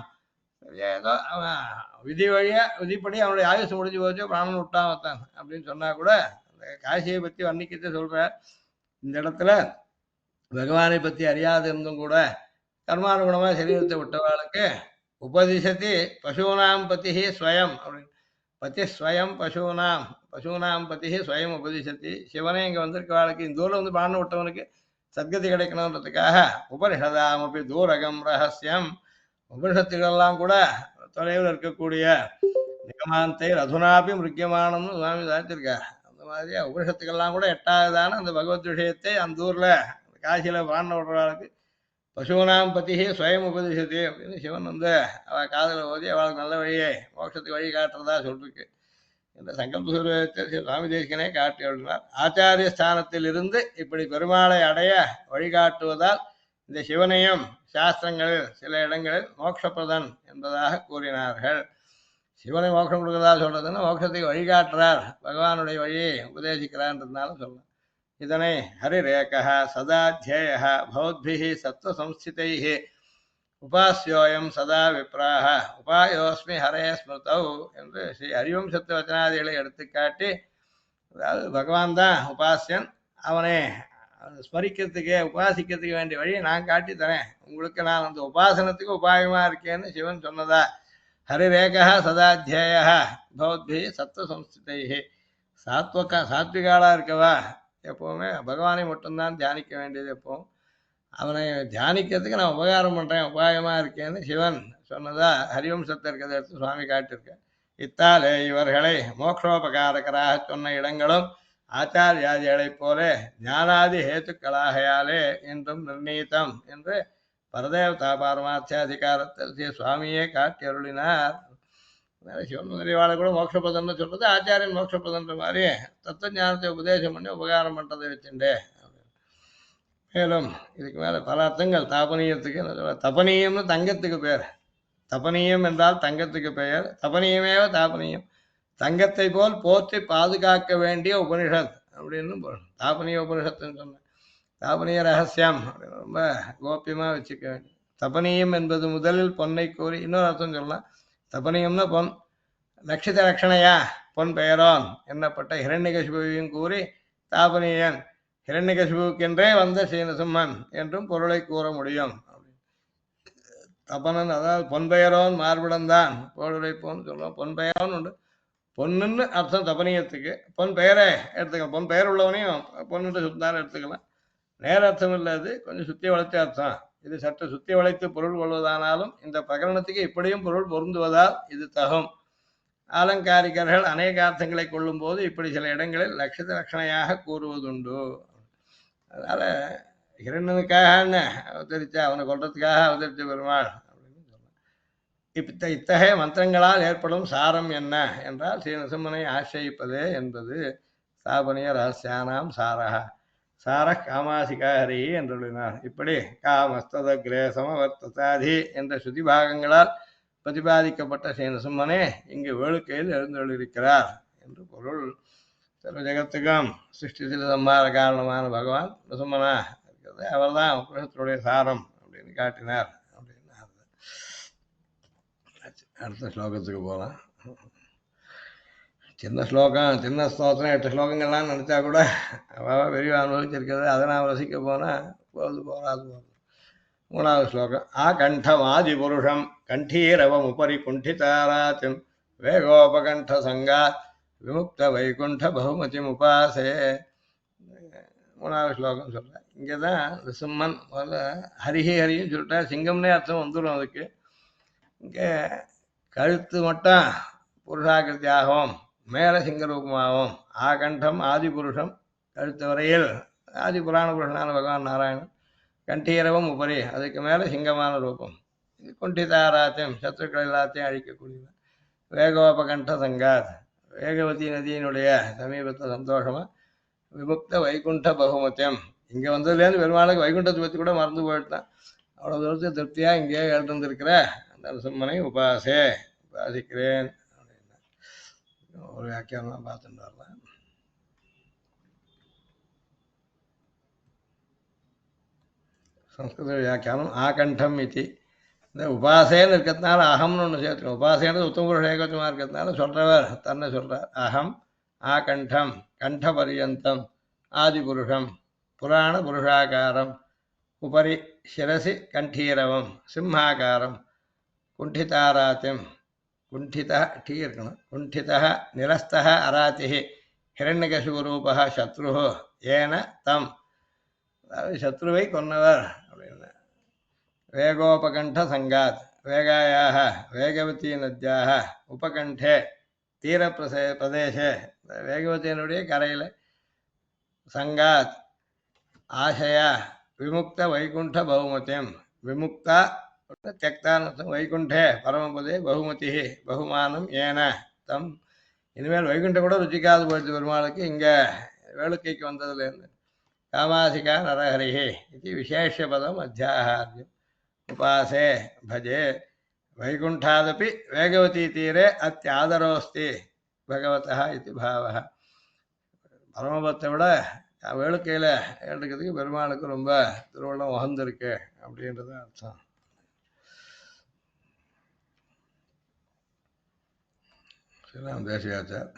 ஏதோ அவன் விதி வழியா விதிப்படி அவனுடைய ஆயுசு முடிஞ்சு போச்சு பிராணன் விட்டான் வத்தான் அப்படின்னு சொன்னா கூட அந்த காசியை பற்றி வர்ணிக்கத்தை சொல்றார். இந்த இடத்துல பகவானை பற்றி அறியாது இருந்தும் கூட கர்மானுகுணமாக சரீரத்தை விட்டவாளுக்கு உபதிசதி பசூனாம் பதி ஸ்வயம் அப்படின்னு பதி ஸ்வயம் பசூனாம் பதி ஸ்வயம் உபதிசதி. சிவனே இங்கே வந்திருக்கவாளுக்கு இந்த ஊரில் வந்து பிராணம் விட்டவனுக்கு சத்கதி கிடைக்கணுன்றதுக்காக உபனிஷதாம் அப்படி தூரகம் ரகசியம். உபனிஷத்துகளெல்லாம் கூட தொலைவில் இருக்கக்கூடிய நிகமாந்தை ரதுனாபி மிருக்கியமானம்னு சுவாமி சாத்திருக்கார். அந்த மாதிரியா உபனிஷத்துக்கெல்லாம் கூட எட்டாவதான அந்த பகவத் விஷயத்தை அந்த ஊர்ல காசியில பிராண விடுறவர்களுக்கு பசுவனாம் பத்தியே சுயம் உபதேசத்தை அப்படின்னு சிவன் வந்து அவள் காதல ஓதி அவளுக்கு நல்ல வழியை மோட்சத்துக்கு வழி காட்டுறதா சொல்லிருக்கு. இந்த சங்கல்ப சூரியத்தை சுவாமி தேசிகனே காட்டி எழுதினார். ஆச்சாரிய ஸ்தானத்தில் இருந்து இப்படி பெருமாளை அடைய வழிகாட்டுவதால் இந்த சிவனையும் சாஸ்திரங்களில் சில இடங்களில் மோட்சப்பிரதன் என்பதாக கூறினார்கள். சிவனை மோட்சம் கொடுக்குறதா சொல்றதுன்னா மோட்சத்துக்கு வழிகாட்டுறார், பகவானுடைய வழியை உபதேசிக்கிறான்றதுனால சொல்லலாம். இதனை ஹரிரேகா சதாத்தியேய பௌத்பிஹி சத்வசம்ஸ்திதைः உபாஸ்யோயம் சதா விப்ராஹ உபாயோஸ்மி ஹரே ஸ்மிருதௌ என்று ஸ்ரீ ஹரிவம்சத்து வச்சனாதிகளை எடுத்துக்காட்டி, அதாவது பகவான் தான் உபாசியன், அவனை ஸ்மரிக்கிறதுக்கு உபாசிக்கிறதுக்கு வேண்டிய வழியை நான் காட்டி தரேன், உங்களுக்கு நான் அந்த உபாசனத்துக்கு உபாயமா இருக்கேன்னு சிவன் சொன்னதா. ஹரிரேகா சதாத்தியேய பௌத்பிஹி சத்வசம்ஸ்திதைः சாத்விகாலா இருக்கவா எப்போவுமே பகவானை மட்டும்தான் தியானிக்க வேண்டியது. எப்பவும் அவனை தியானிக்கிறதுக்கு நான் உபகாரம் பண்ணுறேன், உபாயமாக இருக்கேன்னு சிவன் சொன்னதா ஹரிவம்சத்தை இருக்கிறத எடுத்து சுவாமி காட்டியிருக்கேன். இத்தாலே இவர்களை மோக்ஷோபகாரகராக சொன்ன இடங்களும் ஆச்சாரியாதிகளைப் போல ஞானாதி ஹேத்துக்களாகையாலே என்றும் நிர்ணயித்தம் என்று பரதேவதா பாரமார்த்தியாதிகாரத்தில் ஸ்ரீ சுவாமியே காட்டி அருளினார். சிவன் முதலிவாளை கூட மோட்சப்பதன்னு சொல்றது ஆச்சாரியன் மோட்சப்பதன்ற மாதிரி தத்துவஞானத்தை உபதேசம் பண்ணி உபகாரம் பண்றதை வச்சுட்டே. மேலும் இதுக்கு மேல பல அர்த்தங்கள் தாபனீயத்துக்கு. தபனீயம்னு தங்கத்துக்கு பேர். தபனீயம் என்றால் தங்கத்துக்கு பெயர். தபனீயமேவ தாபனீயம், தங்கத்தை போல் போற்றி பாதுகாக்க வேண்டிய உபனிஷத் அப்படின்னு தாபனீய உபனிஷத்துன்னு சொன்னேன். தாபனீய ரகசியம் அப்படின்னு ரொம்ப கோப்பியமா வச்சுக்க வேண்டும். தபனீயம் என்பது முதலில் பொன்னை கூறி இன்னொரு அர்த்தம் சொல்லலாம். தபனியம்னா பொன், லட்சித லட்சணையா பொன் பெயரோன் என்னப்பட்ட ஹிரண்யகசிபுவையும் கூறி தாபனீயன் ஹிரண்யகசிபுக்கென்றே வந்த ஸ்ரீநரசிம்மன் என்றும் பொருளை கூற முடியும். தபனன் அதாவது பொன் பெயரோன் மார்பிடம்தான் போடுரைப்போன்னு சொல்லுவோம். பொன் பெயரோன் உண்டு, பொண்ணுன்னு அர்த்தம் தபனியத்துக்கு. பொன் பெயரை எடுத்துக்கலாம், பொன் பெயர் உள்ளவனையும் பொண்ணுட்டு சுத்தாலும் எடுத்துக்கலாம். நேர அர்த்தம் இல்லாது கொஞ்சம் சுத்தி வளைச்ச அர்த்தம். இது சற்று சுத்தி வளைத்து பொருள் கொள்வதானாலும் இந்த பிரகரணத்துக்கு இப்படியும் பொருள் பொருந்துவதால் இது தகும். அலங்காரிகர்கள் அநேக அர்த்தங்களை கொள்ளும் போது இப்படி சில இடங்களில் லட்சித லட்சணையாக கூறுவதுண்டு. அதனால இரண்டனுக்காக அவதரிச்சா, அவனை கொள்றதுக்காக அவதரித்த பெருமாள் அப்படின்னு சொல்லலாம். இத்தகைய மந்திரங்களால் ஏற்படும் சாரம் என்ன என்றால் ஸ்ரீநரசிம்மனை ஆசிரியிப்பதே என்பது ஸ்தாபனிய ரகசியானாம் சாரஹா சார காமாசிகாரி என்றுள்ளினார். இப்படி காமஸ்ததக்ரே சமவர்த்தாதி என்ற ஸ்ருதி பாகங்களால் பிரதிபாதிக்கப்பட்ட ஸ்ரீநரசிம்மனே இங்கு வேளுக்கையில் எழுந்தொள்ளிருக்கிறார் என்று பொருள். சர்வ ஜெகத்துக்கும் சிருஷ்டித்தில் சம்மார காரணமான பகவான் நரசிம்மனா இருக்கிறது, அவர் தான் உபனிஷத்துடைய சாரம் அப்படின்னு காட்டினார் அப்படின்னு. அடுத்த ஸ்லோகத்துக்கு போகலாம். சின்ன ஸ்லோகம், சின்ன ஸ்தோத்திரம் 8 ஸ்லோகங்கள்லாம் நினச்சா கூட அவள் பெரிய அனுபவிச்சிருக்கிறது, அதை நான் ரசிக்க போனால் போராது. 3வது ஸ்லோகம். கண்டம் ஆதி புருஷம் கண்டீரவம் உபரி குண்டிதாராத்தின் வேகோபகண்ட சங்கா விமுக்த வைகுண்ட பகுமதி உபாசே. 3வது ஸ்லோகம் சொல்கிறேன். இங்கே தான் ரிசிம்மன் முதல்ல ஹரின்னு சொல்லிட்டா சிங்கம்னே அர்த்தம் வந்துடும் அதுக்கு. இங்கே கழுத்து மட்டும் புருஷாகிருத்தியாகவும் மேலே சிங்கரூபமாகவும் ஆகண்டம் ஆதி புருஷம் கழுத்து வரையில் ஆதி புராண புருஷனான பகவான் நாராயணன், கண்டீரவம் உபரி அதுக்கு மேலே சிங்கமான ரூபம், குண்டிதாராத்தியம் சத்துருக்கள் எல்லாத்தையும் அழிக்கக்கூடியது, வேகோபகண்ட சங்காத் வேகவதி நதியினுடைய சமீபத்தை சந்தோஷமா, விமுக்த வைகுண்ட பகுமத்தியம் இங்கே வந்ததுலேருந்து பெருமாளுக்கு வைகுண்டத்தை பற்றி கூட மறந்து போயிட்டான். அவ்வளோ தூரத்தை திருப்தியாக இங்கேயே எழுந்திருக்கிற அந்த நரசிம்மனை உபாசிக்கிறேன் அப்படின்னா ஒரு வியாக்கியானம் பார்த்துட்டு வரலாம். சம்ஸ்கிருத வியாக்கியானம் ஆகண்டம் இது. இந்த உபாசேன்னு இருக்கிறதுனால அகம்னு ஒன்று சேர்த்துக்கணும். உபாசேன்றது உத்தம புருஷ ஏகோச்சமாக இருக்கிறதுனால சொல்கிறவர் தன்னை சொல்கிறார். அகம் ஆகண்டம் கண்ட பரியந்தம் ஆதிபுருஷம் புராண புருஷாகாரம் உபரி சிரசி கண்டீரவம் சிம்ஹாகாரம் குண்டிதாராத்தியம் குண்டிதா டீ இருக்கணும் குண்டிதா நிரஸ்தா அராத்தி ஹிரண்யகசிபுரூபா சத்ரு ஏன தம் அதாவது சத்ருவை கொன்னவர் அப்படின்னு. வேகோபகண்ட சங்காத் வேகாயாக வேகவதி நத்யாக உபகண்டே பிரதேசே வேகவதியினுடைய கரையில் சங்காத் ஆசையா விமுக்த வைகுண்ட பகுமதியம் விமுக்தா தியக்தான வைகுண்டே பரமபதே பகுமதி பகுமானம் ஏன தம் இனிமேல் வைகுண்டம் கூட ருச்சிக்காது போயிடுச்சு பெருமாளுக்கு இங்கே வேளுக்கைக்கு வந்ததுலேருந்து காமாசிகா நரஹரிஹி இது விசேஷ பதம் அத்தியாகாரியம் உபாசே பஜே வைகுண்டாதபி வேகவதி தீரே அத்தியாதரோஸ்தி பகவதா இது பாவः பரமபத்தை விட வேளுக்கையில் ஏற்றுக்கிறதுக்கு பெருமாளுக்கு ரொம்ப திருவள்ளம் உகந்திருக்கு அப்படின்றது அர்த்தம். தேசியாச்சார்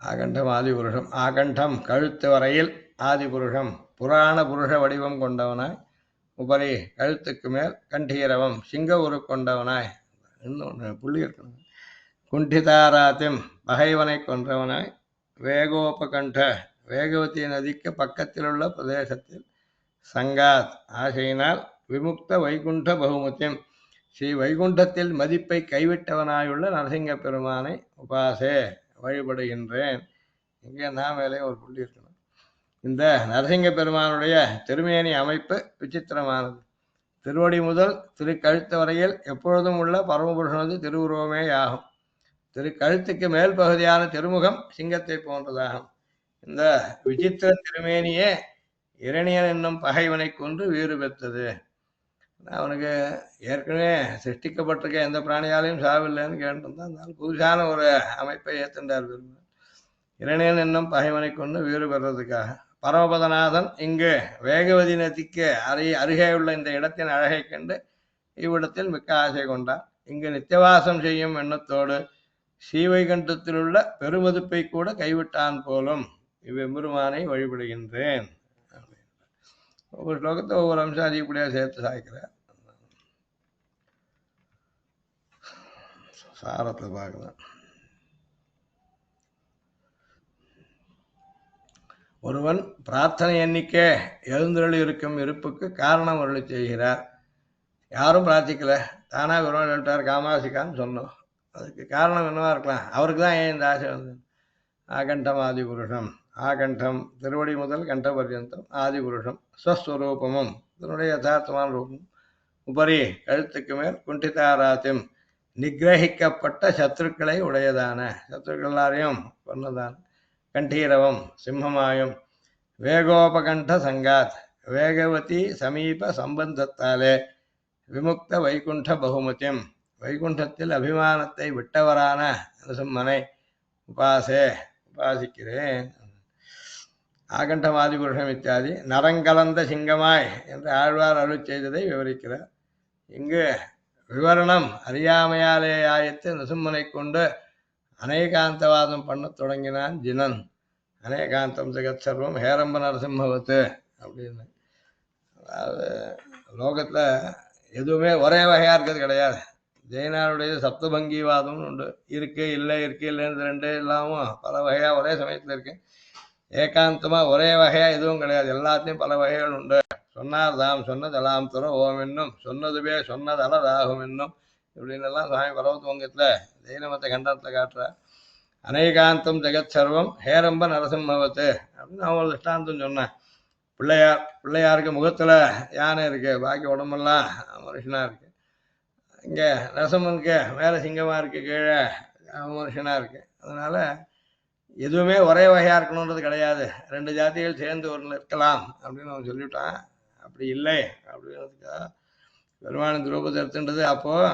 ஆகண்டம் ஆதிபுருஷம் ஆகண்டம் கழுத்து வரையில் ஆதிபுருஷம் புராண புருஷ வடிவம் கொண்டவனாய் உபரி கழுத்துக்கு மேல் கண்டீரவம் சிங்க உரு கொண்டவனாய் இன்னொன்று புள்ளி இருக்கணும் குண்டிதாராத்தியம் பகைவனை கொன்றவனாய் வேகோபகண்ட வேகவதி நதிக்கு பக்கத்தில் உள்ள பிரதேசத்தில் சங்காத் ஆசையினால் விமுக்த வைகுண்ட பகுமத்தியம் ஸ்ரீ வைகுண்டத்தில் மதிப்பை கைவிட்டவனாயுள்ள நரசிங்க பெருமானை உபாசே வழிபடுகின்றேன். இங்கே நான் மேலே ஒரு புள்ளி இருக்கணும். இந்த நரசிங்க பெருமானுடைய திருமேனி அமைப்பு விசித்திரமானது. திருவடி முதல் திருக்கழுத்து வரையில் எப்பொழுதும் உள்ள பரமபுருஷனது திருவுருவமே ஆகும். திருக்கழுத்துக்கு மேல் பகுதியான திருமுகம் சிங்கத்தை போன்றதாகும். இந்த விசித்திர திருமேனியே இரணியன் என்னும் பகைவனை கொன்று வீறு பெற்றது. அவனுக்கு ஏற்கனவே சிருஷ்டிக்கப்பட்டிருக்க எந்த பிராணியாலையும் சாவில்லைன்னு கேட்டிருந்தான். அதனால புதுசான ஒரு அமைப்பை ஏற்றுண்டார் பெருமாள். இரணியன் என்னும் பகைவனை கொண்டு வீறு பெறுறதுக்காக பரமபதநாதன் இங்கு வேகவதி நதிக்கு அருகே உள்ள இந்த இடத்தின் அழகை கண்டு இவ்விடத்தில் மிக்க ஆசை கொண்டார். இங்கு நித்தியவாசம் செய்யும் எண்ணத்தோடு ஸ்ரீவைகுண்டத்தில் உள்ள பெருமதிப்பை கூட கைவிட்டான் போலும் இவ்வெம்பெருமானை வழிபடுகின்றேன். ஒவ்வொரு ஸ்லோகத்தை ஒவ்வொரு அம்சம் அதிகப்படியாக சேர்த்து சாய்க்கிறார். சாரத்தை பார்க்கலாம். ஒருவன் பிரார்த்தனை எண்ணிக்கை எழுந்தருளி இருக்கும் இருப்புக்கு காரணம் அருளி செய்கிறார். யாரும் பிரார்த்திக்கல, தானாக விரோதம் எழுட்டார் காமாசிக்கான்னு சொன்னோம். அதுக்கு காரணம் என்னவா இருக்கலாம்? அவருக்கு தான் ஏன் இந்த ஆசை வந்தது? ஆகண்டம் ஆதிபுருஷம் ஆகண்டம் திருவடி முதல் கண்ட பர்யந்தம் ஆதிபுருஷம் ஸ்வஸ்வரூபமும் இதனுடைய யதார்த்தமான ரூபம் உபரி கழுத்துக்கு மேல் குண்டிதாராத்தியம் நிகிரகிக்கப்பட்ட சத்துருக்களை உடையதான சத்துருக்கள் எல்லாரையும் கொன்னதான கண்டீரவம் சிம்மமாயும் வேகோபகண்ட சங்காத் வேகவதி சமீப சம்பந்தத்தாலே விமுக்த வைகுண்ட பகுமதியம் வைகுண்டத்தில் அபிமானத்தை விட்டவரான நரசிம்மனை உபாசிக்கிறேன். ஆகண்டம் ஆதிபுருஷம் இத்தியாதி நரங்கலந்த சிங்கமாய் என்று ஆழ்வார் அருள் செய்ததை விவரிக்கிறார். இங்கு விவரணம் அறியாமையாலே ஆயத்து நரசிம்மனை கொண்டு அநேகாந்தவாதம் பண்ண தொடங்கினான் ஜினன். அநேகாந்தம் ஜெகத் சர்வம் ஹேரம்ப நரசிம்மவத்து அப்படின்னு. அதாவது லோகத்தில் எதுவுமே ஒரே வகையாக இருக்கிறது கிடையாது. ஜெயினாருடைய சப்தபங்கிவாதம்னு உண்டு. இருக்கு இல்லை இருக்கு இல்லைன்னு ரெண்டு இல்லாமல் பல வகையாக ஒரே சமயத்தில் இருக்கு. ஏகாந்தமாக ஒரே வகையாக எதுவும் கிடையாது. எல்லாத்தையும் பல வகைகள் உண்டு. சொன்னார் தாம் சொன்னதெல்லாம் துற ஓம் என்னும் சொன்னதுவே சொன்னதலதாகும் என்னும் இப்படின்னு எல்லாம் சுவாமி பரவத்வங்கத்தில் ஜெயினமத்தை கண்டனத்தில் காட்டுறார். அநேகாந்தம் ஜெகத் சர்வம் ஹேரம்ப நரசிம்மவத்து அப்படின்னு அவன் ஒரு திஷ்டாந்தம் சொன்னேன். பிள்ளையாருக்கு முகத்தில் யானை இருக்கு, பாக்கி உடம்பெல்லாம் மனுஷனாக இருக்கு. இங்கே நரசிம்மனுக்கு மேலே சிங்கமாக இருக்கு, கீழே மனுஷனாக இருக்கு. அதனால எதுவுமே ஒரே வகையாக இருக்கணுன்றது கிடையாது. ரெண்டு ஜாதிகள் சேர்ந்து ஒரு இருக்கலாம் அப்படின்னு அவன் சொல்லிவிட்டான். அப்படி இல்லை அப்படின்றதுக்காக பெருமானின் ரூபத்தை எடுத்துன்றது. அப்போது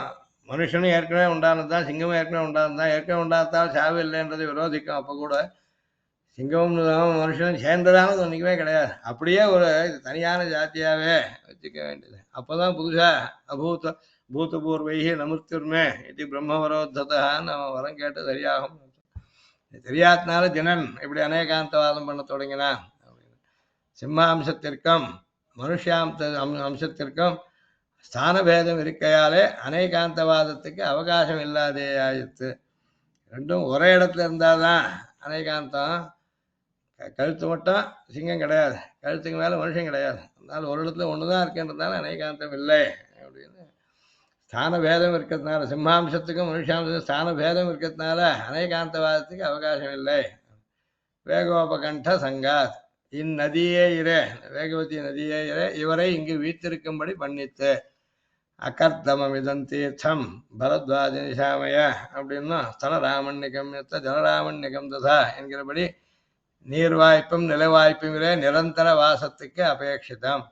மனுஷனும் ஏற்கனவே உண்டானது தான், சிங்கமும் ஏற்கனவே உண்டானது தான். ஏற்கனவே உண்டானதால் சாவு இல்லைன்றதை விரோதிக்கும். அப்போ கூட சிங்கமும் மனுஷனும் சேர்ந்ததானது ஒன்றைக்குமே கிடையாது. அப்படியே ஒரு தனியான ஜாத்தியாகவே வச்சுக்க வேண்டியது. அப்போ தான் புதுசாக பூதபூர்வைகி நமுத்திருமே இது பிரம்மவரோத்ததான்னு அவன் வரம் கேட்டு சரியாகும். தெரியாதனால ஜனன் இப்படி அநேகாந்தவாதம் பண்ண தொடங்கினான் அப்படின்னு. சிம்ம அம்சத்திற்கும் அம்சத்திற்கும் ஸ்தான பேதம் இருக்கையாலே அநேகாந்தவாதத்துக்கு அவகாசம் இல்லாதே ஆயிடுத்து. ரெண்டும் ஒரே இடத்துல இருந்தால் தான் அநேகாந்தம். கழுத்து மட்டும் சிங்கம் கிடையாது, கழுத்துக்கு மேலே மனுஷன் கிடையாது. அதனால ஒரு இடத்துல ஒன்று தான் இருக்கின்றதுனால அநேகாந்தம் இல்லை அப்படின்னு ஸ்தான பேதம் இருக்கிறதுனால, சிம்மாம்சத்துக்கும் மனுஷாம்சத்துக்கும் ஸ்தான பேதம் இருக்கிறதுனால அநேகாந்தவாதத்துக்கு அவகாசம் இல்லை. வேகோபகண்ட சங்காத் இந்நதியே இரு, வேகவதி நதியே இரு இவரை இங்கு வீத்திருக்கும்படி பண்ணித்து. அகர்தமம் இதன் தீர்த்தம் பரத்வாஜ நிஷாமய அப்படின்னா ஸ்தலராமண்யகம் ஜலராமண்யகம் ததா என்கிறபடி நீர்வாய்ப்பும் நிலவாய்ப்பும் நிரந்தர வாசத்துக்கு அபேட்சிதம்.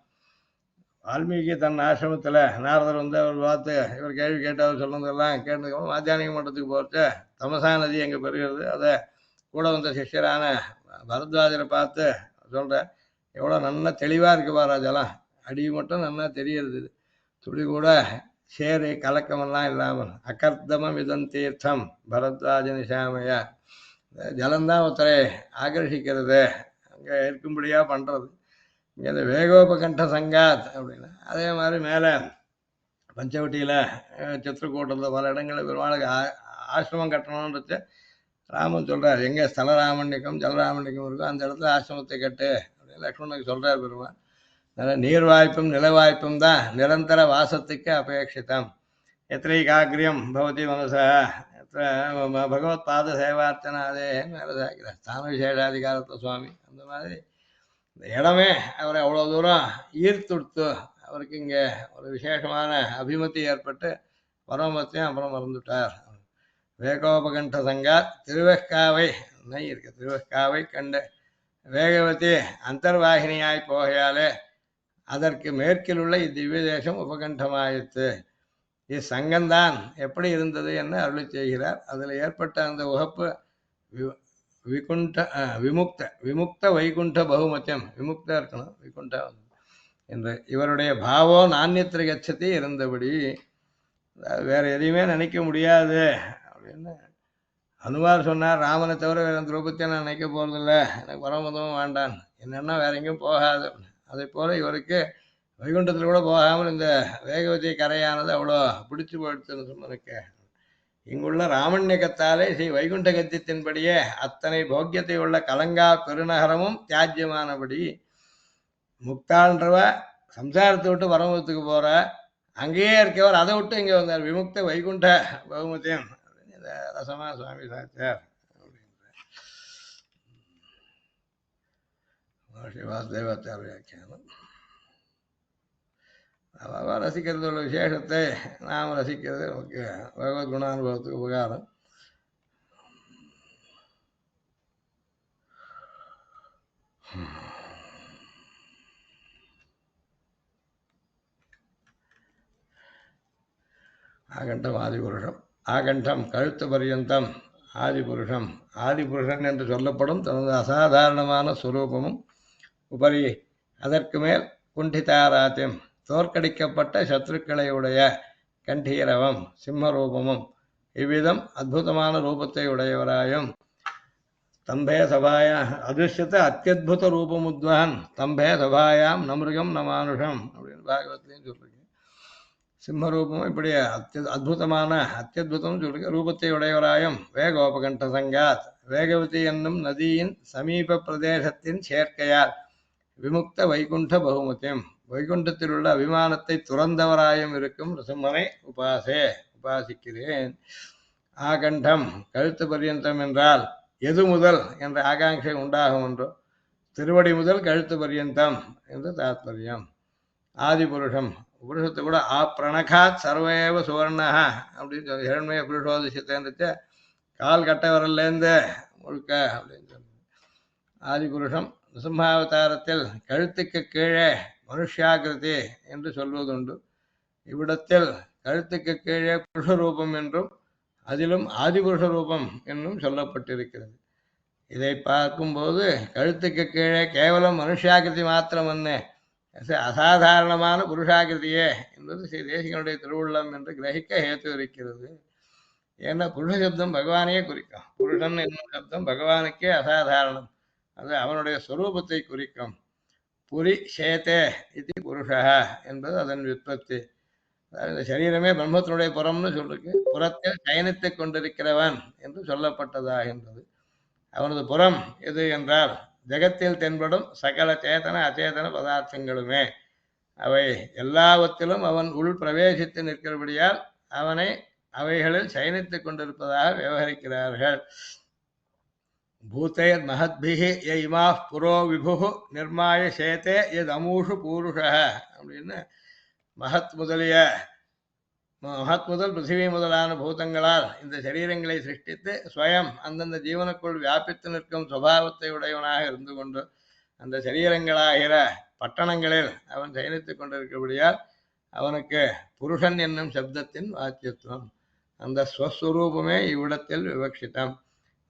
வால்மீகி தன் ஆசிரமத்தில் நாரதர் வந்து அவர் பார்த்து இவர் கேள்வி கேட்டவர் சொன்னதெல்லாம் கேட்டதுக்கப்புறம் மாத்தியானிக மண்டலத்துக்கு போச்சு. தமசா நதி எங்கே பெறுகிறது, அதை கூட வந்த சிஷ்யரான பரத்வாஜரை பார்த்து சொல்கிற எவ்வளோ நல்லா தெளிவாக இருக்கு பாராஜெல்லாம், அடி மட்டும் நல்லா தெரியறது, துளி கூட சேரு கலக்கமெல்லாம் இல்லாமல். அகர்தமம் இதன் தீர்த்தம் பரத்வாஜ நிஷாமையா, ஜலந்தான் ஒருத்தரை ஆகர்ஷிக்கிறது, அங்கே இருக்கும்படியாக பண்ணுறது. இங்கே இந்த வேகோபகண்ட சங்காத் அப்படின்னா அதே மாதிரி மேலே பஞ்சவட்டியில் சித்திரக்கூட்டத்தில் பல இடங்களில் பெருமாளுக்கு ஆசிரமம் கட்டணுன்றது ராமன் சொல்கிறார். எங்கே ஸ்தலராமண்யக்கம் ஜலராமண்யக்கம் இருக்கோ அந்த இடத்துல ஆசிரமத்தை கட்டு அப்படின்னு லக்ஷ்மணனுக்கு சொல்கிறார் பெருமாள். அதனால் நீர்வாய்ப்பும் நிலவாய்ப்பும் தான் நிரந்தர வாசத்துக்கு அபேட்சிதம். எத்திரை காக்கிரியம் பவதி மனசா பகவத் பாத சேவார்த்தனாதே மேலே சாய்க்கிறார் ஸ்தான விசேஷாதிகாரத்தை சுவாமி. அந்த மாதிரி இந்த இடமே அவரை அவ்வளோ தூரம் ஈர்த்துடுத்து அவருக்கு இங்கே ஒரு விசேஷமான அபிமதி ஏற்பட்டு பரமத்தையும் அப்புறம் மறந்துட்டார். வேகோபகண்ட சங்கா திருவெக்காவை நை இருக்கு, திருவெக்காவை கண்டு வேகவதி அந்தர்வாகினியாய் போகையாலே அதற்கு மேற்கில் உள்ள இத்திவ்ய தேசம் உபகண்டமாயிற்று. இச்சங்கம்தான் எப்படி இருந்தது என்று அருளி செய்கிறார். அதில் ஏற்பட்ட அந்த உகப்பு விகுண்ட விமுக்த விமுக்த வைகுண்ட பகுமத்தியம், விமுக்த இருக்கணும் விகுண்ட என்று இவருடைய பாவோ நானியத்திர கச்சதி இருந்தபடி வேற எதையுமே நினைக்க முடியாது அப்படின்னு அனுமார் சொன்னார். ராமனை தவிர வேற அந்த ரூபத்தை நான் நினைக்க போறதில்லை, எனக்கு பரமதமும் வேண்டான், என்னென்னா வேற எங்கேயும் போகாது. அதே போல இவருக்கு வைகுண்டத்தில் கூட போகாமல் இந்த வேகவதி கரையானது அவ்வளோ பிடிச்சு போயிடுச்சுன்னு சொன்னதுக்கு இங்குள்ள ராமண்யகத்தாலே ஸ்ரீ வைகுண்ட கத்தியத்தின்படியே அத்தனை போக்கியத்தை உள்ள கலங்கா பெருநகரமும் தியாஜ்யமானபடி முக்தான்றவ சம்சாரத்தை விட்டு பரமத்துக்கு போற அங்கேயே இருக்கவர் அதை விட்டு இங்கே வந்தார். விமுக்த வைகுண்ட பகுமத்தியம் இந்த ரசமா சுவாமி சாச்சார் வாசுதேவாச்சார வியாக்கியானம். அவ ரசிக்கிறது உள்ள விசேஷத்தை நாம் ரசிக்கிறது நமக்கு பகவத் குணானுபவத்துக்கு உபகாரம். ஆகண்டம் ஆதிபுருஷம். ஆகண்டம் கழுத்து பர்யந்தம் ஆதிபுருஷம். ஆதிபுருஷன் என்று சொல்லப்படும் தனது அசாதாரணமான சுரூபமும் உபரி அதற்கு மேல் குண்டிதாராத்தியம் தோற்கடிக்கப்பட்ட சத்ருக்களை உடைய கண்டீரவம் சிம்மரூபமும் இவ்விதம் அத்புதமான ரூபத்தை உடையவராயும் தம்பே சபாயா அதிருஷ்யத்தை அத்தியுத ரூபமுத்வான் தம்பே சபாயாம் நமிருகம் நமானுஷம் அப்படின்னு பாகவத்திலையும் சொல்றீங்க. சிம்மரூபமும் இப்படி அத்புதமான அத்தியுதம் சொல்றீங்க. ரூபத்தை உடையவராயும் வேகோபகண்ட சங்காத் வேகவதி என்னும் நதியின் சமீப பிரதேசத்தின் சேர்க்கையால் விமுக்த வைகுண்ட பகுமத்தியம் வைகுண்டத்தில் உள்ள அபிமானத்தை துறந்தவராயும் இருக்கும் ரிசம்மனை உபாசிக்கிறேன். ஆகண்டம் கழுத்து பர்யந்தம் என்றால் எது முதல் என்ற ஆகாங்ஷை உண்டாகும் என்றோ திருவடி முதல் கழுத்து பர்யந்தம் என்று தாத்பரியம். ஆதிபுருஷம் புருஷத்தை கூட பிரணகாத் சர்வேவ சுவர்ணா அப்படின்னு சொல்லி இரண்மய புருஷோதிஷத்தை கால் கட்ட வரலேருந்து முழுக்க அப்படின்னு சொல்லி ஆதிபுருஷம். நிருசிம்மாவதாரத்தில் கழுத்துக்கு கீழே மனுஷாகிருதி என்று சொல்வதுண்டு. இவ்விடத்தில் கழுத்துக்கு கீழே புருஷரூபம் என்றும் அதிலும் ஆதிபுருஷ ரூபம் என்றும் சொல்லப்பட்டிருக்கிறது. இதை பார்க்கும்போது கழுத்துக்கு கீழே கேவலம் மனுஷாகிருதி மாத்திரம் என்ன அசாதாரணமான புருஷாகிருதியே என்பது ஸ்ரீ தேசிகனுடைய திருவுள்ளம் என்று கிரகிக்க ஹேத்து இருக்கிறது. ஏன்னா புருஷ சப்தம் பகவானையே குறிக்கும். புருஷன் என்னும் சப்தம் பகவானுக்கே அசாதாரணம், அது அவனுடைய ஸ்வரூபத்தை குறிக்கும். புரி சேத்தே இது புருஷா என்பது அதன் விற்பத்தி. இந்த சரீரமே பிரம்மத்தினுடைய புறம்னு சொல்லிருக்கு. புறத்தில் சயனித்துக் கொண்டிருக்கிறவன் என்று சொல்லப்பட்டதாகின்றது. அவனது புறம் எது என்றால் ஜெகத்தில் தென்படும் சகல சேதன அச்சேதன பதார்த்தங்களுமே. அவை எல்லாவற்றிலும் அவன் உள் பிரவேசித்து நிற்கிறபடியால் அவனை அவைகளில் சயனித்துக் கொண்டிருப்பதாக விவகரிக்கிறார்கள். பூத்தைர் மகத்பிகி ய இமா புரோ விபு நிர்மாய சேத்தே எது அமூஷு பூருஷ அப்படின்னு மகத் முதல் பிருத்திவி முதலான பூதங்களால் இந்த சரீரங்களை சிருஷ்டித்து ஸ்வயம் அந்தந்த ஜீவனுக்குள் வியாபித்து நிற்கும் சுபாவத்தை உடையவனாக இருந்து கொண்டு அந்த சரீரங்களாகிற பட்டணங்களில் அவன் சயனித்துக் கொண்டிருக்கிறபடியால் அவனுக்கு புருஷன் என்னும் சப்தத்தின் வாச்சியத்துவம். அந்த ஸ்வஸ்வரூபமே இவ்விடத்தில் விவக்ஷிதம்.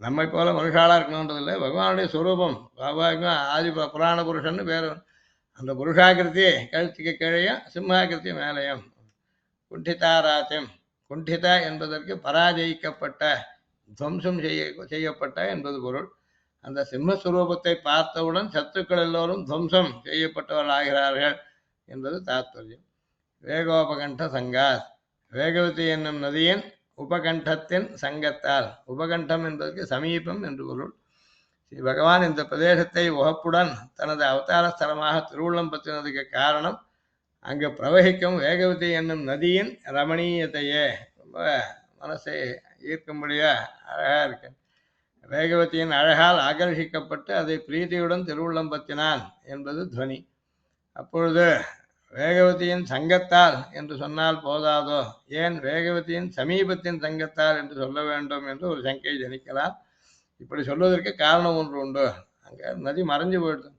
நம்மை போல மனுஷாலா இருக்கணுன்றதில்லை, பகவானுடைய ஸ்வரூபம் சுவாபாவிகமா ஆதி புராண புருஷன்னு பேர். அந்த புருஷாகிருதி கழுத்துக்கு கீழையும் சிம்மாகிருதி மேலையும். குண்டிதாராத்தியம், குண்டித என்பதற்கு பராஜயிக்கப்பட்ட, துவம்சம் செய்யப்பட்ட என்பது பொருள். அந்த சிம்மஸ்வரூபத்தை பார்த்தவுடன் சத்துக்கள் எல்லோரும் துவம்சம் செய்யப்பட்டவர்கள் ஆகிறார்கள் என்பது தாத்பரியம். வேகோபகண்ட சங்காத், வேகவதி என்னும் நதியின் உபகண்டத்தின் சங்கத்தால், உபகண்டம் என்பதற்கு சமீபம் என்று பொருள். ஸ்ரீ பகவான் இந்த பிரதேசத்தை உகப்புடன் தனது அவதார ஸ்தலமாக திருவுள்ளம்பத்தினதுக்கு காரணம் அங்கு பிரவகிக்கும் வேகவதி என்னும் நதியின் ரமணீயத்தையே. ரொம்ப மனசை ஈர்க்கும்படியா அழகா இருக்கு. வேகவதியின் அழகால் ஆகர்ஷிக்கப்பட்டு அதை பிரீதியுடன் திருவுள்ளம்பத்தினான் என்பது துவனி. அப்பொழுது வேகவதியின் சங்கத்தால் என்று சொன்னால் போதாதோ, ஏன் வேகவதியின் சமீபத்தின் சங்கத்தால் என்று சொல்ல வேண்டும் என்று ஒரு சங்கை ஜனிக்கலாம். இப்படி சொல்வதற்கு காரணம் ஒன்று உண்டு. அங்கே நதி மறைஞ்சு போயிடுது.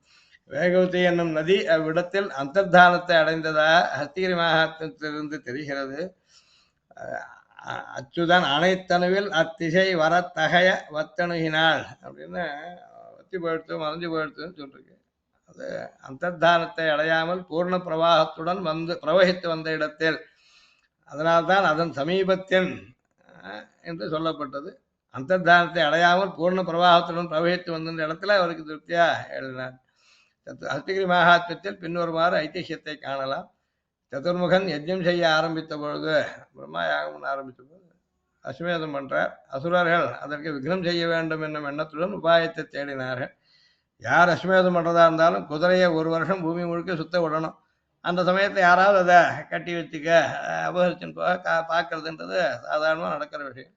வேகவதி என்னும் நதி அவ்விடத்தில் அந்தர்தானத்தை அடைந்ததா ஹஸ்திகிரி மகாத்மியத்திலிருந்து தெரிகிறது. அச்சுதன் அனைத்தனுவில் அத்திசை வரத்தகைய வத்தணுகினாள் அப்படின்னு வத்தி போயிடுத்து மறைஞ்சு போயிடுத்துன்னு சொல்லிருக்கு. அது அந்தர்தானத்தை அடையாமல் பூர்ண பிரவாகத்துடன் பிரவகித்து வந்த இடத்தில், அதனால்தான் அதன் சமீபத்தின் என்று சொல்லப்பட்டது. அந்தர்தானத்தை அடையாமல் பூர்ண பிரவாகத்துடன் பிரவகித்து வந்த இடத்துல அவருக்கு திருப்தியா எழுதினார். ஹஸ்திகிரி மகாத்மியத்தில் பின்வருமாறு ஐதிஹ்யத்தை காணலாம். சதுர்முகன் யஜ்ஞம் செய்ய ஆரம்பித்த பொழுது, பிரம்மா யாகம் ஆரம்பித்த பொழுது அஸ்வமேதம் பண்றார். அசுரர்கள் அதற்கு விக்னம் செய்ய வேண்டும் என்னும் எண்ணத்துடன் உபாயத்தை தேடினார்கள். யார் அஸ்வமேதம் பண்றதா இருந்தாலும் குதிரையை ஒரு வருஷம் பூமி முழுக்க சுத்த விடணும். அந்த சமயத்தை யாராவது அதை கட்டி வச்சுக்க அபகரிச்சுன்னு போக பார்க்கறதுன்றது சாதாரணமாக நடக்கிற விஷயம்.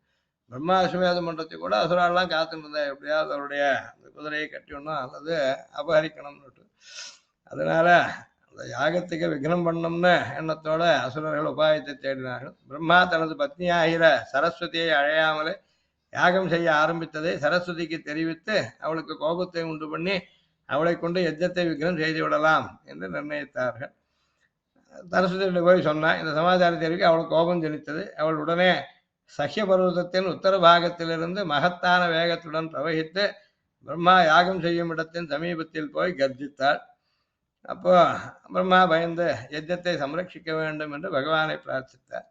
பிரம்மா அஸ்வமேதம் பண்றதுக்கு கூட அசுராலாம் காத்துட்டு இருந்தா எப்படியாவது அவருடைய அந்த குதிரையை கட்டிடணும் அல்லது அபகரிக்கணும்னு. அதனால அந்த யாகத்துக்கு விக்னம் பண்ணணும்னு எண்ணத்தோட அசுரர்கள் உபாயத்தை தேடினார்கள். பிரம்மா தனது பத்னியாகிற சரஸ்வதியை அழையாமலே யாகம் செய்ய ஆரம்பித்ததை சரஸ்வதிக்கு தெரிவித்து அவளுக்கு கோபத்தை உண்டு பண்ணி அவளை கொண்டு யஜ்ஞத்தை விக்னம் செய்து விடலாம் என்று நிர்ணயித்தார்கள். சரஸ்வதி போய் சொன்னா. இந்த சமாச்சார தெரிவிக்க அவளுக்கு கோபம் ஜனித்தது. அவள் உடனே சஹ்ய பர்வதத்தின் உத்தர பாகத்திலிருந்து மகத்தான வேகத்துடன் பிரவகித்து பிரம்மா யாகம் செய்யும் இடத்தின் சமீபத்தில் போய் கர்ஜித்தாள். அப்போ பிரம்மா பயந்து யஜ்ஞத்தை சம்ரட்சிக்க வேண்டும் என்று பகவானை பிரார்த்தித்தார்.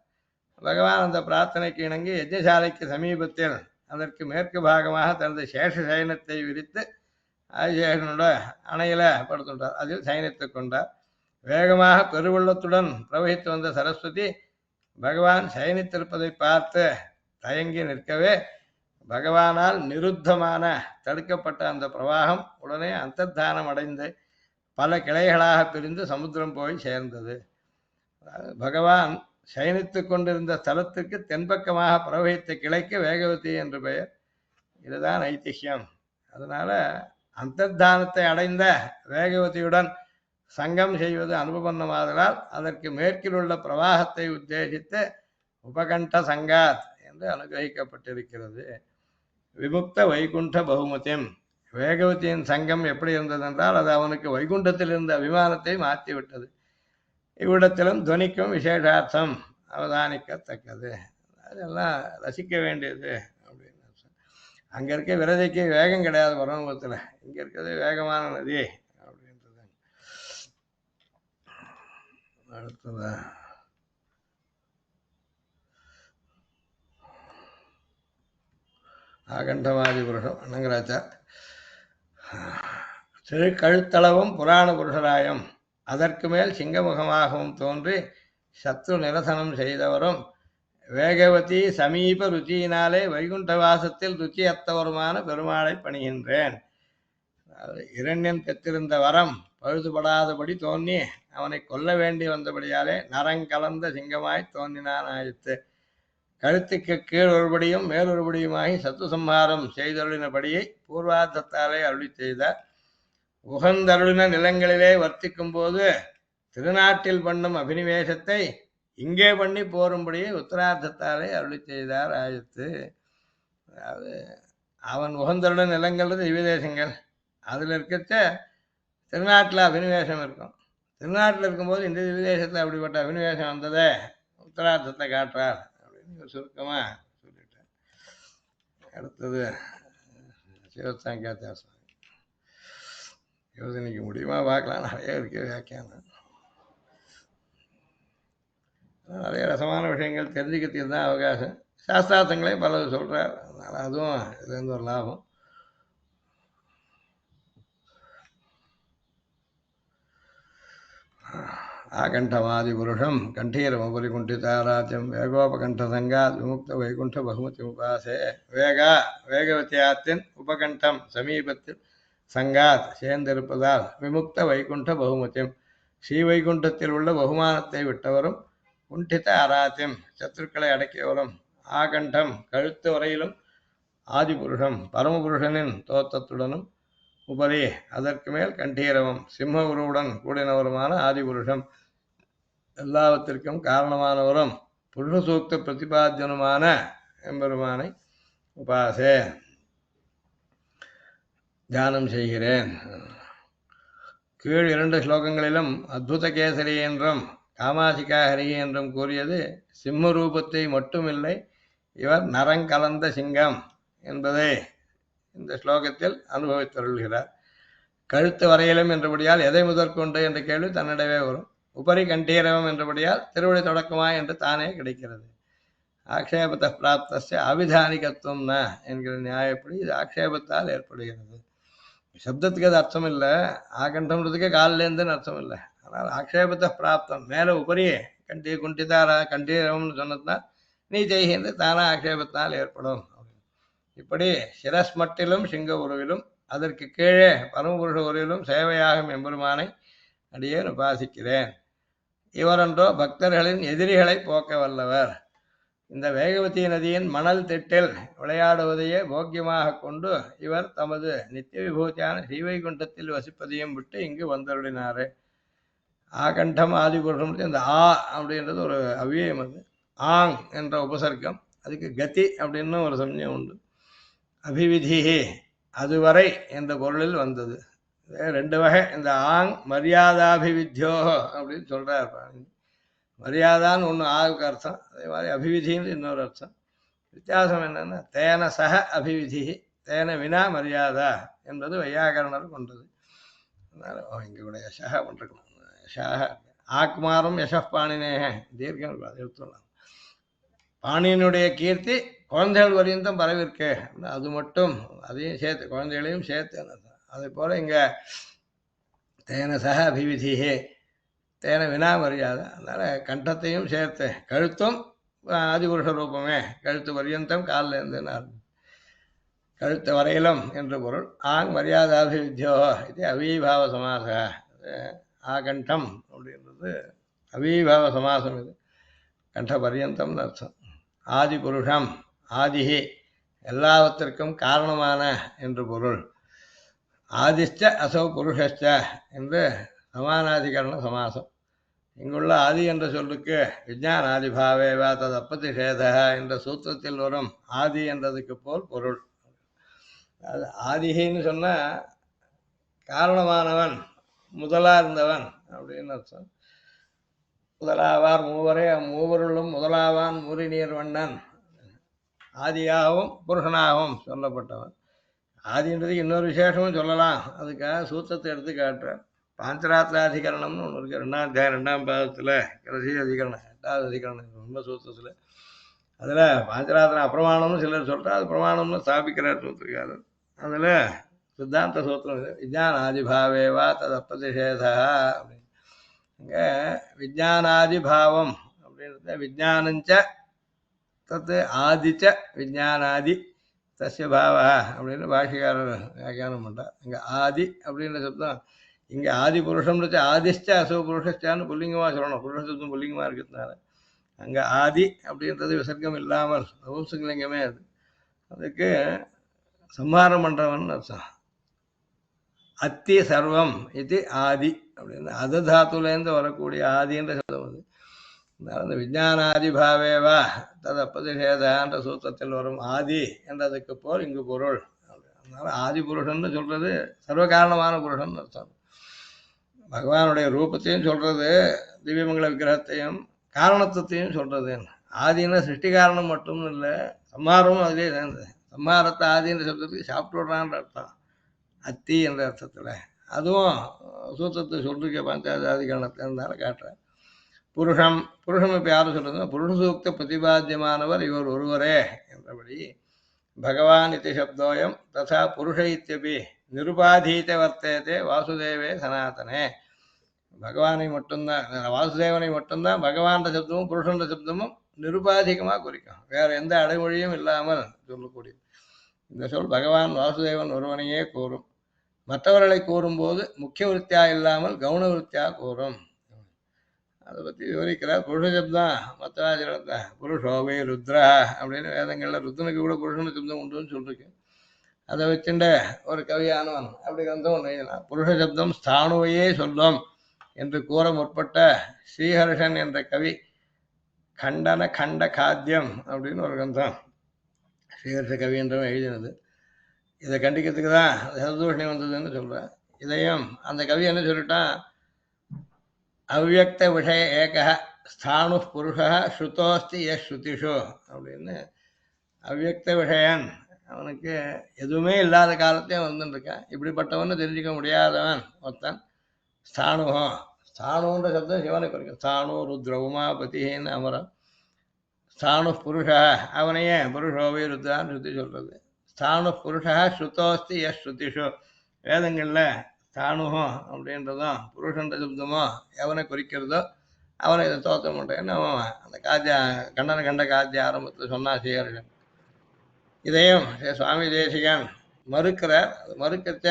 பகவான் அந்த பிரார்த்தனைக்கு இணங்கி யஜ்ஞசாலைக்கு சமீபத்தில் அதற்கு மேற்கு பாகமாக தனது சேஷ சயனத்தை விரித்து ஆதிசேஷனோட அணையில படுத்துட்டார். அதில் சயனித்து கொண்டார். வேகமாக பெருவெள்ளத்துடன் பிரவகித்து வந்த சரஸ்வதி பகவான் சயனித்திருப்பதை பார்த்து தயங்கி நிற்கவே பகவானால் நிருத்தமான தடுக்கப்பட்ட அந்த பிரவாகம் உடனே அந்தர்தானம் அடைந்து பல கிளைகளாக பிரிந்து சமுத்திரம் போய் சேர்ந்தது. பகவான் சயனித்து கொண்டிருந்த ஸ்தலத்திற்கு தென்பக்கமாக பிரவகித்த கிளைக்கு வேகவதி என்று பெயர். இதுதான் ஐதிஹ்யம். அதனால அந்தர்தானத்தை அடைந்த வேகவதியுடன் சங்கம் செய்வது அனுபவமாதலால் அதற்கு மேற்கில் உள்ள பிரவாகத்தை உத்தேசித்து உபகண்ட சங்காத் என்று அனுகிரகிக்கப்பட்டிருக்கிறது. விமுக்த வைகுண்ட பகுமதியம். வேகவதியின் சங்கம் எப்படி இருந்தது என்றால் அது அவனுக்கு வைகுண்டத்தில் இருந்த அபிமானத்தை மாற்றிவிட்டது. இவ்விடத்திலும் துவனிக்கும் விசேஷார்த்தம் அவதானிக்கத்தக்கது. அதெல்லாம் ரசிக்க வேண்டியது அப்படின்னு. அங்க இருக்க விரதைக்கு வேகம் கிடையாது பரமபுரத்தில், இங்க இருக்கிறது வேகமான நதி அப்படின்றது. அடுத்ததா ஆகண்டமாதி புருஷம் அண்ணங்கராச்சா. திருக்கழுத்தளவும் புராண புருஷராயம் அதற்கு மேல் சிங்கமுகமாகவும் தோன்றி சத்ரு நிரசனம் செய்தவரும் வேகவதி சமீப ருச்சியினாலே வைகுண்ட வாசத்தில் ருச்சி அத்தவருமான பெருமாளை பணிகின்றேன். இரண்யன் பெற்றிருந்த வரம் பழுதுபடாதபடி தோன்றி அவனை கொல்ல வேண்டி வந்தபடியாலே நரங்கலந்த சிங்கமாய் தோன்றினான் ஆயிற்று. கழுத்துக்கு கீழ் ஒருபடியும் மேலொருபடியுமாகி சத்து சம்ஹாரம் செய்தருளினபடியை பூர்வார்த்தத்தாலே அருளி செய்தார். உகந்தருளின நிலங்களிலே வர்த்திக்கும் போது திருநாட்டில் பண்ணும் அபினிவேசத்தை இங்கே பண்ணி போரும்படியே உத்தரார்த்தத்தாலே அருளி செய்தார் ஆயிற்று. அதாவது அவன் உகந்தருளின நிலங்கள் திவ்யதேசங்கள், அதில் இருக்கச்ச திருநாட்டில் அபினிவேசம் இருக்கும். திருநாட்டில் இருக்கும்போது இந்த திவ்யதேசத்தில் அப்படிப்பட்ட அபினிவேசம் வந்ததே உத்தரார்த்தத்தை காட்டுறார் அப்படின்னு சுருக்கமாக சொல்லிட்டேன். அடுத்தது சிவசாங்கியாத்தியாசம் யோசனைக்கு முடியுமா பார்க்கலாம். நிறைய இருக்கு வியாக்கியானம், நிறைய ரசமான விஷயங்கள் தெரிஞ்சுக்கிறதுக்கு தான் அவகாசம். சாஸ்திரார்த்தங்களையும் பலது சொல்கிறார், அதனால் அதுவும் இதுலேருந்து ஒரு லாபம். ஆகண்டமாதி புருஷம் கண்டீரமபுரி குண்டிதாராஜ்யம் வேகோபகண்ட சங்காத் விமுக்த வைகுண்ட பகுமதி உபாசே. வேகவத்தியாத்தின் உபகண்டம் சமீபத்தில் சங்காத் சேர்ந்திருப்பதால் விமுக்த வைகுண்ட பகுமதியும் ஸ்ரீவைகுண்டத்தில் உள்ள பகுமானத்தை விட்டவரும் குண்டித அராத்தியம் சத்துருக்களை அடக்கியவரும் ஆகண்டம் கழுத்து வரையிலும் ஆதிபுருஷம் பரமபுருஷனின் தோற்றத்துடனும் உபரி அதற்கு மேல் கண்டீரவம் சிம்ம உருவுடன் கூடினவருமான ஆதிபுருஷம் எல்லாவற்றிற்கும் காரணமானவரும் புருஷ சூக்த பிரதிபாத்தியனுமான எம்பெருமானை உபாசே தியானம் செய்கிறேன். கீழ் 2 ஸ்லோகங்களிலும் அத்புத கேசரி என்றும் காமாசிகா ஹரி என்றும் கூறியது சிம்ம ரூபத்தை மட்டுமில்லை, இவர் நரங்கலந்த சிங்கம் என்பதை இந்த ஸ்லோகத்தில் அனுபவித்தருள்கிறார். கழுத்து வரையிலும் என்றபடியால் எதை முதற்கொண்டு என்ற கேள்வி தன்னிடவே வரும். உபரி கண்டீரவம் என்றபடியால் திருவடி தொடக்கமா என்று தானே கிடைக்கிறது. ஆக்ஷேபத்தை பிராப்தஸ்ய அவிதானிகத்துவம் ந என்கிற நியாயப்படி இது ஆக்ஷேபத்தால் ஏற்படுகிறது. சப்தத்துக்கு அது அர்த்தம் இல்லை, ஆகண்டம்ன்றதுக்கு காலிலேருந்துன்னு அர்த்தம் இல்லை. ஆனால் ஆக்ஷேபத்தை பிராப்தம் மேலே உபரியே குண்டிதாரா கண்டீரவம்னு சொன்னதுனால் நீ செய்கின்ற தானா ஆக்ஷேபத்தால் ஏற்படும். இப்படி சிரஸ் மட்டிலும் சிங்க உருவிலும் அதற்கு கீழே பரமபுருஷ உருவிலும் சேவையாகும் எம்பெருமானை அடியேன் உபாசிக்கிறேன். இவரன்றோ பக்தர்களின் எதிரிகளை போக்க வல்லவர். இந்த வேகவதி நதியின் மணல் திட்டில் விளையாடுவதையே போக்கியமாக கொண்டு இவர் தமது நித்திய விபூதியான ஸ்ரீவைகுண்டத்தில் வசிப்பதையும் விட்டு இங்கு வந்தருளினாரு. ஆகண்டம் ஆதிபுருஷம் இந்த அப்படின்றது ஒரு அவ்வியம். அது ஆங் என்ற உபசர்க்கம், அதுக்கு கதி அப்படின்னு ஒரு சமயம் உண்டு. அபிவிதி அதுவரை என்ற பொருளில் வந்தது. 2 வகை. இந்த ஆங் மரியாதாபிவித்யோ அப்படின்னு சொல்றார். மரியாதான்னு ஒன்று ஆகுக்கு அர்த்தம், அதே மாதிரி அபிவிதின்னு இன்னொரு அர்த்தம். வித்தியாசம் என்னன்னா தேன சக அபிவிதி தேன வினா மரியாதா என்பது வையாகரணர் கொண்டது. அதனால இங்கே கூட யசக பண்ணிருக்கணும். யசக ஆக்மாரம் யசப் பாணினேக தீர்க்கம் எடுத்துடலாம். பாணியினுடைய கீர்த்தி குழந்தைகள் வரையும் பரவிருக்கு, அது மட்டும் அதையும் சேர்த்து குழந்தைகளையும் சேர்த்து. அதே போல இங்க தேன சக அபிவிதிஹே தேன வினா மரியாதை, அதனால கண்டத்தையும் சேர்த்து கழுத்தும் ஆதிபுருஷ ரூபமே, கழுத்து பரியந்தம் காலில் இருந்துன்னு கழுத்து வரையிலும் என்று பொருள். ஆங் மரியாதாபிவித்யோ இது அவிபாவ சமாச. ஆகண்டம் அப்படின்றது அவிபாவ சமாசம். இது கண்ட பரியந்தம்னு அர்த்தம். ஆதிபுருஷம் ஆதிஹி எல்லாவற்றிற்கும் காரணமான என்று பொருள். ஆதிஷ்ட அசௌ புருஷஸ்ட என்று சமானாதிகரண சமாசம். இங்குள்ள ஆதி என்ற சொல்லுக்கு விஜ்ஞான ஆதிபாவேவா தது அப்பதிஷேத என்ற சூத்திரத்தில் வரும் ஆதி என்றதுக்கு போல் பொருள். அது ஆதிகின்னு சொன்னால் காரணமானவன், முதலா இருந்தவன் அப்படின்னு அர்த்தம். முதலாவார் மூவரே மூவருளும் முதலாவான் மூரிநீர் வண்ணன், ஆதியாகவும் புருஷனாகவும் சொல்லப்பட்டவன். ஆதின்றதுக்கு இன்னொரு விசேஷமும் சொல்லலாம், அதுக்காக சூத்திரத்தை எடுத்து காட்டுறார். பாஞ்சராத்திராதிகரணம்னு ஒன்று இருக்குது, 2ஆம் அத்தியாயம் 2ஆம் பாதத்தில் கடைசி அதிகரணம் 8வது அதிகரணம் ரொம்ப சூத்திரத்தில். அதில் பாஞ்சராத்திரம் அப்பிரமாணம்னு சிலர் சொல்கிறார், அது பிரமாணம்னு ஸ்தாபிக்கிறார் சூத்திரக்காரர். அதில் சித்தாந்த சூத்திரம் விஜ்ஞான ஆதிபாவேவா தது அப்பதிஷேதா அப்படின்னு. இங்கே விஜ்ஞானாதிபாவம் அப்படின்றத விஜ்ஞானஞ்ச தத்து ஆதிச்ச விஜ்ஞானாதி தஸ்ய பாவா அப்படின்னு பாஷிகாரர் வியாக்கியானம் பண்றார். இங்க ஆதி அப்படின்ற சப்தம் இங்க ஆதி புருஷம்னு ஆதிஷ்ட அசோ புருஷஸ்டான்னு புல்லிங்கமா சொல்லணும். புருஷ சப்தம் புல்லிங்கமா இருக்கிறதுனால அங்க ஆதி அப்படின்றது விசர்க்கம் இல்லாமல் நபும்சகலிங்கமே அது. அதுக்கு சம்ஹாரம் பண்றவன் அர்த்தம். அத்தி சர்வம் இது ஆதி அப்படின்னு அததாத்துலேருந்து வரக்கூடிய ஆதின்ற சப்தம் அது. அந்த விஞ்ஞானாதி பாவேவா தது அப்பதிஷேதான்ற சூத்திரத்தில் வரும் ஆதி என்றதுக்கு போல் இங்கு பொருள். அதனால ஆதி புருஷன் சொல்றது சர்வகாரணமான புருஷன் அர்த்தம். பகவானுடைய ரூபத்தையும் சொல்றது, திவ்யமங்கல விக்கிரகத்தையும் காரணத்தையும் சொல்றது. ஆதினா சிருஷ்டி காரணம் மட்டும் இல்லை, சம்ஹாரமும் அதிலே சேர்ந்தது. சம்ஹாரத்தை ஆதின்ற சப்தத்துக்கு சாப்பிட்டு விடுறான்ற அர்த்தம், அத்தி என்ற அர்த்தத்தில். அதுவும் சூத்திரத்தை சொல்லிருக்க பஞ்சாதாதிகரணத்தில் இருந்தாலும் காட்டுறேன். புருஷம் புருஷம் இப்போ யாரும் சொல்றதுன்னா புருஷ சூக்த பிரதிபாத்தியமானவர் இவர் ஒருவரே என்றபடி பகவான் இது சப்தோயம் ததா புருஷ இத்தியபி நிருபாதீத வர்த்தேதே வாசுதேவே சனாதனே. பகவானை மட்டும்தான், வாசுதேவனை மட்டும்தான் பகவான் சப்தமும் புருஷன் சப்தமும் நிருபாதிகமாக குறிக்கும், வேற எந்த அடைமொழியும் இல்லாமல் சொல்லக்கூடியது. இந்த சொல் பகவான் வாசுதேவன் ஒருவனையே கூறும். மற்றவர்களை கூறும்போது முக்கிய விருத்தியா இல்லாமல் கவுன விருத்தியா கூறும். அதை பற்றி விவரிக்கிறார். புருஷ சப்தம் மற்ற புருஷோவே ருத்ரா அப்படின்னு வேதங்களில் ருத்ரனுக்கு கூட புருஷன சப்தம் உண்டுன்னு சொல்லிருக்கு. அதை வச்சுட்ட ஒரு கவியானவன் அப்படி கிரந்தம் ஒன்று எழுதினான். புருஷ சப்தம் ஸ்தானுவையே சொல்லும் என்று கூற முற்பட்ட ஸ்ரீஹர்ஷன் என்ற கவி கண்டன கண்ட காத்தியம் அப்படின்னு ஒரு கிரந்தம் ஸ்ரீஹர்ஷ கவி என்றவன் எழுதினது. இதை கண்டிக்கிறதுக்கு தான் சததூஷணி வந்ததுன்னு சொல்கிறேன். இதையும் அந்த கவி என்ன சொல்லிட்டான், அவ்யக்த விஷய ஏக ஸ்தானு புருஷ ஸ்ருதோஸ்தி எஸ் ஸ்ருதிஷு அப்படின்னு. அவ்யக்த விஷயன், அவனுக்கு எதுவுமே இல்லாத காலத்தையும் வந்துருக்கான். இப்படிப்பட்டவன்னு தெரிஞ்சுக்க முடியாதவன் ஒருத்தன் ஸ்தானுவோ. ஸ்தானுன்ற சப்தம் சிவனை குறிக்கும். ஸ்தானு ருத்ர உமாபதின்னு அமரம். ஸ்தானு புருஷ, அவனையே புருஷோவி ருத்ரான்னு சுத்தி சொல்றது. ஸ்தானு புருஷ ஸ்ருதோஸ்தி எஸ் ஸ்ருதிஷு, வேதங்களில் ஸ்தானுகம் அப்படின்றதும் புருஷன்ற சப்தமோ எவனை குறிக்கிறதோ அவனை இதை தோற்றம் பண்ணுறேன்னு அவன் அந்த காத்திய கண்டன கண்ட காத்திய ஆரம்பத்தில் சொன்னா ஸ்ரீஹர்ஷன். இதையும் சுவாமி தேசிகன் மறுக்கிறார். அது மறுக்கச்ச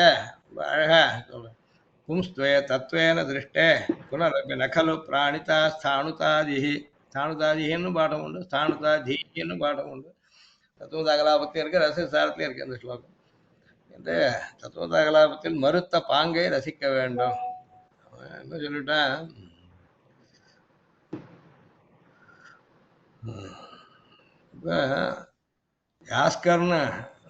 அழகா சொல்றேன். பும்ஸ்துவே தத்வேன திருஷ்டே புனரப்பி நகலு பிராணிதா ஸ்தானுதாதிஹி. ஸ்தானுதாதின்னு பாடம் உண்டு, ஸ்தானுதாதீன்னு பாடம் உண்டு. தத்துவதாகலாபத்தையும் இருக்கு, ரசசாரத்திலையும் இருக்கு அந்த ஸ்லோகம். இந்த தத்துவதாகலாபத்தில் மறுத்த பாங்கை ரசிக்க வேண்டும். என்ன சொல்லிட்டான், இப்போ யாஸ்கர்னு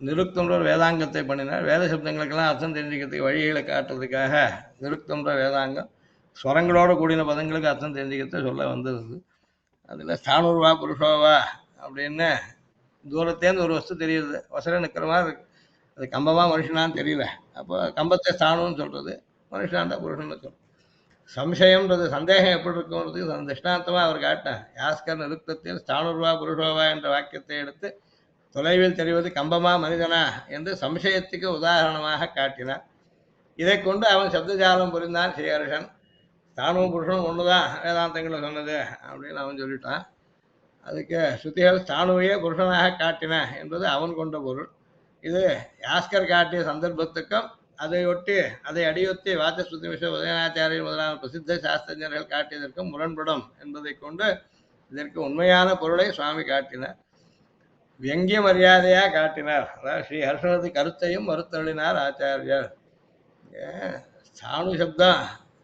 நிருக்தம்ன்ற வேதாங்கத்தை பண்ணினார். வேத சப்தங்களுக்கெல்லாம் அர்த்தம் தெரிஞ்சுக்கிறதுக்கு வழிகளை காட்டுறதுக்காக நிருக்தம்ன்ற வேதாங்கம் ஸ்வரங்களோடு கூடின பதங்களுக்கு அர்த்தம் தெரிஞ்சுக்கிறத சொல்ல வந்தது. அதில் ஸ்தானூர்வா புருஷோவா அப்படின்னு தூரத்தேருந்து ஒரு வஸ்து தெரியுது, வசரம் நிற்கிற மாதிரி இருக்கு. அது கம்பமாக மனுஷனான்னு தெரியல. அப்போ கம்பத்தை ஸ்தானம்னு சொல்கிறது, மனுஷனாண்டா புருஷன்னு சொல்கிறது. சம்சயம்ன்றது சந்தேகம் எப்படி இருக்கும்ன்றதுக்கு திஷ்டாந்தமாக அவர் காட்டார். யாஸ்கர் நிருக்தத்தில் ஸ்தானூர்வா புருஷோவா என்ற வாக்கியத்தை எடுத்து தொலைவில் தெரிவது கம்பமா மனிதனா என்று சம்சயத்துக்கு உதாரணமாக காட்டினார். இதை கொண்டு அவன் சப்தஜாலம் புரிந்தான் ஸ்ரீஹர்ஷன். ஸ்தானமும் புருஷனும் ஒண்ணுதான் வேதாந்தங்களை சொன்னது அப்படின்னு அவன் சொல்லிட்டான். அதுக்கு ஸ்ருதிகள் ஸ்தானுவையே புருஷனாக காட்டின என்பது அவன் கொண்ட பொருள். இது யாஸ்கர் காட்டிய சந்தர்ப்பத்துக்கும் அதையொட்டி அதை அடியொத்தி வாச்சஸ்ருதி மிஸ்ர உதயநாச்சாரியர் முதலான பிரசித்த சாஸ்திரஞர்கள் காட்டியதற்கும் முரண்படும் என்பதை கொண்டு இதற்கு உண்மையான பொருளை சுவாமி காட்டினார். வியங்கிய மரியாதையா காட்டினார். அதாவது ஸ்ரீ ஹர்ஷனது கருத்தையும் மறுத்தள்ளினார் ஆச்சாரியர். ஸ்தானு சப்தம்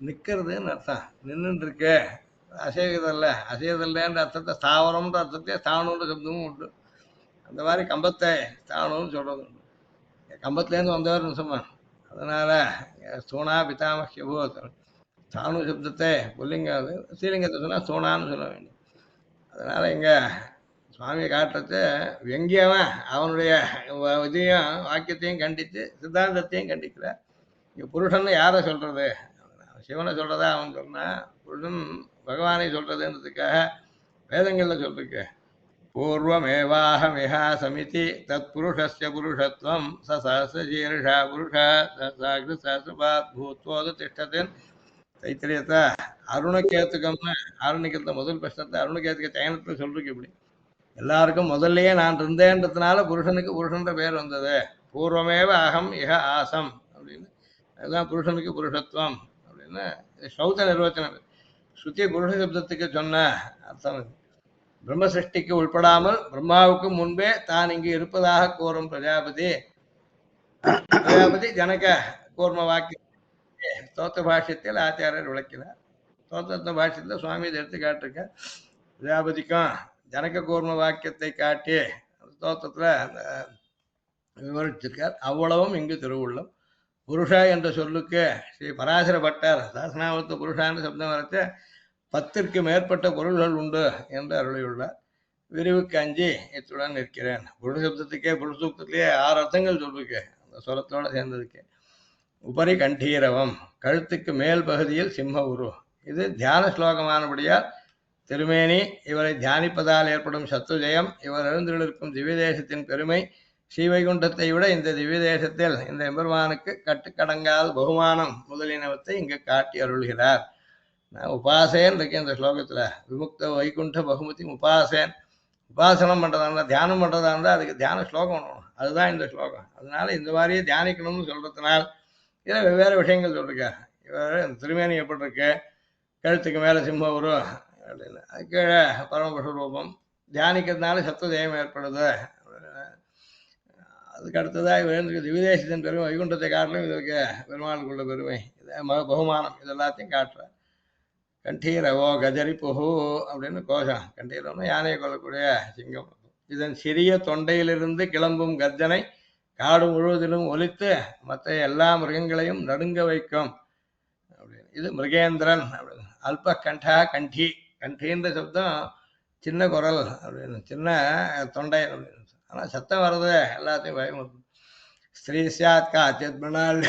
நிற்கிறதுன்னு அர்த்தம், நின்றுட்டு இருக்கு, அசைவதில்ல. அசைவதில்லைன்ற அர்த்தத்தை ஸ்தாவரம்ன்ற அர்த்தத்தை ஸ்தானுன்ற சப்தமும் உண்டு. அந்த மாதிரி கம்பத்தை ஸ்தானம்னு சொல்றது உண்டு. கம்பத்துலேருந்து வந்தவர் நிசம்மன். அதனால ஸ்தூணா பிதாமஹ்ய பூதன் ஸ்தானு சப்தத்தை புல்லிங்க ஸ்ரீலிங்கத்தை சொன்னால் ஸ்தூணான்னு சொல்ல வேண்டும். அதனால இங்க சுவாமியை காட்டுறது வெங்கியவன் அவனுடைய இதையும் வாக்கியத்தையும் கண்டித்து சித்தாந்தத்தையும் கண்டிக்கிறார். இங்கே புருஷன் யாரை சொல்றது, சிவனை சொல்றதா அவன் சொன்னான். புருஷன் பகவானை சொல்றதுன்றதுக்காக வேதங்களில் சொல்லிருக்கு. பூர்வமேவாஹமிஹா சமிதி தத் புருஷஸ்ய புருஷத்வம் சசீர்ஷா புருஷா சஹசிரபாத் பூத்வோது திஷ்டத்தின் தைத்திரியத்தை அருணகேத்துக்கம்னு ஆரணிக்கத்தை முதல் பிரச்சனத்தை அருணகேத்துக்க சயனத்தை சொல்லிருக்கு. இப்படி எல்லாருக்கும் முதல்லயே நான் இருந்தேன்றதுனால புருஷனுக்கு புருஷன்ற பேர் வந்தது. பூர்வமேவ அகம் இஹ ஆசம் அப்படின்னு. அதுதான் புருஷனுக்கு புருஷத்துவம் அப்படின்னு ஸ்ரௌத நிர்வச்சனம். ஸ்ருதி புருஷ சப்தத்துக்கு சொன்ன அர்த்தம் இது. பிரம்ம சிருஷ்டிக்கு உட்படாமல் பிரம்மாவுக்கு முன்பே தான் இங்கு இருப்பதாக கூறும் பிரஜாபதி ஜனக கூர்ம வாக்கிய ஸ்தோத்திர பாஷ்யத்தில் ஆச்சாரியர் விளக்கினார். ஸ்தோத்திர பாஷ்யத்தில் சுவாமி இதை எடுத்து காட்டிருக்க. பிரஜாபதிக்கும் ஜனக கூர்ம வாக்கியத்தை காட்டி ஸ்தோத்திரத்துல விவரிச்சிருக்கார். அவ்வளவும் இங்கு திருவுள்ளம். புருஷ என்ற சொல்லுக்கு ஸ்ரீ பராசர பட்டர் சாசனாவத்து புருஷான்னு சப்தம் வரைச்ச 10ற்கு மேற்பட்ட பொருள்கள் உண்டு என்று அருளியுள்ளார். விரிவுக்கு அஞ்சி இத்துடன் நிற்கிறேன். புருஷ சப்தத்துக்கே புருஷ சூக்தத்திலேயே 6 அர்த்தங்கள் சொல்லிருக்கு அந்த சொலத்தோட சேர்ந்ததுக்கு. உபரி கண்டீரவம், கழுத்துக்கு மேல் பகுதியில் சிம்ம உரு. இது தியான ஸ்லோகமானபடியால் திருமேனி, இவரை தியானிப்பதால் ஏற்படும் சத்ரு ஜெயம், இவர் எழுந்திருக்கும் திவ்ய தேசத்தின் பெருமை, ஸ்ரீவைகுண்டத்தை விட இந்த திவ்ய தேசத்தில் இந்த எம்பெருமானுக்கு கட்டுக்கடங்காத பகுமானம் முதலினவற்றை இங்கு காட்டி அருள்கிறார். நான் உபாசேன் இருக்கேன் இந்த ஸ்லோகத்துல. விமுக்த வைகுண்ட பகுமதி உபாசேன். உபாசனம் பண்றதா இருந்தா தியானம் பண்றதா இருந்தா அதுக்கு தியான ஸ்லோகம் பண்ணணும். அதுதான் இந்த ஸ்லோகம். அதனால இந்த மாதிரியே தியானிக்கணும்னு சொல்றதுனால் இதில் வெவ்வேறு விஷயங்கள் சொல்லிருக்காரு. இவர் திருமேனி எப்படி இருக்கு, கழுத்துக்கு மேலே சிம்ம உருவம் அப்படின்னு, அது கீழே பரமபுருஷ ரூபம், தியானிக்கிறதுனால சத்துவதயம் ஏற்படுது. அதுக்கு அடுத்ததாக இவர் திவிதேசத்தின் பெருமை, வைகுண்டத்தை காட்டிலும் இதற்கு பெருமாளுக்குள்ள பெருமை, பகுமானம், இது எல்லாத்தையும் காட்டுறார். கண்டீரவோ கஜரி புகு அப்படின்னு கோஷம். கண்டீரம்னா யானையை கொள்ளக்கூடிய சிங்கம். இதன் சிறிய தொண்டையிலிருந்து கிளம்பும் கர்ஜனை காடு முழுவதிலும் ஒலித்து மற்ற எல்லா மிருகங்களையும் நடுங்க வைக்கும் அப்படின்னு. இது மிருகேந்திரன் அப்படின்னு. அல்ப கண்டா கண்டி, கண்டின்ற சப்தம் சின்ன குரல் அப்படின்னு, சின்ன தொண்டை அப்படின்னு. ஆனால் சத்தம் வர்றது எல்லாத்தையும் பயமுறுத்தும். ஸ்ரீ சாத் காச்சித் மிருணால்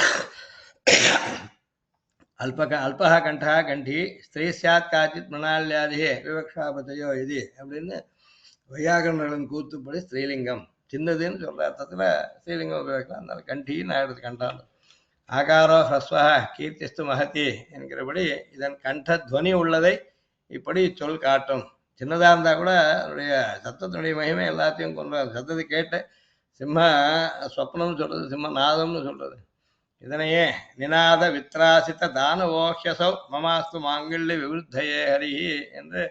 அல்பா கண்டா கண்டி ஸ்திரீ சாத் காச்சித் மிருணால்யாதியே விவக்ஷாபத்தையோ இது அப்படின்னு வையாகரர்களின் கூத்துப்படி ஸ்ரீலிங்கம் சின்னதுன்னு சொல்ற அர்த்தத்துல ஸ்ரீலிங்கம் உபயோகிக்கலாம். அதனால கண்டின்னு ஆயிடுது கண்டான். ஆகாரோ ஹஸ்வா கீர்த்திஸ்து மகதி என்கிறபடி இதன் கண்ட துவனி உள்ளதை இப்படி சொல் காட்டும். சின்னதா இருந்தா கூட அதனுடைய சத்தத்தினுடைய மகிமை எல்லாத்தையும் கொண்டு சத்தத்தை கேட்டு சிம்ம ஸ்வப்னம்னு சொல்றது, சிம்ம நாதம்னு சொல்றது. இதனையே நிநாத வித்ராசித்த தானவோஹ்யசௌ மமாஸ்து மாங்கல்ய விவருத்தையே ஹரிஹி என்று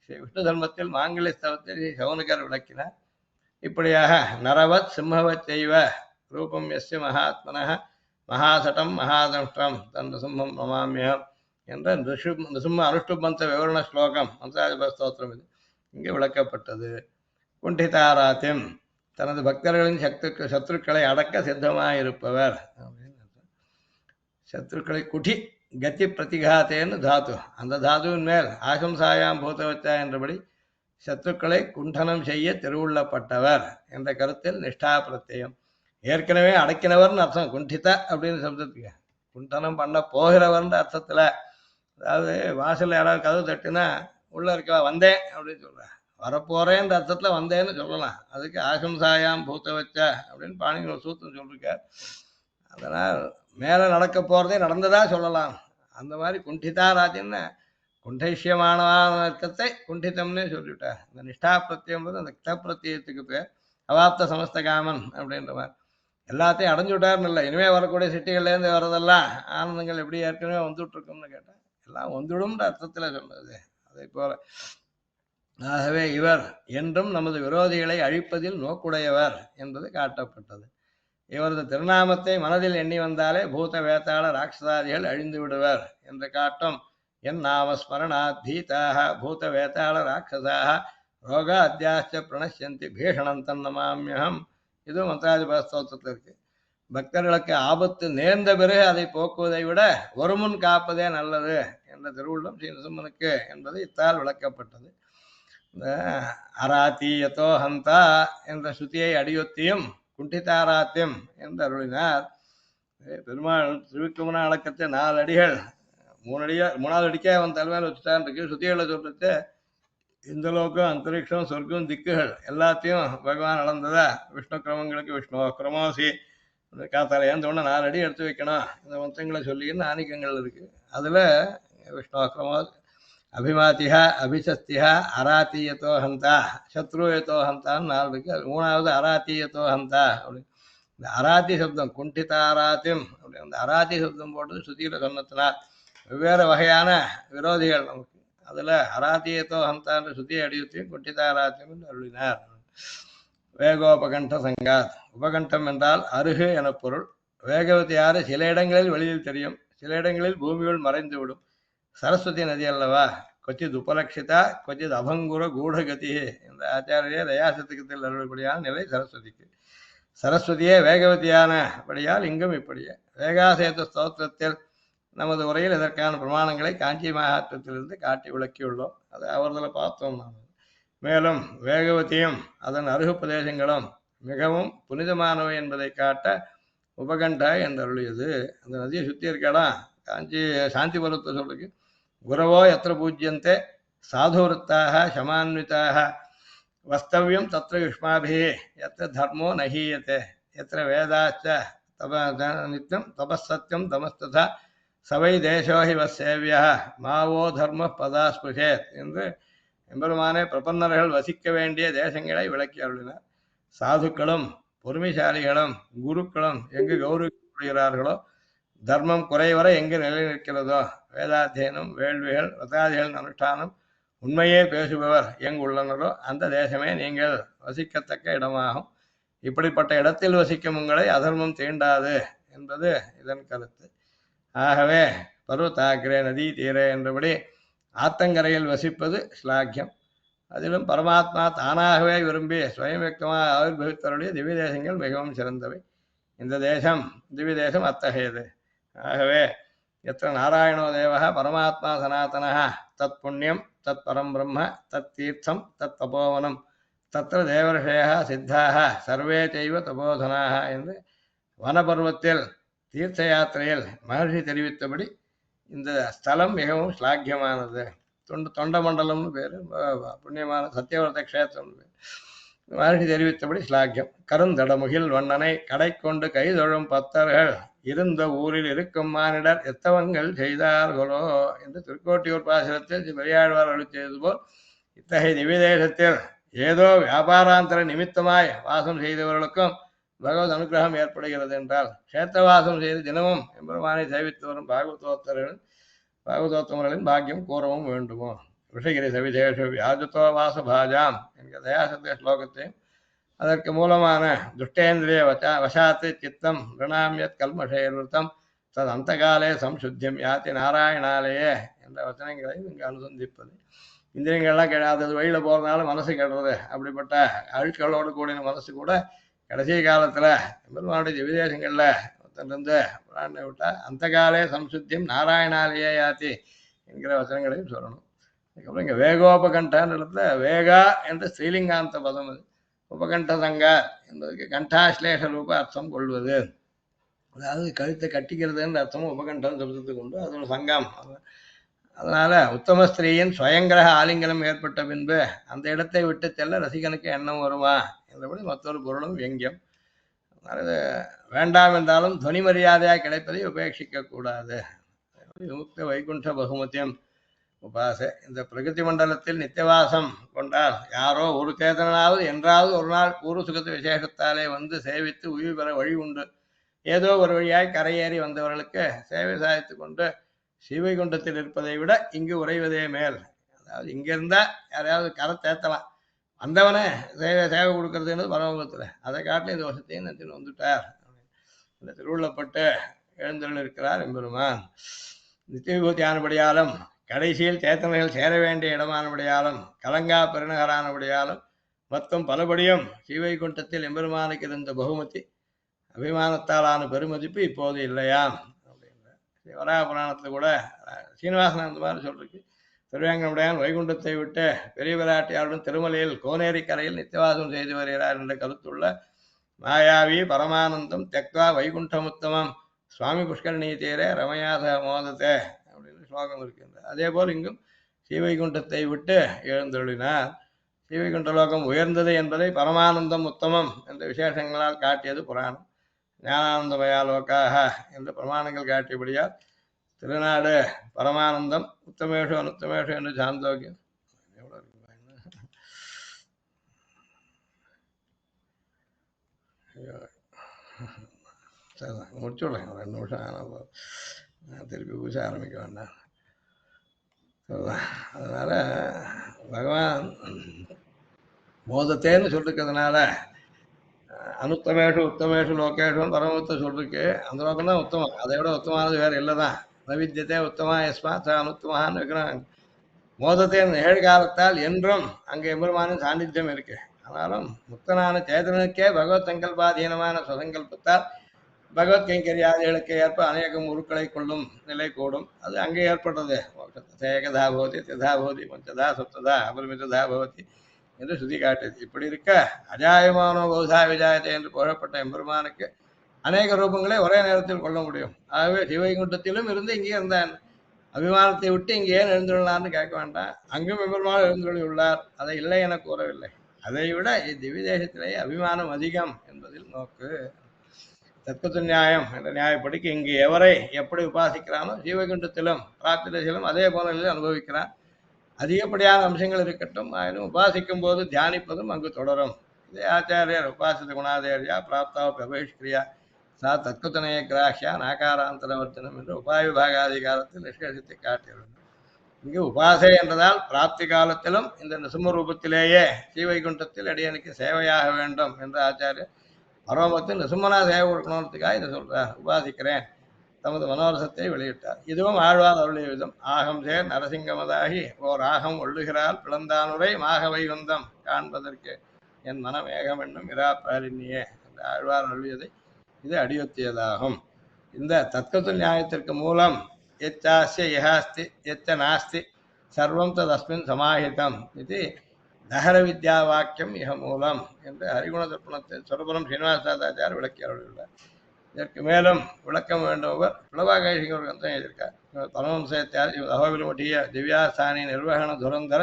ஸ்ரீ விஷ்ணு தர்மத்தில் மாங்கல்ய ஸ்தவத்தில் சௌனகர் விளக்கினார். இப்படியாக நரவத் சிம்மவத் செய்வ ரூபம் எஸ்ய மகாத்மன மகாசட்டம் மகாதஷ்டம் தன் நிசும்மம் நமாமியம் என்ற நிசும்ம அனுஷ்டுபந்த விவரண ஸ்லோகம் மந்திராதிப ஸ்தோத்திரம் இது இங்கே விளக்கப்பட்டது. குண்டிதாராத்தியம், தனது பக்தர்களின் சத்துருக்களை அடக்க சித்தமாயிருப்பவர் அப்படின்னு. சத்ருக்களை குட்டி கத்தி பிரதிகாத்தேன்னு தாத்து, அந்த தாதுவின் மேல் ஆசம்சாயாம் பூத்தவச்சா என்றபடி சத்துக்களை குண்டனம் செய்ய திருவுள்ளப்பட்டவர் என்ற கருத்தில் நிஷ்டா பிரத்யம். ஏற்கனவே அடக்கினவர்னு அர்த்தம் குண்டித அப்படின்னு சப்தத்துக்கு. குண்டனம் பண்ண போகிறவர்ன்ற அர்த்தத்துல, அதாவது வாசல்ல யாராவது கதவு தட்டுனா உள்ள இருக்க வந்தேன் அப்படின்னு சொல்றேன், வரப்போறேன்ற அர்த்தத்துல வந்தேன்னு சொல்லலாம். அதுக்கு ஆசம்சாயாம் பூத்தவச்ச அப்படின்னு பாணிங்க ஒரு சூத்திரம் சொல்லிருக்கார். அதனால் மேல நடக்க போறதே நடந்ததா சொல்லலாம். அந்த மாதிரி குண்டிதா ராஜன்னு குண்டைஷ்யமானத்தை குண்டிதம்னே சொல்லிவிட்டார். இந்த நிஷ்டா பிரத்தியம் அந்த கித பிரத்தியத்துக்கு பேர். அவாப்த சமஸ்த காமன் அப்படின்ற மாதிரி எல்லாத்தையும் அடைஞ்சு விட்டாருன்னு இல்லை. இனிமே வரக்கூடிய சிட்டிகள்லேருந்து வர்றதெல்லாம் ஆனந்தங்கள் எப்படி ஏற்கனவே வந்துட்டு இருக்கும்னு கேட்டேன். எல்லாம் வந்துடும்ன்ற அர்த்தத்தில் சொன்னது. அதை போல ஆகவே இவர் என்றும் நமது விரோதிகளை அழிப்பதில் நோக்குடையவர் என்பது காட்டப்பட்டது. இவரது திருநாமத்தை மனதில் எண்ணி வந்தாலே பூத வேதாள ராட்சசாதிகள் அழிந்து விடுவர் என்று காட்டும். என் நாமஸ்மரணாத் பீதாக பூத வேதாள ராட்சசாக ரோக அத்தியாச்ச பிரணஷ்யந்தி பீஷணம் தன்னமாமியம். இது மந்திராதிபஸ்தோத்திரத்தில் இருக்கு. பக்தர்களுக்கு ஆபத்து நேர்ந்த பிறகு அதை போக்குவதை விட ஒருமுன் காப்பதே நல்லது என்ற திருவுள்ளம் ஸ்ரீ நிருசிம்மனுக்கு என்பது இத்தால் விளக்கப்பட்டது. இந்த அராத்தீயத்தோ ஹந்தா என்ற சுத்தியை அடியொத்தியும் குண்டிதாராத்தியம் என்று அருளினார். பெருமாள் திருவிக்கிரமண அடக்கத்தை 4 அடிகள் 3 அடிக்கே அவன் தலைமையில் வச்சுட்டான் இருக்கு. சுத்திகளை சொல்றது இந்த லோகம் அந்தரிக்ஷம் சொர்க்கம் திக்குகள் எல்லாத்தையும் பகவான் அளந்ததா. விஷ்ணு கிரமங்களுக்கு விஷ்ணு கிரமோசி காத்தால ஏந்தோடனே 4 அடி எடுத்து வைக்கணும் இந்த மந்திரங்களை சொல்லின்னு ஆணிக்கங்கள் இருக்கு. அதுல விஷ்ணு கிரமோ அபிமாத்தியா அபிசஸ்தியா அராத்தீயத்தோ ஹந்தா சத்ருயத்தோ ஹந்தான்னு 4 இருக்கு. அது 3வது அராத்தீயத்தோ ஹந்தா அப்படி. இந்த அராத்தி சப்தம் குண்டிதாராத்தியம் அப்படி அந்த அராத்தி சப்தம் போட்டது சுத்தியில சொன்னதுனால் வெவ்வேறு வகையான விரோதிகள் நமக்கு. அதுல அராத்தியத்தோ ஹந்தான்ற சுத்தியை அடியுத்தையும் குண்டிதாராத்தியம் அருளினார். வேகோபகண்ட சங்காத். உபகண்டம் என்றால் அருகு என பொருள். வேகவதி யாரு சில இடங்களில் வெளியில் தெரியும், சில இடங்களில் பூமியுள் மறைந்துவிடும். சரஸ்வதி நதி அல்லவா. கொச்சித் உபலட்சிதா கொச்சித் அபங்குர கூடகதி என்ற ஆச்சாரிய தயாசத்துக்கத்தில் அருளப்படியான நிலை சரஸ்வதிக்கு. சரஸ்வதியே வேகவதியானபடியால் இங்கும் இப்படியே. வேகாசேத ஸ்தோத்திரத்தில் நமது உரையில் இதற்கான பிரமாணங்களை காஞ்சி மகாத்மத்திலிருந்து காட்டி விளக்கியுள்ளோம். அதை அவர்களை பார்த்தோம் நாம். மேலும் வேகவதியும் அதன் அருகு பிரதேசங்களும் மிகவும் புனிதமானவை என்பதை காட்ட உபகண்ட என்று அருளியது. அந்த நதியை சுற்றி இருக்கலாம் காஞ்சி சாந்திபுரத்தை சொல்லுக்கு. குரவோ எத்திர பூஜ்யந்தே சாதுவருத்தாக சமான்விதாக வஸ்தவியம் தத்திர யுஷ்மாபி எத்திர தர்மோ நஹீயத்தே எத்திர வேதாச்ச நித்தியம் தபசத்தியம் தமஸ்ததா சவை தேசோஹி வசேவியா மாவோ தர்ம பதாஸ்புஷேத் என்று எம்பெருமானே பிரபன்னர்கள் வசிக்க வேண்டிய தேசங்களை விளக்கி அருளினார். சாதுக்களும் பொறுமைசாலிகளும் குருக்களும் எங்கு கௌரவிக்கப்படுகிறார்களோ, தர்மம் குறைவர எங்கு நிலை நிற்கிறதோ, வேதாத்தியனம் வேள்விகள் விரதாதிகள் அனுஷ்டானம் உண்மையே பேசுபவர் எங்கு உள்ளனரோ அந்த தேசமே நீங்கள் வசிக்கத்தக்க இடமாகும். இப்படிப்பட்ட இடத்தில் வசிக்கும் உங்களை அதர்மம் தீண்டாது என்பது இதன் கருத்து. ஆகவே பர்வதாக்கிரே நதி தீரே என்றபடி ஆத்தங்கரையில் வசிப்பது ஸ்லாக்கியம். அதிலும் பரமாத்மா தானாகவே விரும்பி ஸ்வயம் வியக்தமாக ஆவிர்வவித்தருடைய திவ்ய தேசங்கள் மிகவும் சிறந்தவை. இந்த தேசம் திவ்ய தேசம் அத்தகையது. ஆகவே எத்த நாராயணோ தேவ பரமாத்மா சனாதன தத் புண்ணியம் தத் பரம் பிரம்ம தத் தீர்த்தம் தத் தபோவனம் தத்திர தேவர்ஷய சித்தாக சர்வே செய்வ தபோதனாக என்று வனபர்வத்தில் தீர்த்த யாத்திரையில் மகர்ஷி தெரிவித்தபடி இந்த ஸ்தலம் மிகவும் ஸ்லாக்கியமானது. தொண்டமண்டலம்னு பேர், புண்ணியமான சத்தியவரத கஷேத்திரம் பேர். மகர்ஷி தெரிவித்தபடி ஸ்லாக்கியம். கருந்தடமுகில் வண்ணனை கடை கொண்டு கைதொழும் பக்தர்கள் இருந்த ஊரில் இருக்கும் மானிடர் எத்தவங்கள் செய்தார்களோ என்று திருக்கோட்டியூர் பாசுரத்தில் பெரியாழ்வார் அருளி செய்தது போல் இத்தகைய திவ்யதேசத்தில் ஏதோ வியாபாராந்தர நிமித்தமாய் வாசம் செய்தவர்களுக்கும் பகவத் அனுகிரகம் ஏற்படுகிறது என்றால் கஷேத்திரவாசம் செய்து தினமும் எம்பெருமானை சேவித்து வரும் பாகவதோத்தமர்களின் பாக்கியம் கூறவும் வேண்டுமோ. விஷகிரி சவிசேஷ வியாஜுத்தோ வாச பாஜாம் என்கிற தயாசத்திய ஸ்லோகத்தையும் அதற்கு மூலமான துஷ்டேந்திரிய வசாத்து சித்தம் ரிணாமியத் கல்மஷேர்வத்தம் தது அந்த காலே சம்சுத்தியம் யாத்தி நாராயணாலேயே என்ற வச்சனங்களையும் இங்கு அனுசந்திப்பது. இந்திரியங்கள்லாம் கிடையாது, வழியில் போகிறதுனால மனசு கெடுறது. அப்படிப்பட்ட அழுக்களோடு கூடின மனசு கூட கடைசி காலத்தில் பெருமானுடைய விதேசங்களில் இருந்து பிராணனை விட்டால் அந்த காலே சம்சுத்தியம் நாராயணாலேயே யாத்தி என்கிற வசனங்களையும் சொல்லணும். அதுக்கப்புறம் இங்கே வேகோபகண்டான இடத்துல வேகா என்ற ஸ்ரீலிங்காந்த பதம் அது. உபகண்ட சங்கா என்பதற்கு கண்டாஸ்லேஷ ரூப அர்த்தம் கொள்வது, அதாவது கழுத்தை கட்டிக்கிறதுன்ற அர்த்தமும் உபகண்டம் சப்தத்துக்கு உண்டு. அது ஒரு சங்கம். அதனால உத்தம ஸ்திரீயின் சுயங்கிரக ஆலிங்கனம் ஏற்பட்ட பின்பு அந்த இடத்தை விட்டு செல்ல ரசிகனுக்கு எண்ணம் வருமா என்றபடி மற்றொரு பொருளும் வியங்கியம். அதனால வேண்டாம் என்றாலும் துவனி மரியாதையாக கிடைப்பதை உபேட்சிக்க கூடாது. விமுக்த வைகுண்ட பகுமத்தியம் உபாசை. இந்த பிரகிருதி மண்டலத்தில் நித்தியவாசம் கொண்டால் யாரோ ஒரு சேதனாவது என்றாவது ஒரு நாள் பூர்வ சுகத்த விசேஷத்தாலே வந்து சேவித்து உயிர் பெற வழி உண்டு. ஏதோ ஒரு வழியாய் கரையேறி வந்தவர்களுக்கு சேவை சாதித்து கொண்டு ஸ்ரீவைகுண்டத்தில் இருப்பதை விட இங்கு உறைவதே மேல். அதாவது இங்க இருந்தா யாரையாவது கரை தேத்தலாம், வந்தவனே சேவை கொடுக்கறதுன்றது பரமபத்தில். அதை காட்டிலும் இந்த வருஷத்தையும் நந்தின் வந்துட்டார். இந்த திருவுள்ளப்பட்டு எழுந்தருள் இருக்கிறார் எம்பெருமான். நித்திய விபூதி ஆனபடியாலும் கடைசியில் சேத்தனைகள் சேர வேண்டிய இடமானபடியாலும் கலங்கா பெருநகரானபடியாலும் மொத்தம் பலபடியும் ஸ்ரீவைகுண்டத்தில் எம்பெருமானுக்கு இருந்த பகுமதி அபிமானத்தாலான பெருமதிப்பு இப்போது இல்லையாம் அப்படின்ற வராக புராணத்தில் கூட சீனிவாசன் அந்த மாதிரி சொல்றதுக்கு திருவேங்கடமுடையான் வைகுண்டத்தை விட்டு பெரிய விராட்டியாருடன் திருமலையில் கோனேரி கரையில் நித்தியவாசம் செய்து வருகிறார் என்ற கருத்துள்ள மாயாவி பரமானந்தம் தெக்வா வைகுண்டமுத்தமம் சுவாமி புஷ்கரணி தீரே ரமயாத மோதத்தே அப்படின்னு ஸ்லோகம் இருக்கின்றது. அதே போல் இங்கும் ஸ்ரீவைகுண்டத்தை விட்டு எழுந்தருளினார். ஸ்ரீவைகுண்ட லோகம் உயர்ந்தது என்பதை பரமானந்தம் உத்தமம் என்ற விசேஷங்களால் காட்டியது புராணம். ஞானானந்தமயா லோக்காக என்ற பிரமாணங்கள் காட்டியபடியால் திருநாடு பரமானந்தம் உத்தமேஷு அனுத்தமேஷு என்று சாந்தோக்கியம். எவ்வளோ இருக்குமா இன்னும்? ஐயோ. சரி முடிச்சு விடுறேன், ஒரு 2 நிமிஷம் ஆனால் நான் திருப்பி பூஜை ஆரம்பிக்க வேண்டாம். சரிதான். அதனால பகவான் மோதத்தேன்னு சொல்லிருக்கிறதுனால அனுத்தமேஷு உத்தமேஷு லோகேஷுன்னு பரமத்தை சொல்லிருக்கு. அந்த லோகம் தான் உத்தமம், அதை விட உத்தமானது வேற இல்லை தான். நவித்தியத்தை உத்தமா எஸ்மா ச அனுத்தமான்னு இருக்கிறான். மோதத்தின் நிகழ்காலத்தால் என்றும் அங்கே எம்பெருமானின் சாநித்தியம் இருக்கு. ஆனாலும் முக்தனான சேதனனுக்கே பகவத் சங்கல்பாதீனமான சுசங்கல்பத்தால் பகவத் கைங்கரியாதிகளுக்கு ஏற்ப அநேகம் உருக்களை கொள்ளும் நிலை கூடும். அது அங்கே ஏற்படுறது. ஏகதா பவதி திதா பவதி பஞ்சதா சப்ததா அபரிமிததா பவதி என்று சுதி காட்டுது. இப்படி இருக்க அஜாயமானோ பௌதா விஜாயத்தை என்று புகழப்பட்ட எம்பெருமானுக்கு அநேக ரூபங்களை ஒரே நேரத்தில் கொள்ள முடியும். ஆகவே சிவைகுண்டத்திலும் இருந்து இங்கே இருந்தான். அபிமானத்தை விட்டு இங்கே ஏன் எழுந்துள்ளார்னு கேட்க வேண்டாம். அங்கும் எம்பெருமான் எழுந்துள்ளி உள்ளார், அதை இல்லை என கூறவில்லை. அதை விட இத்திவ்ய தேசத்திலேயே அபிமானம் அதிகம் என்பதில் நோக்கு. தத்துவ நியாயம் என்ற நியாயப்படிக்கு இங்கு எவரை எப்படி உபாசிக்கிறானோ சிவகுண்டத்திலும் பிரார்த்தனையிலும் அதே போல அனுபவிக்கிறான். அதிகப்படியான அம்சங்கள் இருக்கட்டும், ஆயினும் உபாசிக்கும் போது தியானிப்பதும் அங்கு தொடரும். இதே ஆச்சாரியர் உபாசித்த குணாதேரியா பிராப்தாவ பிரபேஷ்கிரியா சா தத்துவத்தனைய கிராஹ்யா நாகாராந்தரவர்த்தனம் என்று உபாய விபாகாதிகாரத்தில் நிஷ்கர்ஷத்தை காட்டியுள்ளது. இங்கு உபாசை என்றதால் பிராப்தி காலத்திலும் இந்த நிசும ரூபத்திலேயே ஸ்ரீவைகுண்டத்தில் அடியனுக்கு சேவையாக வேண்டும் என்ற ஆச்சாரியர் பரமத்தில் நிசுமனா சேவை கொடுக்கணுன்றதுக்காக இதை சொல்றார். உபாசிக்கிறேன் தமது மனோரசத்தை வெளியிட்டார். இதுவும் ஆழ்வார் அருளிய விதம். ஆகம் சேர் நரசிங்கமதாகி ஓர் ஆகம் ஒள்ளுகிறாள் பிளந்தானுரை மாகவை வந்தம் காண்பதற்கு என் மனம் ஏகம் என்னும் இராப்பாரினியே என்று ஆழ்வார் அருளியதை இது அடியொத்தியதாகும். இந்த தத்துவ நியாயத்திற்கு மூலம் எச்சாஸ்ய யஹாஸ்தி எச்ச நாஸ்தி சர்வம் ததஸ்மின் சமாஹிதம் இது நகர வித்யா வாக்கியம் இக மூலம் என்று ஹரிகுண தர்ப்பணத்தை சொரபுரம் ஸ்ரீனிவாசாச்சார் விளக்கி அருளியுள்ளார். இதற்கு மேலும் விளக்கம் வேண்டுபவர் பிளவாகேஷிங்க ஒரு கந்தம் எழுதியிருக்கார். பரமம்சத்தியார் அகோபிலமுட்டிய திவ்யாஸ்தானி நிர்வகண துரந்தர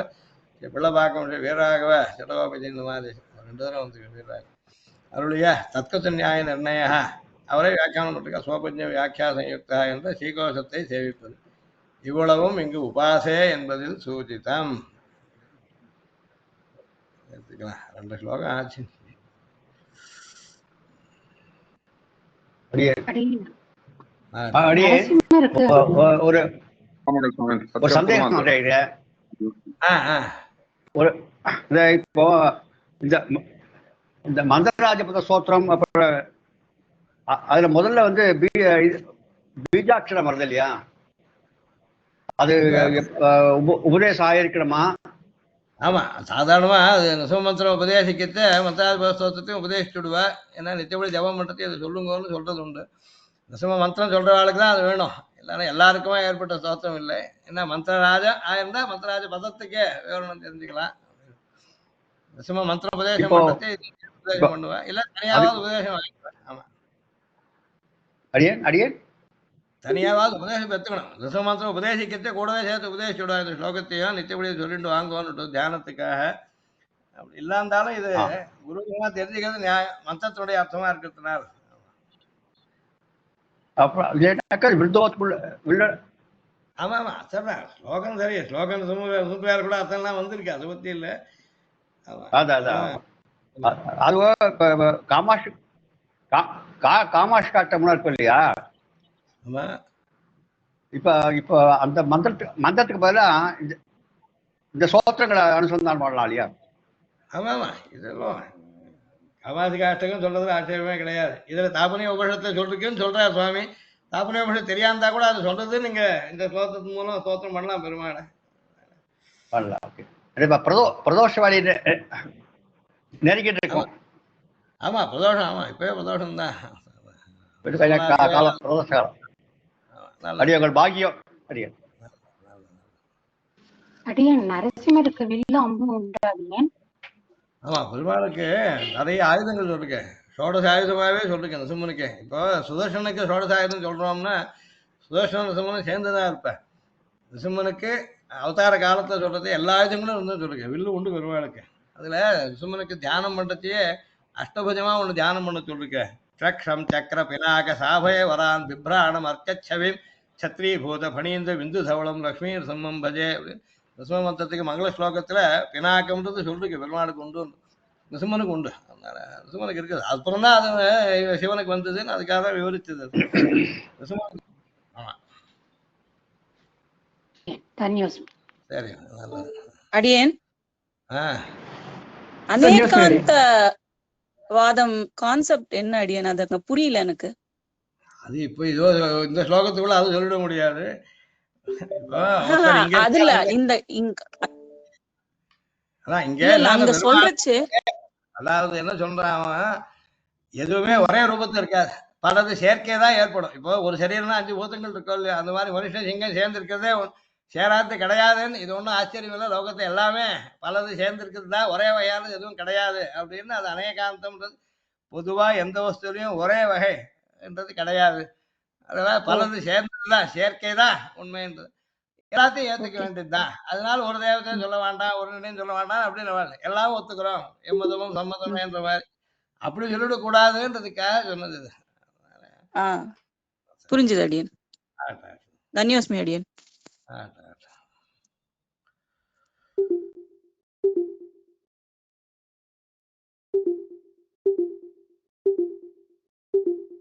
பிளவாக்கம் வீராகவ சிடகோபதி இந்த மாதிரி 2 தடவை வந்து வீராக அருளிய தத்துவ நியாய நிர்ணய அவரை வியாக்கியானம் பண்ணிருக்க சோபஜ வியாக்கியா சயுக்தா என்ற ஸ்ரீகோஷத்தை சேவிப்பது. இவ்வளவும் இங்கு உபாசே என்பதில் சூச்சிதம். எடுத்துக்கலாம், 2 ஸ்லோகம் ஆச்சு. ஒரு சந்தேகம் இப்போ இந்த மந்தராஜபத ஸ்தோத்திரம் அப்புறம் அதுல முதல்ல வந்து பீஜாட்சரம் வருது இல்லையா, அது உபதேசம் ஆயிருக்கணுமா? ஆமா, சாதாரணமா அது நிசமந்திரம் உபதேசிக்கத்தை மந்திராஜபத ஸ்தோத்திரத்தையும் உபதேசிச்சுடுவா. ஏன்னா நித்தியப்படி ஜபம் பண்றதையும் அதை சொல்லுங்கன்னு சொல்றது உண்டு. நிசம மந்திரம் சொல்ற ஆளுக்கு தான் அது வேணும், இல்லைன்னா எல்லாருக்குமே ஏற்பட்ட ஸ்தோத்திரம் இல்லை. ஏன்னா மந்திரராஜா ஆயிருந்தா மந்திரராஜ பதத்துக்கே விவரணம் தெரிஞ்சுக்கலாம். நிசம மந்திரம் உபதேசம் பண்றதை உபதேசம் பண்ணுவேன், இல்ல தனியாவது உபதேசம் வாங்கிக்குவேன். ஆமா, தனியாவது உபதேசம் பெற்றுக்கணும். நிசம மந்திரம் உபதேசிக்கத்தை கூடவே சேர்த்து உபதேசிச்சு விடுவா. இந்த ஸ்லோகத்தையும் நித்தியப்படியை சொல்லிட்டு வாங்குவோன்னு தியானத்துக்காக. அப்படி இல்லாந்தாலும் இது குருமா தெரிஞ்சுக்கிறது நியாயம், மந்திரத்துடைய அர்த்தமா இருக்கிறதுனால. ஆமா ஆமா சரிதான், ஸ்லோகம் சரி, ஸ்லோகம் வேற கூட அர்த்தம்லாம் வந்திருக்கு, அதை பத்தி இல்லை. காமாஷ் காட்டம்னா இருக்கும் இல்லையா, இப்ப இப்ப அந்த மந்திரத்துக்கு பதிலா இந்த சோத்திரங்களை அனுசந்தானம் பண்ணலாம் இல்லையா? ஆமா ஆமா, இதெல்லாம் காமாசி காஷ்டகம் சொல்றதுல ஆட்சேபமே கிடையாது. இதுல தாபனிய உபனிஷத்தை சொல்றதுக்குன்னு சொல்றாரு சுவாமி. தாபனிய உபனிஷம் தெரியாந்தா கூட அது சொல்றது நீங்க இந்த ஸ்லோகத்தின் மூலம் ஸ்தோத்திரம் பண்ணலாம், பெருமாளை பண்ணலாம். பிரதோஷ வழி நெருங்கிட்டு இருக்கும். ஆமா பிரதோஷம், ஆமா இப்பவே பிரதோஷம் தான். பாக்கியம் நரசிம்மருக்கு வில்லு அம்பு உண்டாது. ஆமா, பெருமாளுக்கு நிறைய ஆயுதங்கள் சொல்லிருக்க, ஷோடச ஆயுதமாகவே சொல்லிருக்கேன் நரசிம்மனுக்கு. இப்போ சுதர்சனுக்கு ஷோடச ஆயுதம் சொல்றோம்னா சுதர்சன நரசிம்மனும் சேர்ந்துதான் இருப்பேன். நரசிம்மனுக்கு அவதார காலத்துல சொல்றது எல்லா ஆயுதங்களும் வந்து சொல்லிருக்கேன். வில்லு உண்டு பெருமாளுக்கு. அதுல நரசிம்மனுக்கு தியானம் பண்றதையே அஷ்டபுஜமா ஒண்ணு தியானம் பண்ண சொல்லிருக்க. ட்ரக்ஷம் சக்கர பினாக சாபய வரான் பிப்ராணம் அர்க்கச்சவிம் சத்ரீபூத பணிந்த விந்து தவளம் லக்ஷ்மி சம்மம் பஜே அப்படின்னு நிருசிம்ம மந்திரத்துக்கு மங்கள ஸ்லோகத்துல பினாக்கம்ன்றது சொல்லிருக்கு பெருமாளுக்கு உண்டு நிருசிம்மனுக்கு உண்டு. அதனால நிருசிம்மனுக்கு இருக்குது. அப்புறம் தான் அது சிவனுக்கு வந்ததுன்னு அதுக்காக தான் விவரிச்சது அது. நிருசிம்மன். ஆமா தன்யோஸ்மி. சரி நல்லது. அடியேன் ஆஹ் அநேகாந்த வாதம் கான்செப்ட் என்ன அடியேன்? அது புரியல எனக்கு. அது இப்போ இதோ இந்த ஸ்லோகத்துக்குள்ள அது சொல்லிட முடியாது. இப்போ ஒருத்தர் இங்க அதுல இருக்காரு. இந்த அதான் இங்க இல்ல நாங்க அங்க பெருமாள் சொல்றச்சு அதாவது என்ன சொல்றான் அவன், எதுவுமே ஒரே ரூபத்துல இருக்காது, பலது சேர்க்கை தான் ஏற்படும். இப்போ ஒரு சரீரம்னா 5 பூதங்கள் இருக்கும் இல்லையா, அந்த மாதிரி மனுஷன் சிங்கம் சேர்ந்து இருக்கிறதே சேராத்து கிடையாதுன்னு இது ஒன்றும் ஆச்சரியம் இல்லை. லோகத்தை எல்லாமே பலது சேர்ந்துருக்கிறது தான், ஒரே வகையானது எதுவும் கிடையாது அப்படின்னு அது அநேகாந்தம்ன்றது. பொதுவா எந்த வஸ்துலையும் ஒரே வகை என்றது கிடையாது. அதெல்லாம் பலது சேர்ந்ததுதான், சேர்க்கை தான் உண்மைன்றது. எல்லாத்தையும் ஏத்துக்க வேண்டியதுதான். அதனால ஒரு தேவத்தையும் சொல்ல வேண்டாம், ஒரு நிலையும் சொல்ல வேண்டாம் அப்படின்னு எல்லாம் ஒத்துக்கிறோம், எம்மதமும் சம்மதம் என்ற மாதிரி அப்படி சொல்லிடக்கூடாதுன்றதுக்காக சொன்னது இது. புரிஞ்சுது அடியன். தன்யோஸ்மி அடியன்.